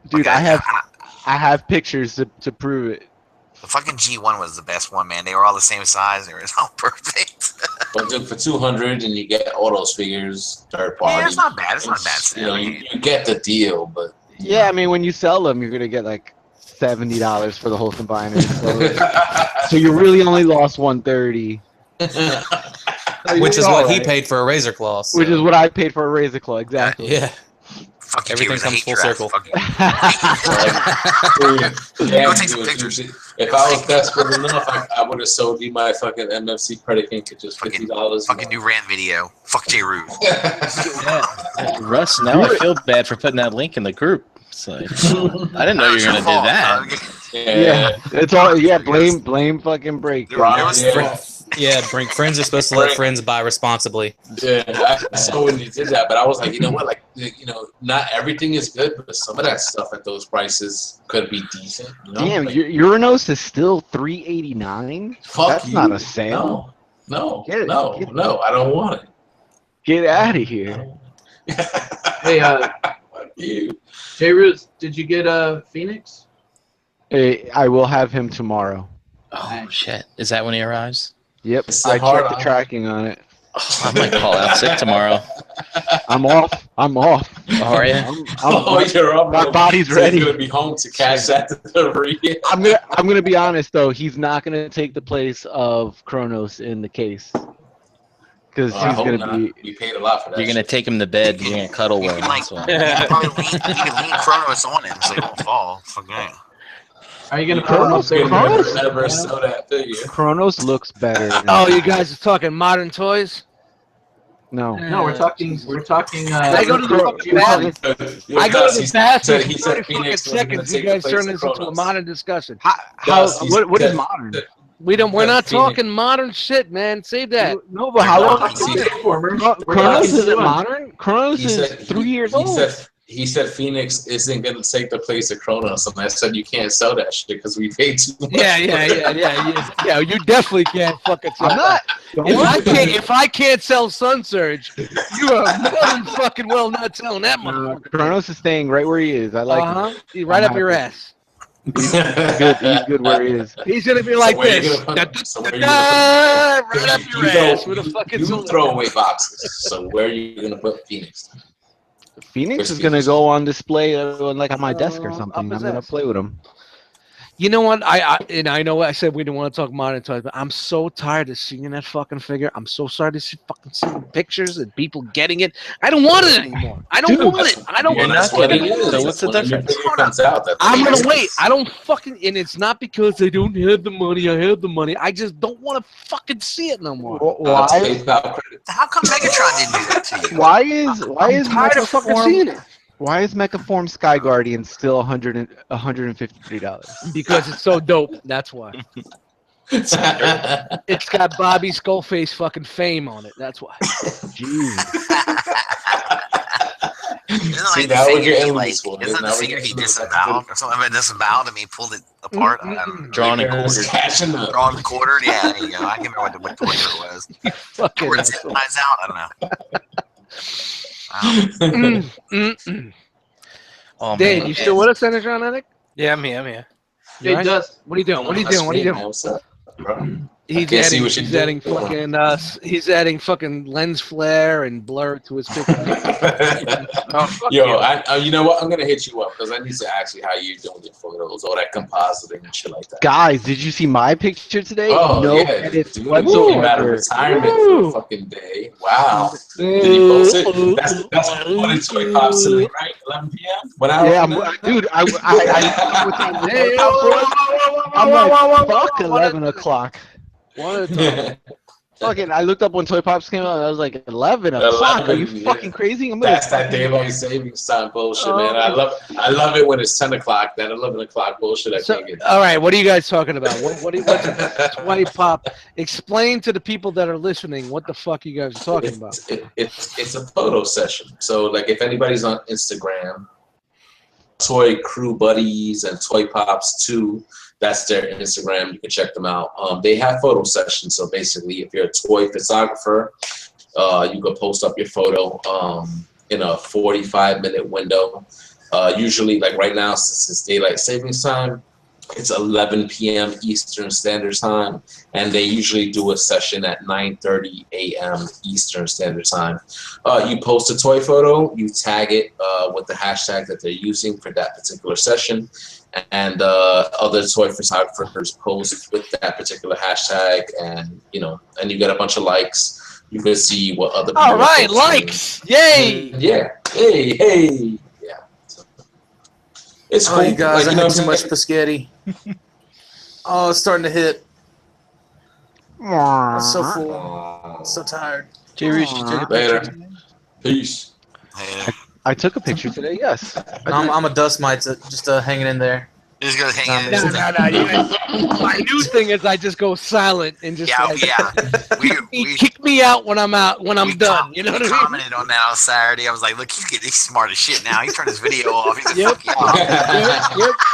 dude, I have pictures to prove it. The fucking G1 was the best one, man. They were all the same size. They were all perfect. But dude, for 200 and you get all those figures, third party. Yeah, it's not bad. It's not bad. You know, you get the deal, but yeah, I mean, when you sell them, you're gonna get like $70 for the whole combiner. So you really only lost $130. Which is what he paid for a Razor Claw. So. Which is what I paid for a Razor Claw, exactly. Yeah. Everything comes full circle. Go take some pictures. If I was desperate enough, I would have sold you my fucking MFC predicate for just $50. Fucking new rant video. Fuck J. Rue. Russ, now I feel bad for putting that link in the group. So, I didn't know you were gonna do that. Yeah, it's all blame fucking break. Yeah, friends are supposed to let friends buy responsibly. Yeah, I saw when you did that, but I was like, you know what? Like, not everything is good, but some of that stuff at those prices could be decent. Damn, like, Uranus is still $3.89. That's you. not a sale. No, I don't want it. Get out of here. Hey, Fuck you. J. Roots, did you get Phoenix? I will have him tomorrow. Oh shit! Is that when he arrives? Yep, It's so I hard checked the on- tracking on it. Oh, I might call out sick tomorrow. I'm off. How are you? You're up. My body's So ready. He's gonna be home to cash that delivery. I'm gonna be honest though. He's not gonna take the place of Kronos in the case. Because I he's hope gonna not. be. You paid a lot for that. You're gonna take him to bed. You're gonna cuddle with him. That's why. You can probably lean Kronos on him so he won't fall. Fuck yeah. Are you gonna put Kronos? him up there? Never saw that figure. Kronos looks better. Oh, you guys are talking modern toys? No. No, we're talking. I go to the fucking bathroom. I go to the bathroom. He For said 30 fucking Phoenix was gonna seconds. You take guys the place turn of this into a Kronos. modern discussion. What is modern? We're not Phoenix. talking modern shit, man. Save that. No, but how long? Kronos Kronos isn't modern. Kronos is 3 years old. He said Phoenix isn't gonna take the place of Kronos, and I said you can't sell that shit because we paid too much. Yeah. You definitely can't fucking sell I'm not. that. If I can't sell Sun Surge, you are more than fucking well not selling that motherfucker. Kronos is staying right where he is. I like it. Right I'm up your happy. ass. He's good where he is. He's gonna be like where you this. gonna put him? So where you Right up your ass with a fucking you throw away boxes. So where are you gonna put Phoenix? Phoenix is gonna go on display like on my desk or something. I'm gonna play with him. You know what? I know I said we didn't want to talk modern toys, but I'm so tired of seeing that fucking figure. I'm so sorry to see fucking seeing pictures and people getting it. I don't want it anymore. I don't want it. I don't want That's it. what it is. So what's the difference? I'm gonna wait. I don't fucking, and it's not because I don't have the money. I have the money. I just don't want to fucking see it no more. Why? How come Megatron didn't do that to you? Why is tired of fucking seeing it? Why is Mechaform Sky Guardian still $153? Because it's so dope. That's why. It's got Bobby Skullface fucking fame on it. That's why. Jeez. Isn't the figure he disemboweled or something? I disemboweled him, he pulled it apart. Drawn and quartered. Drawn and quartered. Yeah, there you go. I can't remember what torture it was. Fucking Where its eyes out. I don't know. Oh, Dave, man. you still with us, Senator Attic? Yeah, I'm here. You It does. What are you doing? What are you doing? What are you doing? He's adding fucking lens flare and blur to his picture. You know what? I'm gonna hit you up because I need to ask you how you're doing your photos, all that compositing and shit like that. Guys, did you see my picture today? Oh, no yeah. edits Dude, out of whatsoever. retirement for a fucking day. Wow. Did he post it? That's what it's Toy Pops today, right? 11 p.m. I'm like, fuck 11 o'clock. Fucking, I looked up when Toy Pops came out. And I was like, 11 o'clock? Are you fucking crazy? That's that daylight savings time bullshit, man. I love it when it's 10 o'clock. That 11 o'clock bullshit, I can't get. All right, what are you guys talking about? What's Toy Pop? Explain to the people that are listening what the fuck you guys are talking about. It's a photo session. So, like, if anybody's on Instagram, Toy Crew Buddies and Toy Pops 2, that's their Instagram. You can check them out. They have photo sessions. So basically, if you're a toy photographer, you can post up your photo in a 45-minute window. Usually, like right now, since it's daylight savings time, it's 11 p.m. Eastern Standard Time, and they usually do a session at 9:30 a.m. Eastern Standard Time. You post a toy photo, you tag it with the hashtag that they're using for that particular session, and other toy photographers post with that particular hashtag, and you get a bunch of likes. You can see what other people. All right, likes! Yay! Yeah. Hey. Yeah. So, it's cool. You guys, like, I had too much spaghetti. Oh, it's starting to hit. I'm so full. I'm so tired. J-Reach, you take a Later. picture today? Peace. I took a picture today, yes. I'm a dust mite, just hanging in there. Just go hang in. No. My new thing is I just go silent and just kick me out when I'm out when I'm done. You know what I mean? I commented on that on Saturday. I was like, look, he's smart as shit now. He turned his video off. He's like, fuck you off.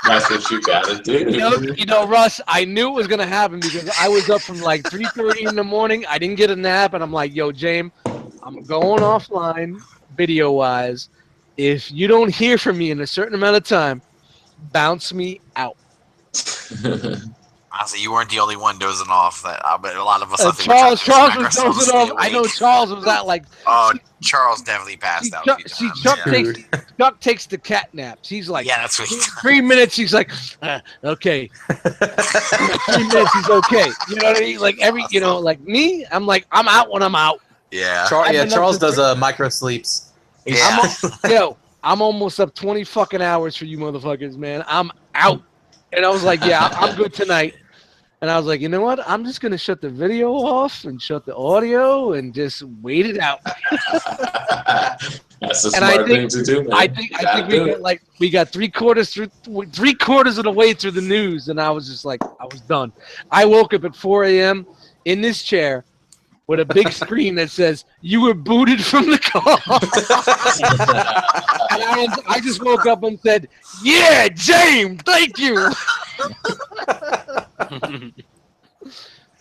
That's what you gotta do. You know, Russ, I knew it was gonna happen because I was up from like 3:30 in the morning. I didn't get a nap, and I'm like, yo, James, I'm going offline video wise. If you don't hear from me in a certain amount of time, bounce me out. Honestly, you weren't the only one dozing off. But a lot of us. Charles was dozing off. I know Charles was out like. Oh, Charles definitely passed out. Chuck takes the cat naps. He's like, yeah, that's what. 3 minutes. He's like, okay. 3 minutes. He's okay. You know what I mean? Like like me. I'm like, I'm out when I'm out. Yeah. Charles does micro sleeps. Yeah. I'm almost up 20 fucking hours for you motherfuckers, man. I'm out. And I was like, yeah, I'm good tonight. And I was like, you know what? I'm just going to shut the video off and shut the audio and just wait it out. That's a smart thing to do, man. I think we got 3/4 of the way through the news, and I was just like, I was done. I woke up at 4 a.m. in this chair with a big screen that says, you were booted from the car. And I just woke up and said, yeah, James, thank you.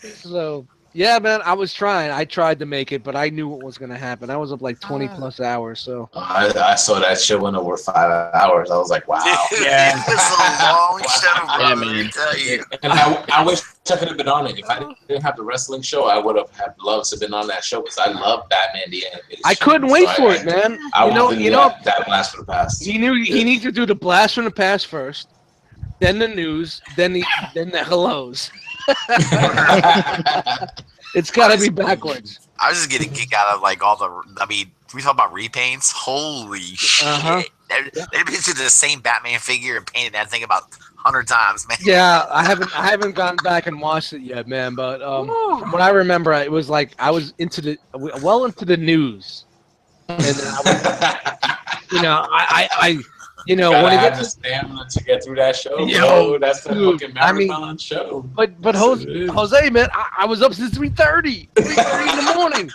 So, yeah, man, I was trying. I tried to make it, but I knew what was going to happen. I was up like 20 plus hours. So I saw that show went over 5 hours. I was like, wow. Yeah. It's a long show, man. And I wish I could have been on it. If I didn't have the wrestling show, I would have loved to have been on that show because I love Batman the Animated I couldn't wait for it, man. I that blast from the past. He knew he needed to do the blast from the past first, then the news, then the hellos. It's got to be backwards. I was just getting a kick out of like all the. I mean, we talk about repaints. Holy shit! They've been to the same Batman figure and painted that thing about 100 times, man. Yeah, I haven't gone back and watched it yet, man. But from what I remember, it was like I was into the news, and then I when he gets the stamina to get through that show, that's the fucking marathon show. But Jose, man, I was up since 3:30 in the morning.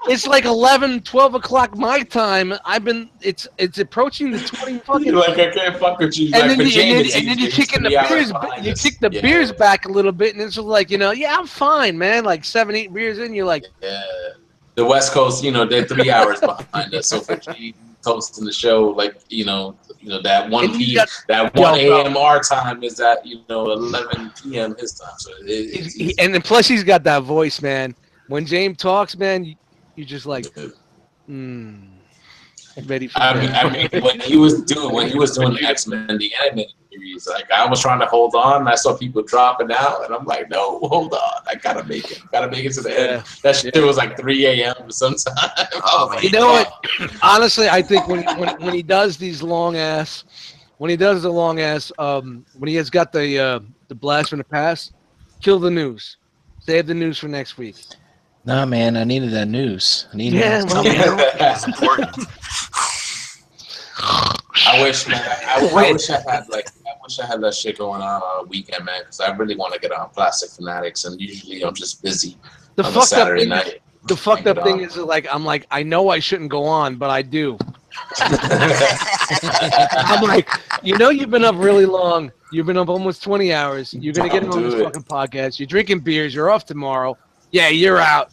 It's like 11, 12 o'clock my time. It's approaching the 20 fucking. You're like, I can't fuck with you. And then you kick the beers back a little bit, and it's just like, I'm fine, man. Like 7, 8 beers in, you're like, yeah. The West Coast, they're 3 hours behind us. So for hosting the show, like that 1 p.m. that 1 a.m. our time is at 11 p.m. his time. So and then plus he's got that voice, man. When James talks, man, you just like, ready for I mean, when he was doing X-Men the animated series, like I was trying to hold on, and I saw people dropping out, and I'm like, no, hold on, I gotta make it to the end. That shit was like 3 a.m. sometime. You know what? Honestly, I think when he does these long ass, when he has got the blast from the past, kill the news, save the news for next week. Nah, man, I needed that news. I needed it's important. I wish I had that shit going on a weekend, man, because I really want to get on Plastic Fanatics, and usually I'm just busy on a Saturday night. The fucked up thing is, like, I'm like, I know I shouldn't go on, but I do. I'm like, you've been up really long. You've been up almost 20 hours. You're going to get on this fucking podcast. You're drinking beers. You're off tomorrow. Yeah, you're out.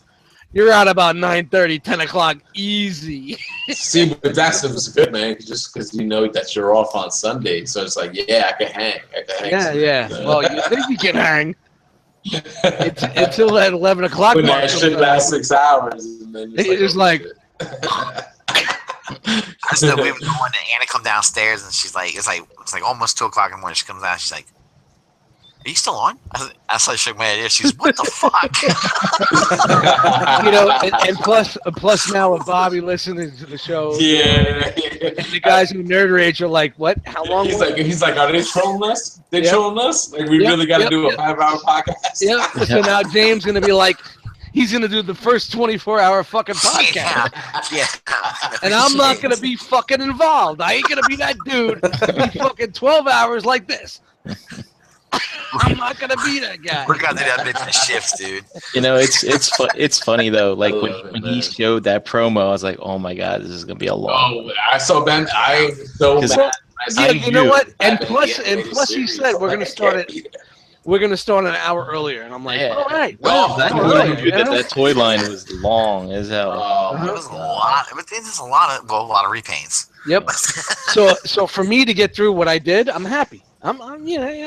You're out about 9:30, 10 o'clock, easy. See, but that's good, man. Just because that you're off on Sunday, so it's like, yeah, I can hang. Yeah. Well, you think you can hang until that 11 o'clock. When that shit lasts 6 hours, and then it's like. I still wait for Anna come downstairs, and she's like, it's like almost 2 o'clock in the morning. She comes down, she's like, are you still on? I shook my head. She's, what the fuck? And plus now with Bobby listening to the show. Yeah. And the guys who Nerd Rage are like, what? How long? He's like, are they trolling us? Trolling us? Like, we really got to do a 5-hour podcast? Yeah. So now James going to be like, he's gonna do the first 24-hour fucking podcast. Yeah. And I'm not gonna be fucking involved. I ain't gonna be that dude to be fucking 12 hours like this. I'm not gonna be that guy. We're gonna do that bitch in shifts, dude. You know, it's funny though. Like when he showed that promo, I was like, oh my god, this is gonna be a long. Oh, I saw Ben. I so mad. Yeah, you know what? And plus, he said we're gonna start it. We're gonna start an hour earlier, and I'm like, all right. Well, that toy line was long as hell. It was a lot. It's a lot of repaints. Yep. So for me to get through what I did, I'm happy. I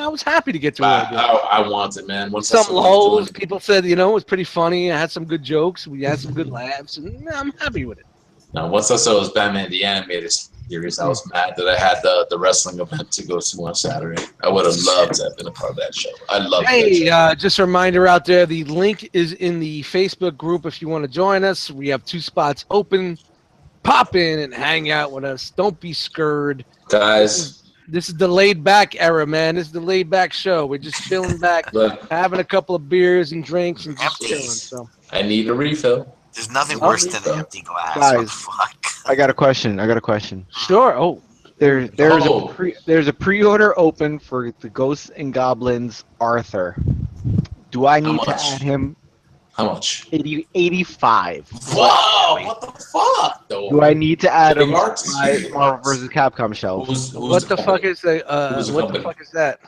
was happy to get through what I did. I want it, man. Once some lulls, people said, it was pretty funny. I had some good jokes. We had some good laughs, and I'm happy with it. Now, once I saw it was Batman the Animated Series, I was mad that I had the wrestling event to go to on Saturday. I would have loved to have been a part of that show. I love it. Just a reminder out there, the link is in the Facebook group if you want to join us. We have 2 spots open. Pop in and hang out with us. Don't be scared. Guys. This is the laid back era, man. This is the laid back show. We're just chilling back, having a couple of beers and drinks and just chilling. So I need a refill. There's nothing worse than an empty glass. Guys, what the fuck? I got a question. Sure. Oh, there's a pre-order open for the Ghosts and Goblins Arthur. Do I need to add him? How much? 85. Whoa! What the fuck? Though? Do I need to add him to my Marvel vs. Capcom shelf? What the fuck is that? What the fuck is that?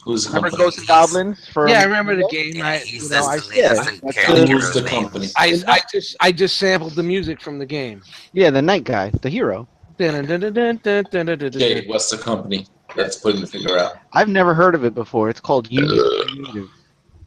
Remember Ghosts and Goblins? Yeah, I remember the game. Who's the company? I just sampled the music from the game. Yeah, the night guy, the hero. Okay, what's the company? Let's put in the figure out. I've never heard of it before. It's called Union.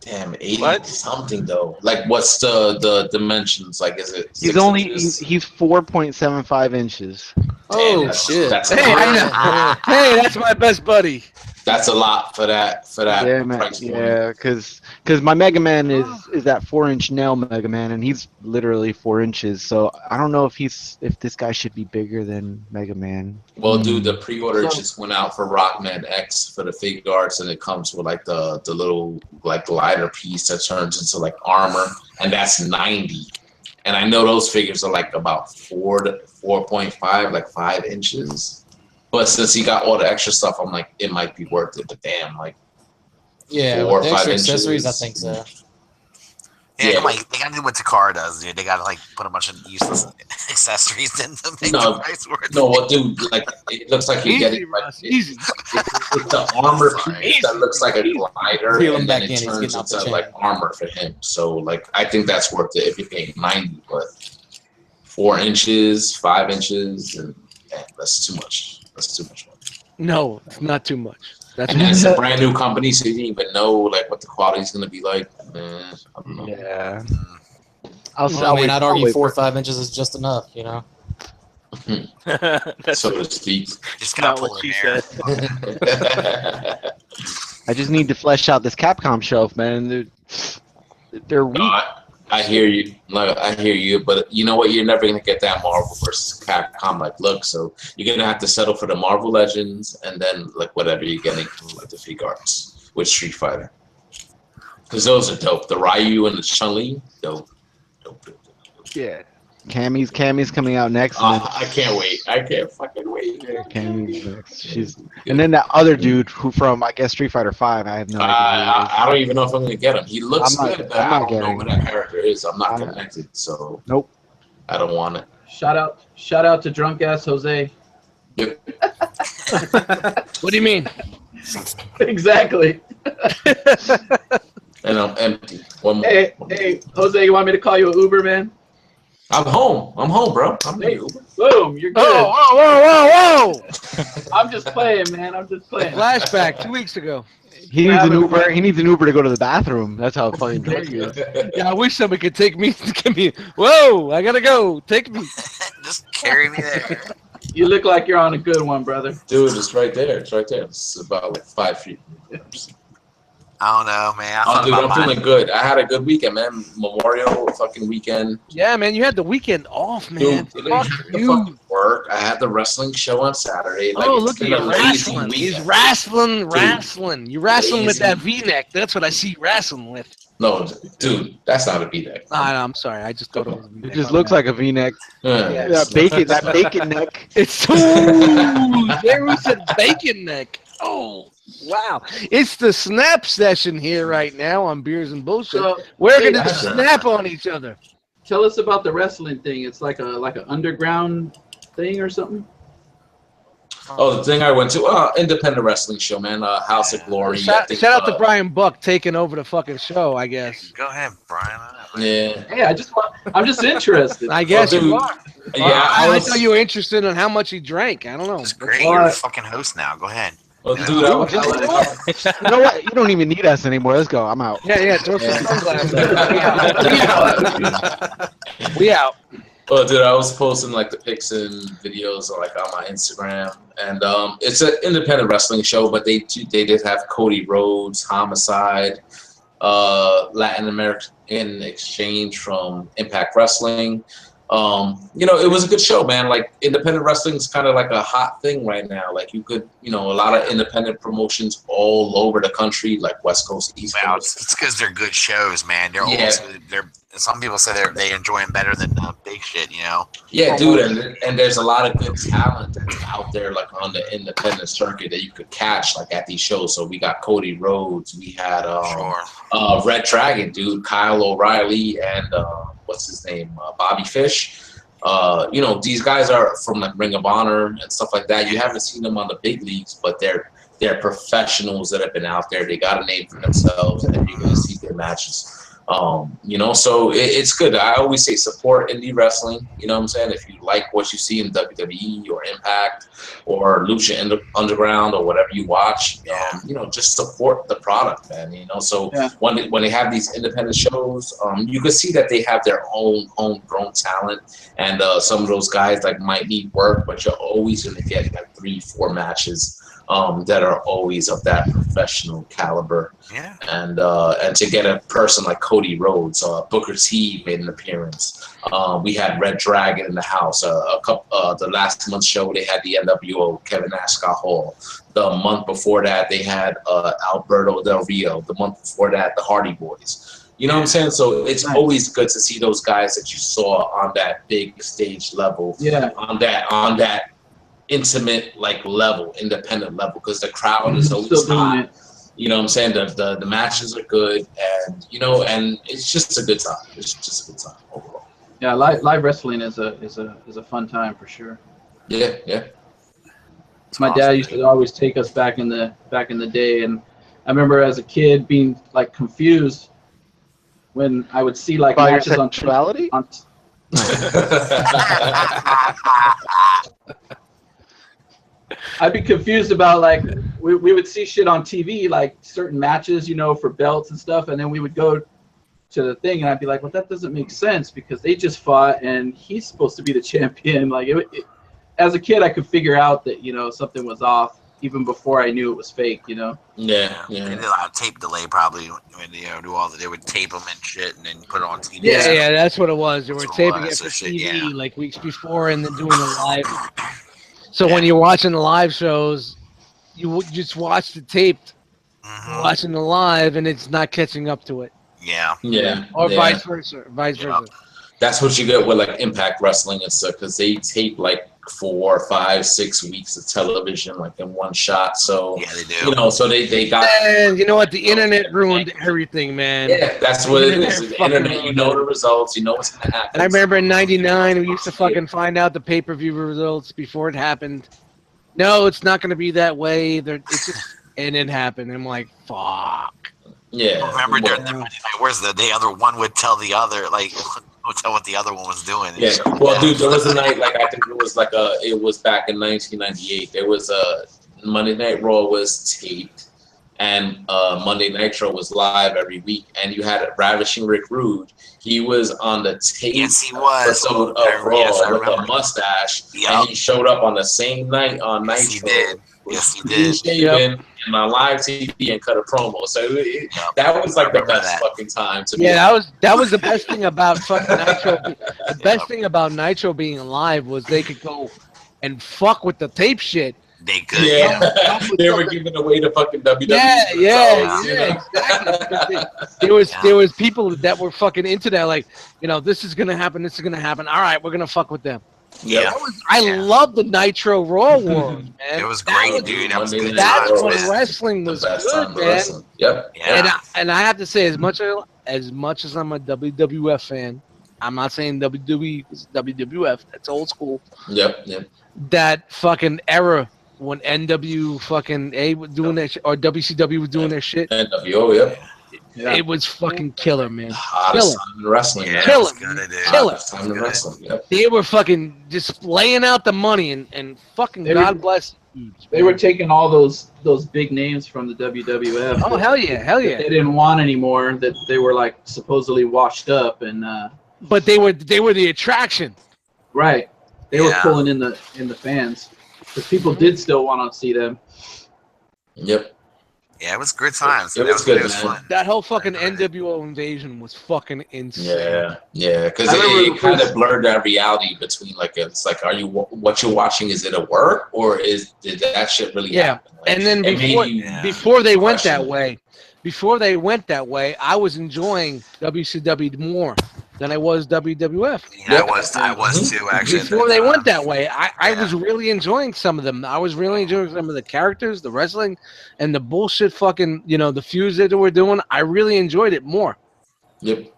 Damn, 80 something though. Like, what's the dimensions? Like, is it? He's 4.75 inches. Oh shit! Hey, that's my best buddy. That's a lot for that. Yeah, man. Yeah, because my Mega Man is that 4-inch nail Mega Man, and he's literally 4 inches. So I don't know if this guy should be bigger than Mega Man. Well, dude, the pre-order just went out for Rockman X for the figure arts, and it comes with like the little like glider piece that turns into like armor, and that's 90. And I know those figures are like about 4 to 4.5, like 5 inches. But since he got all the extra stuff, I'm like, it might be worth it. But damn, like 4 or 5 inches. Accessories, I think so. Yeah, like they gotta do what Takara does, dude. They gotta like put a bunch of useless accessories in to make the price worth. No, well, dude, like it looks like you're getting like it's the armor piece that looks like a glider, and then it turns into like armor for him. So like I think that's worth it if you're paying 90, but 4 inches, 5 inches, and that's too much. That's too much money. No, it's not too much. And it's a brand new company, so you didn't even know like what the quality is gonna be like. I don't know. Yeah. I'd argue 4 or 5 inches is just enough, you know. So to speak. Just gotta pull it there. I just need to flesh out this Capcom shelf, man. They're weak. I hear you. I hear you, but you know what? You're never gonna get that Marvel versus Capcom like look. So you're gonna have to settle for the Marvel Legends, and then like whatever you're getting from like the figure arts with Street Fighter, because those are dope. The Ryu and the Chun-Li, dope. Yeah. Cammy's coming out next. I can't wait. I can't fucking wait. Yeah, Cammy's next. And then that other dude who from I guess Street Fighter 5. I have no idea. I don't even know if I'm gonna get him. He looks good, but I don't know who that character is. I'm not connected, so nope. I don't want it. Shout out to drunk ass Jose. Yep. What do you mean? Exactly. And I'm empty. One more. Hey, Jose, you want me to call you an Uber, man? I'm home, bro. I'm hey, boom, you're good. Whoa! I'm just playing, man. Flashback 2 weeks ago. He needs an Uber. He needs an Uber to go to the bathroom. That's how fucking drunk he is. Yeah, I wish somebody could take me. Give me. Whoa! I gotta go. Take me. Just carry me there. You look like you're on a good one, brother. Dude, it's right there. It's about like 5 feet. I don't know, man. Oh, dude, I'm feeling good. I had a good weekend, man. Memorial fucking weekend. Yeah, man, you had the weekend off, man. Dude, I had to fucking work. I had the wrestling show on Saturday. Like, look at you wrestling. He's wrestling. You wrestling with that V-neck. That's what I see you wrestling with. No, dude, that's not a V-neck. I'm sorry. I just thought it was a V-neck. It just looks like a V-neck. Yeah. That bacon neck. It's there was a bacon neck. Oh, wow. It's the snap session here right now on Beers and Bullshit. So, we're going to snap on each other. Tell us about the wrestling thing. It's like an underground thing or something? Oh, the thing I went to, independent wrestling show, man. House of Glory. Shout out to Brian Buck taking over the fucking show, I guess. Go ahead, Brian. Yeah. Hey, I'm just interested. I guess you are. Yeah, I thought you were interested in how much he drank. I don't know. It's great. You're a fucking host now. Go ahead. Well, dude, you know what? You don't even need us anymore. Let's go. I'm out. Yeah. Throw some sunglasses. We out. Well, dude, I was posting like the pics and videos like on my Instagram, and it's an independent wrestling show, but they did have Cody Rhodes, Homicide, Latin American Exchange from Impact Wrestling. It was a good show, man. Like, independent wrestling is kind of like a hot thing right now. Like, you could, a lot of independent promotions all over the country, like West Coast, East Coast. It's because they're good shows, man. Some people say they enjoy them better than big shit, Yeah, dude, and there's a lot of good talent that's out there, like on the independent circuit that you could catch, like at these shows. So we got Cody Rhodes, we had Red Dragon, dude, Kyle O'Reilly, and what's his name, Bobby Fish. These guys are from like Ring of Honor and stuff like that. You haven't seen them on the big leagues, but they're professionals that have been out there. They got a name for themselves, and you're gonna see their matches. So it's good. I always say support indie wrestling. You know what I'm saying? If you like what you see in WWE or Impact or Lucha Underground or whatever you watch, just support the product, man. When they have these independent shows, you can see that they have their own homegrown talent, and some of those guys like might need work, but you're always gonna get like 3-4 matches that are always of that professional caliber. Yeah. And to get a person like Cody Rhodes, Booker T made an appearance. We had Red Dragon in the house. The last month's show, they had the NWO, Kevin Nash, Scott Hall. The month before that, they had Alberto Del Rio. The month before that, the Hardy Boys. You know what I'm saying? So it's always good to see those guys that you saw on that big stage level. Yeah. On that intimate level, independent level, because the crowd is always hot. You know what I'm saying? The matches are good, and and it's just a good time. It's just a good time overall. Yeah, live wrestling is a fun time for sure. Yeah. My dad used to always take us back in the day, and I remember as a kid being like confused when I would see like about matches your sexuality. I'd be confused about like we would see shit on TV, like certain matches, for belts and stuff, and then we would go to the thing, and I'd be like, well, that doesn't make sense because they just fought, and he's supposed to be the champion. Like, as a kid, I could figure out that something was off even before I knew it was fake. Yeah. They did a lot of tape delay probably when do all they would tape them and shit, and then put it on TV. Yeah, that's what it was. They were taping it for TV like weeks before, and then doing the live. So when you're watching the live shows, you just watch the taped, watching the live, and it's not catching up to it. Yeah. Or vice versa. That's what you get with like Impact Wrestling and stuff, because they tape like 4, 5, 6 weeks of television like in one shot. So yeah, they do. So they got. And you know what? The internet ruined everything, man. Yeah, that's what it is. The internet, the results, what's gonna happen. And I remember in '99, we used to fucking find out the pay-per-view results before it happened. No, it's not going to be that way. And it happened. I'm like, fuck. Yeah. Remember during the Monday Night Wars, the other one would tell the other would tell what the other one was doing. Yeah. Well, dude, there was a night I think it was back in 1998. There was a Monday Night Raw was taped, and Monday Nitro was live every week, and you had Ravishing Rick Rude. He was on the tape episode of Raw with a mustache, and he showed up on the same night on Nitro Yes, he clean did. shaven and on live TV and cut a promo. So that was like the best fucking time to be. That was the best thing about fucking Nitro. The best thing about Nitro being live was they could go and fuck with the tape shit. They could. Yeah, they were giving away the fucking WWE. Exactly. There was people that were fucking into that, like, this is gonna happen. This is gonna happen. All right, we're gonna fuck with them. Yeah, I love the Nitro Raw Wars, man. It was great, dude. That was good. That's when wrestling was good, man. Yep. And I have to say, as much as I'm a WWF fan, I'm not saying WWE is WWF. That's old school. Yep. That fucking era when NW fucking A was doing that shit, or WCW was doing their shit. NWO, It was fucking killer, man. Hottest time in wrestling. Killer. Time in wrestling. Yep. They were fucking just laying out the money and fucking God bless. They were taking all those big names from the WWF. Oh hell yeah! They didn't want anymore. That they were like supposedly washed up and. But they were the attraction. Right. They were pulling in the fans. Because people did still want to see them. Yep. Yeah, it was good times. It was good, man. Fun. That whole fucking NWO invasion was fucking insane. Yeah, because it kind of blurred that reality between it's like, are you what you're watching? Is it a work or did that shit really happen? Like, and then before they went that way, I was enjoying WCW more than I was WWF. Yeah, I was too, actually. Before they went that way, I was really enjoying some of them. I was really enjoying some of the characters, the wrestling, and the bullshit fucking, the feuds that they were doing. I really enjoyed it more. Yep.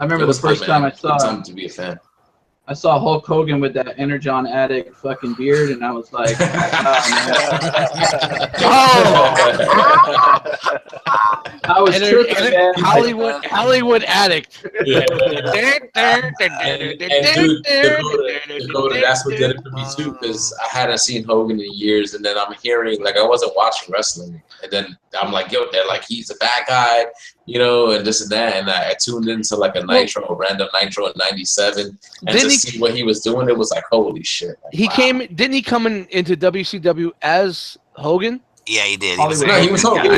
I remember the first time I saw time to be a fan. I saw Hulk Hogan with that Energon addict fucking beard, and I was like, I was tripping, man. Hollywood addict. And dude, that's what did it for me too, because I hadn't seen Hogan in years, and then I'm hearing, I wasn't watching wrestling, and then I'm like, yo, they're like, he's a bad guy, and this and that, and I tuned into a random Nitro in '97, and to see what he was doing, it was like, holy shit. Didn't he come into WCW as Hogan? Yeah, he did. He was Hogan.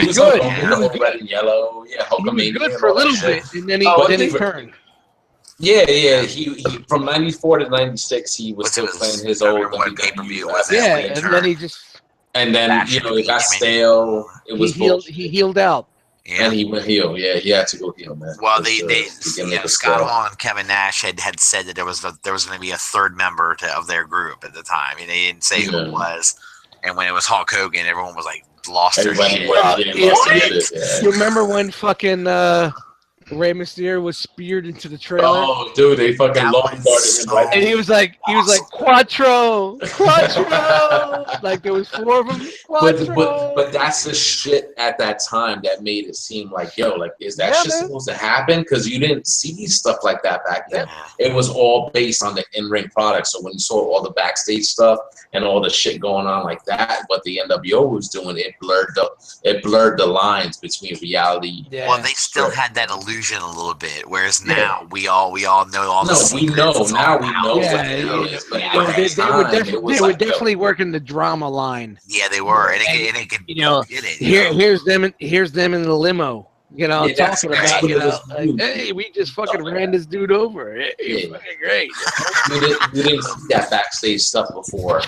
He was good. He was red and yellow. Yeah, Hulkamania. Good for a little bit, and then he turned. Yeah. He from '94 to '96, he was still playing his old pay-per-view. And then he just. And then it got stale. It was he healed out. Yeah. And he went heel. Yeah, he had to go heel, man. Well, Scott Hall and Kevin Nash had said that there was going to be a third member of their group at the time, and they didn't say who it was. And when it was Hulk Hogan, everyone was like lost their shit. You remember when fucking Rey Mysterio was speared into the trailer? Oh, dude, they fucking long darted him right. And he was like, Quattro. Like there was 4 of them. But that's the shit at that time that made it seem like, is that shit supposed to happen? Because you didn't see stuff like that back then. It was all based on the in-ring product. So when you saw all the backstage stuff and all the shit going on like that, what the NWO was doing, it blurred the lines between reality. Yeah. Well, they still had that illusion a little bit, whereas now we all know all the secrets. Now we know. They were definitely working the drama line. Yeah, they were, and it could get it. Here's them in the limo. Talking about, hey, we just fucking ran this dude over. It's fucking great. We didn't see that backstage stuff before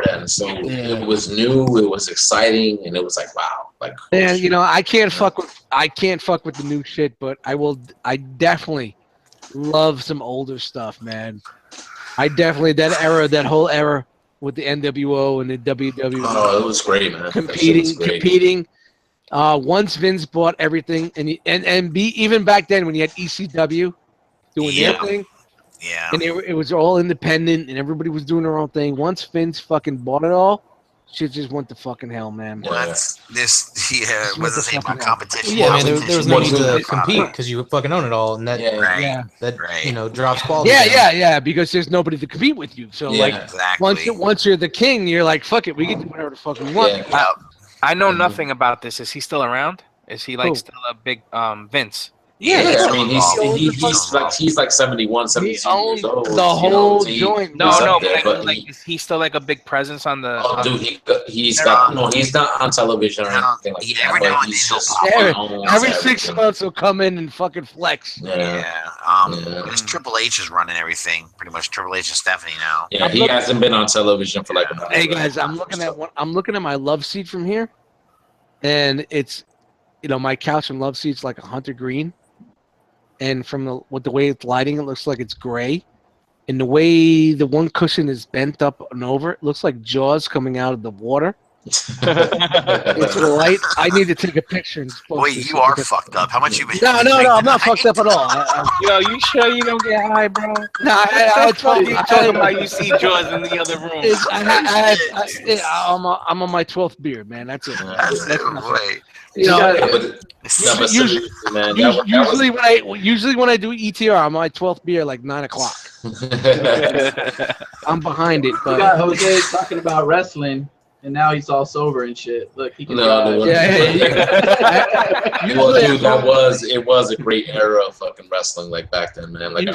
then. So it was new, it was exciting, and it was like, wow. And I can't fuck with the new shit, but I definitely love some older stuff, man. That whole era with the NWO and the WWE. Oh, it was great, man. Competing. Once Vince bought everything, and even back then when you had ECW doing their thing, and it was all independent and everybody was doing their own thing. Once Vince fucking bought it all, shit just went to fucking hell, man. Well, wasn't the same about competition. Yeah, man, there was no need to compete because you fucking own it all, and that drops quality. Yeah, because there's nobody to compete with you. So once you're the king, you're like, fuck it, we can do whatever the fuck we want. I know nothing about this. Is he still around? Is he still a big Vince? Yeah, I mean, he's like 71, 72 years old. The whole joint. No, but he's still like a big presence on the. Oh, dude, he's not on television or anything like that. But he's just every 6 months will come in and fucking flex. Because Triple H is running everything pretty much. Triple H and Stephanie now. Yeah, he hasn't been on television for like. Hey guys, I'm looking at my love seat from here, and it's, my couch and love seat's like a hunter green. And from the way it's lighting, it looks like it's gray. And the way the one cushion is bent up and over, it looks like Jaws coming out of the water. It's light. I need to take a picture. Wait, you are fucked up. How much you been? No, I'm not fucked up at all. Yo, you sure you don't get high, bro? No, I talking about you see Jaws in the other room. I'm on my 12th beer, man. That's it. Wait. Usually when I do ETR, I'm on my 12th beer like 9 o'clock. I'm behind it. But we got Jose talking about wrestling, and now he's all sober and shit. Look, he can. Well, dude, it was a great era of fucking wrestling, like back then, man. Like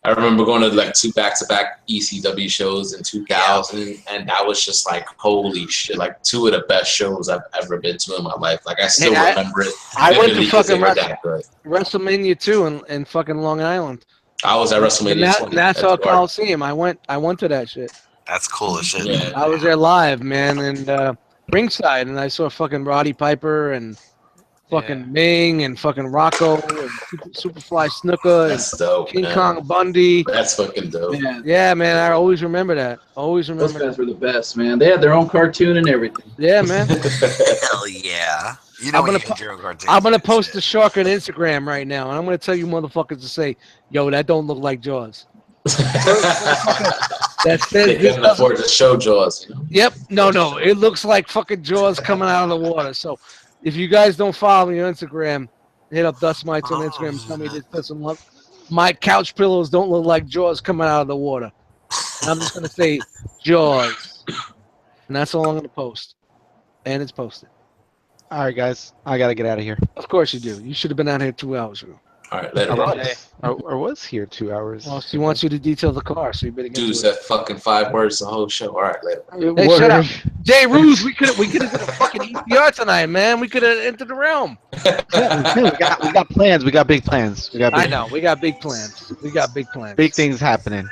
I remember going to like 2 back-to-back ECW shows in 2000, and that was just like, holy shit, like 2 of the best shows I've ever been to in my life. Like I still remember it. I went to fucking WrestleMania 2 in fucking Long Island. I was at WrestleMania. Nassau Coliseum. I went to that shit. That's cool as shit. Yeah. I was there live, man, and ringside, and I saw fucking Roddy Piper and fucking Ming and fucking Rocco and Superfly Snuka and King Kong Bundy. That's fucking dope. Yeah, man, I always remember that. Those guys were the best, man. They had their own cartoon and everything. Yeah, man. Hell yeah. I'm gonna post the shark on Instagram right now, and I'm gonna tell you motherfuckers to say, "Yo, that don't look like Jaws." That's it. They couldn't afford to show Jaws. Yep. No. It looks like fucking Jaws coming out of the water. So, if you guys don't follow me on Instagram, hit up Dust Mites on Instagram. Tell me this doesn't look. My couch pillows don't look like Jaws coming out of the water. And I'm just gonna say Jaws, and that's all I'm gonna post, and it's posted. All right, guys, I gotta get out of here. Of course you do. You should have been out here 2 hours ago. All right, later. I was here 2 hours. Well, she wants you to detail the car, so you better get. Dude said fucking 5 words the whole show. All right, later. Hey, shut up, Jay Ruse. We could have did a fucking EPR tonight, man. We could have entered the realm. Yeah, we got plans. We got big plans. I know. We got big plans. Big things happening.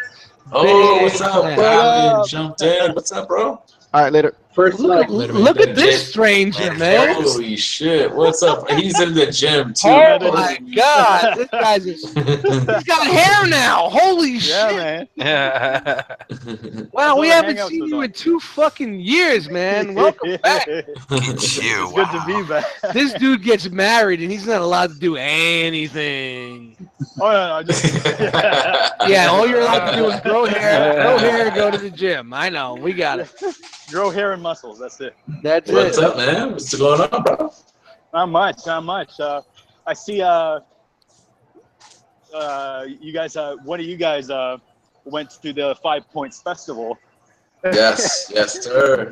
Oh, what's up, bro? Jumped in. What's up, bro? All right, later. Look at this stranger, man. Holy shit. What's up? He's in the gym, too. Oh, my God. This guy's he's got hair now. Holy shit. Yeah, man. Wow, we haven't seen you in 2 fucking years, man. Welcome back. It's good to be back. This dude gets married, and he's not allowed to do anything. Oh, no, yeah, all you're allowed to do is grow hair, and go to the gym. I know. We got it. Grow hair and muscles. That's it. What's up, man? What's going on, bro? Not much. I see. You guys. One of you guys went to the 5 Points Festival. Yes, sir.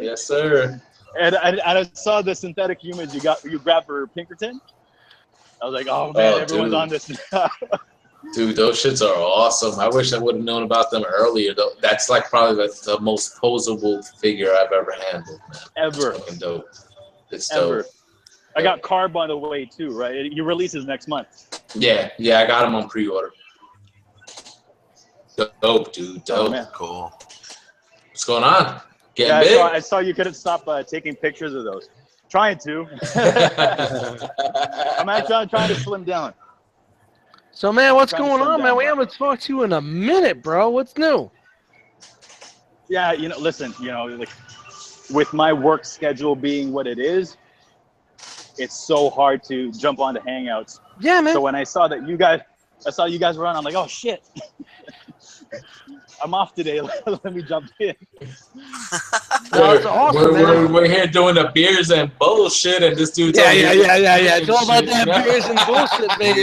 And I saw the synthetic humans you grabbed for Pinkerton. I was like, oh man, everyone's on this now. Dude, those shits are awesome. I wish I would have known about them earlier. Though that's like probably the most posable figure I've ever handled, man. Ever. It's fucking dope. It's dope. Dope. I got Carb on the way too, right? He releases next month. Yeah, I got him on pre-order. Dope, dude. Dope. Oh, man. Cool. What's going on? Getting big? I saw you couldn't stop taking pictures of those. Trying to. I'm actually trying to slim down. So, man, what's going on, man? We haven't talked to you in a minute, bro. What's new? Yeah, listen, like with my work schedule being what it is, it's so hard to jump onto Hangouts. Yeah, man. So when I saw you guys were on, I'm like, oh shit. I'm off today. Let me jump in. That's awesome, man. We're here doing the beers and bullshit, and this dude's yeah. It's all about that beers and bullshit, baby.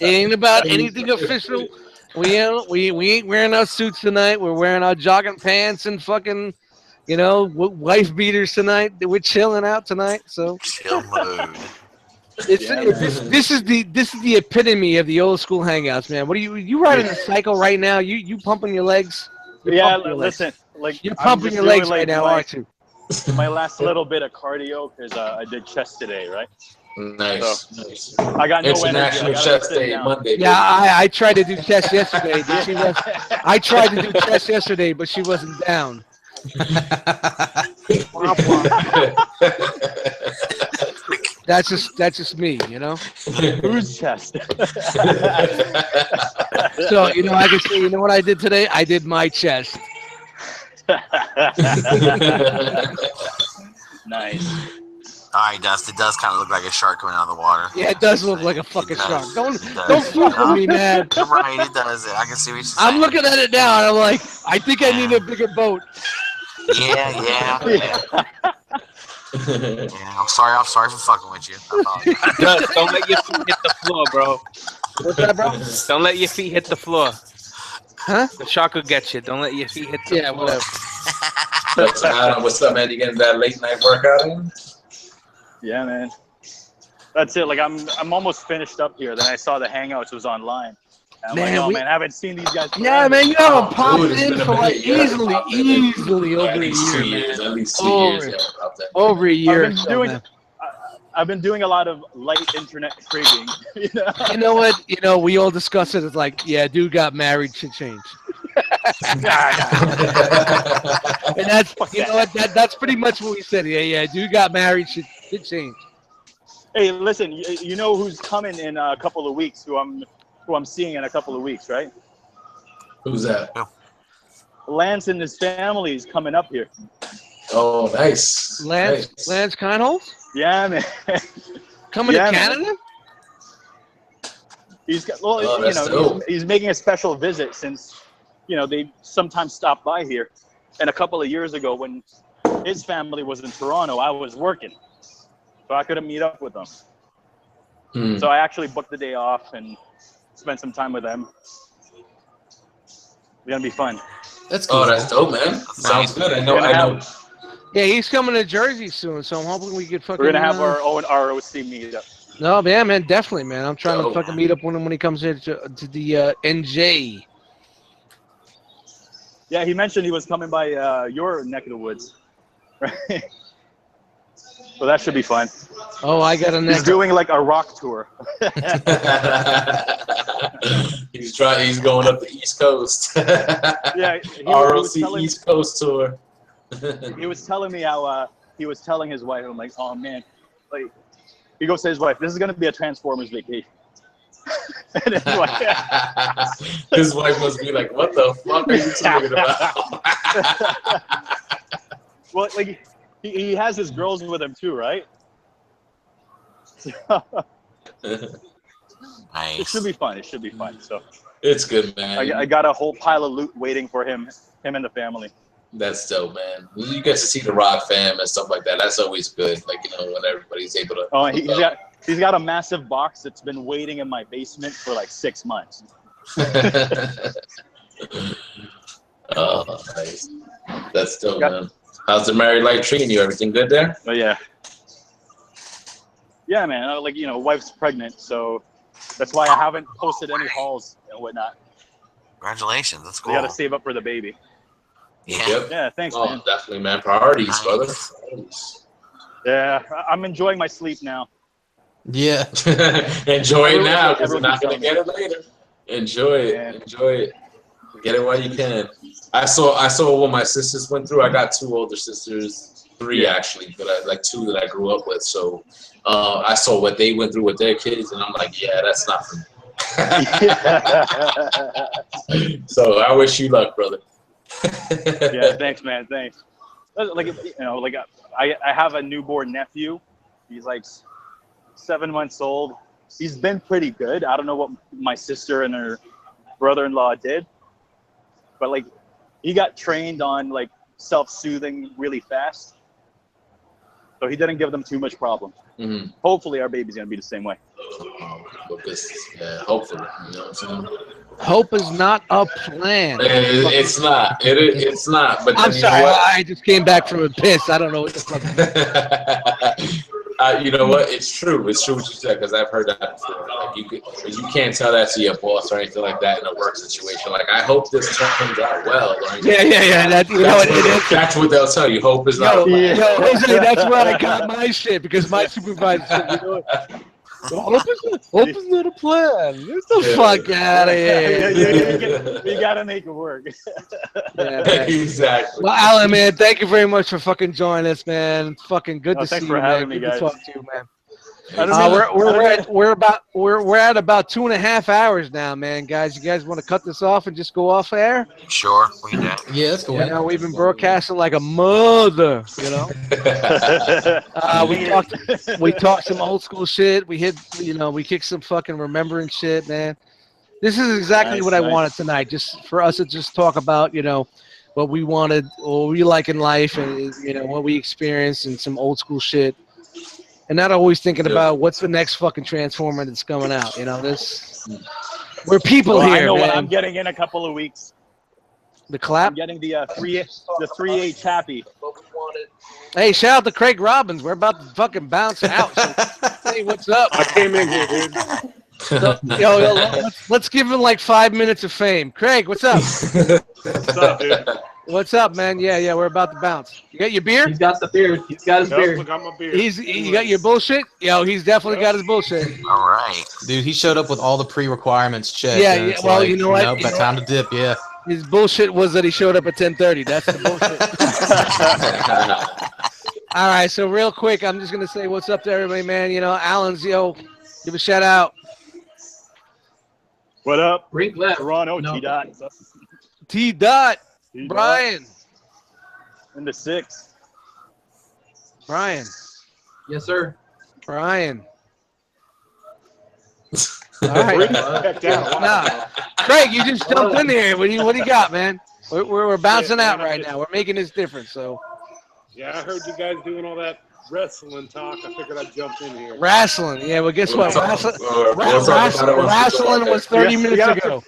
It ain't about anything official. We ain't wearing our suits tonight. We're wearing our jogging pants and fucking, wife beaters tonight. We're chilling out tonight. So chill mode. This is the epitome of the old school hangouts, man. What are you riding a cycle right now? You pumping your legs? Listen, like you're I'm pumping just your legs doing, right now, aren't you? My last little bit of cardio because I did chest today, right? Nice. So, nice. I got no International energy. Chest Day Monday. Yeah, I tried to do chest yesterday, but she was. I tried to do chest yesterday, but she wasn't down. That's just me, you know. Whose chest? So I can say, you know what I did today? I did my chest. Nice. All right, Dust. It does kind of look like a shark coming out of the water. Yeah, it does look like a fucking shark. Don't fuck with me, man. You're right. It does. I can see what you're saying. I'm looking at it now, and I'm like, I think I need a bigger boat. Yeah. I'm sorry. I'm sorry for fucking with you. Don't let your feet hit the floor, bro. What's that, bro? Don't let your feet hit the floor. Huh? The shark will get you. Don't let your feet hit the floor. Whatever. What's up, man? You getting that late night workout in? Yeah, man. That's it. Like I'm almost finished up here. Then I saw the Hangouts was online. And I'm man, I haven't seen these guys. Yeah, man, you haven't popped dude, in for like easily over a year, man. At least 2 years. Over a year. I've been doing a lot of light internet trading. You know what? We all discuss it. It's like, yeah, dude got married, shit changed. And that's that's pretty much what we said. Yeah, dude got married, shit changed. Hey, listen, you know who's coming in a couple of weeks? Who I'm seeing in a couple of weeks, right? Who's that? Lance and his family is coming up here. Oh, nice. Lance Kindholz? Yeah, man. Coming to Canada? He's he's making a special visit since they sometimes stop by here. And a couple of years ago, when his family was in Toronto, I was working, so I couldn't meet up with them. So I actually booked the day off and spent some time with them. It's gonna be fun. That's cool. Oh, that's dope, man. Sounds good. I know. Yeah, he's coming to Jersey soon, so I'm hoping we could fucking. We're gonna have our own ROC meetup. No, yeah, man, definitely, man. I'm trying to fucking meet up with him when he comes here to the NJ. Yeah, he mentioned he was coming by your neck of the woods, right? So that should be fun. Oh, I got a neck. He's doing like a rock tour. He's going up the East Coast. Yeah, ROC East Coast tour. He was telling me how he was telling his wife, I'm like, oh man, like he goes to his wife, this is gonna be a Transformers vacation. And his wife must be like, what the fuck are you talking about? Well, like he has his girls with him too, right? Nice. It should be fun. It should be fun. So it's good, man. I got a whole pile of loot waiting for him and the family. That's dope, man. You get to see the Rock fam and stuff like that. That's always good. Like, when everybody's able to. Oh, he's got a massive box that's been waiting in my basement for like 6 months. Oh, nice. That's dope, man. How's the married life treating you? Everything good there? Oh yeah. Yeah, man. Like, wife's pregnant, so that's why I haven't posted any hauls and whatnot. Congratulations. That's cool. We got to save up for the baby. Yeah. Yep. Yeah, thanks, man. Definitely, man. Priorities, brother. Yeah, I'm enjoying my sleep now. Yeah. Enjoy it now, because you're not going to get it later. Enjoy it. Yeah. Enjoy it. Get it while you can. I saw what my sisters went through. I got 2 older sisters, 3 actually, but I 2 that I grew up with. So I saw what they went through with their kids, and I'm like, yeah, that's not for me. So I wish you luck, brother. Yeah, thanks, man. Thanks. Like, I have a newborn nephew. He's like 7 months old. He's been pretty good. I don't know what my sister and her brother-in-law did, but like he got trained on like self-soothing really fast, so he didn't give them too much problem. Mm-hmm. Hopefully our baby's gonna be the same way. Hopefully, you know what I'm saying? Hope is not a plan. It's not. It's not. But I'm sorry. I just came back from a piss. I don't know what the fuck. You know what? It's true. It's true what you said because I've heard that before. Like you can't tell that to your boss or anything like that in a work situation. Like I hope this turns out well. Or Yeah. That's what they'll tell you. Hope is not. Yo, Jose, that's where I got my shit because my supervisor said, you know what? Hope is not a plan. Get the fuck out of here. You gotta make it work. Exactly. Well, Alan, man, thank you very much for fucking joining us, man. It's fucking good to see you, thanks for having man. me, Good to guys. talk to you, man. We're at about 2.5 hours now, man. Guys, you guys want to cut this off and just go off air? Sure, we can do. Yeah, that's cool. You know, we've been broadcasting like a mother. You know, we talked some old school shit. We kicked some fucking remembering shit, man. This is exactly what I wanted tonight, just for us to just talk about, you know, what we wanted, what we like in life, and you know what we experienced, and some old school shit. And not always thinking about what's the next fucking Transformer that's coming out. You know, we're people here, I know man. what I'm getting in a couple of weeks. The clap? I'm getting the 3H happy. Hey, shout out to Craig Robbins. We're about to fucking bounce out. So, hey, what's up? I came in here, dude. Yo, let's give him like 5 minutes of fame. Craig, what's up? What's up, dude? What's up, man? Yeah, we're about to bounce. You got your beer? He's got the beer. He's got his beer. I got my beer. You got your bullshit? Yo, he's definitely got his bullshit. All right. Dude, he showed up with all the pre-requirements checked. Yeah, and it's well, like, you know what? By time to dip, yeah. His bullshit was that he showed up at 10:30. That's the bullshit. All right, so real quick, I'm just going to say what's up to everybody, man. You know, Alan's, give a shout out. What up? Rink left. Toronto, No. T-Dot. T-Dot. T-Dot. Brian. In the 6. Brian. Yes, sir. Brian. All right. Nah. Craig, you just jumped in here. What do you got, man? We're bouncing out right now. We're making this different, so. Yeah, I heard you guys doing all that wrestling talk. I figured I'd jump in here. Wrestling. Yeah, well, guess what? Wrestling was 30 minutes ago.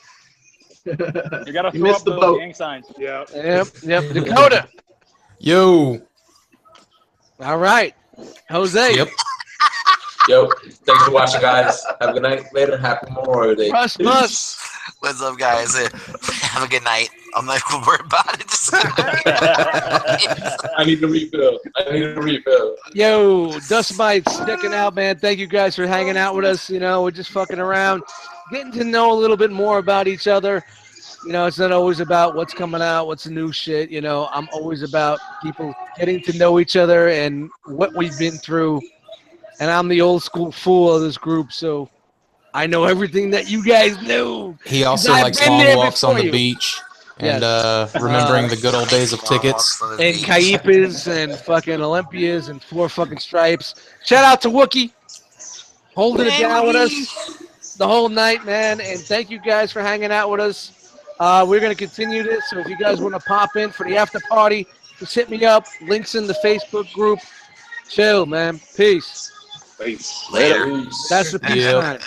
You got to throw up those gang signs. Yeah. Yep. Dakota. Yo. All right. Jose. Yep. Yo, thanks for watching, guys. Have a good night. Later. Happy Memorial Day. Russ. What's up, guys? Have a good night. I'm not going to worry about it. I need to refill. Yo, Dust Mites checking out, man. Thank you guys for hanging out with us. You know, we're just fucking around, getting to know a little bit more about each other. You know, it's not always about what's coming out, what's the new shit. You know, I'm always about people getting to know each other and what we've been through. And I'm the old school fool of this group, so I know everything that you guys know. He also likes long walks on the beach and remembering the good old days of tickets. And Caipas and fucking Olympias and 4 fucking stripes. Shout out to Wookie. Holding it down with us the whole night, man. And thank you guys for hanging out with us. We're going to continue this, so if you guys want to pop in for the after party, just hit me up. Links in the Facebook group. Chill, man. Peace. Later. That's the peace sign.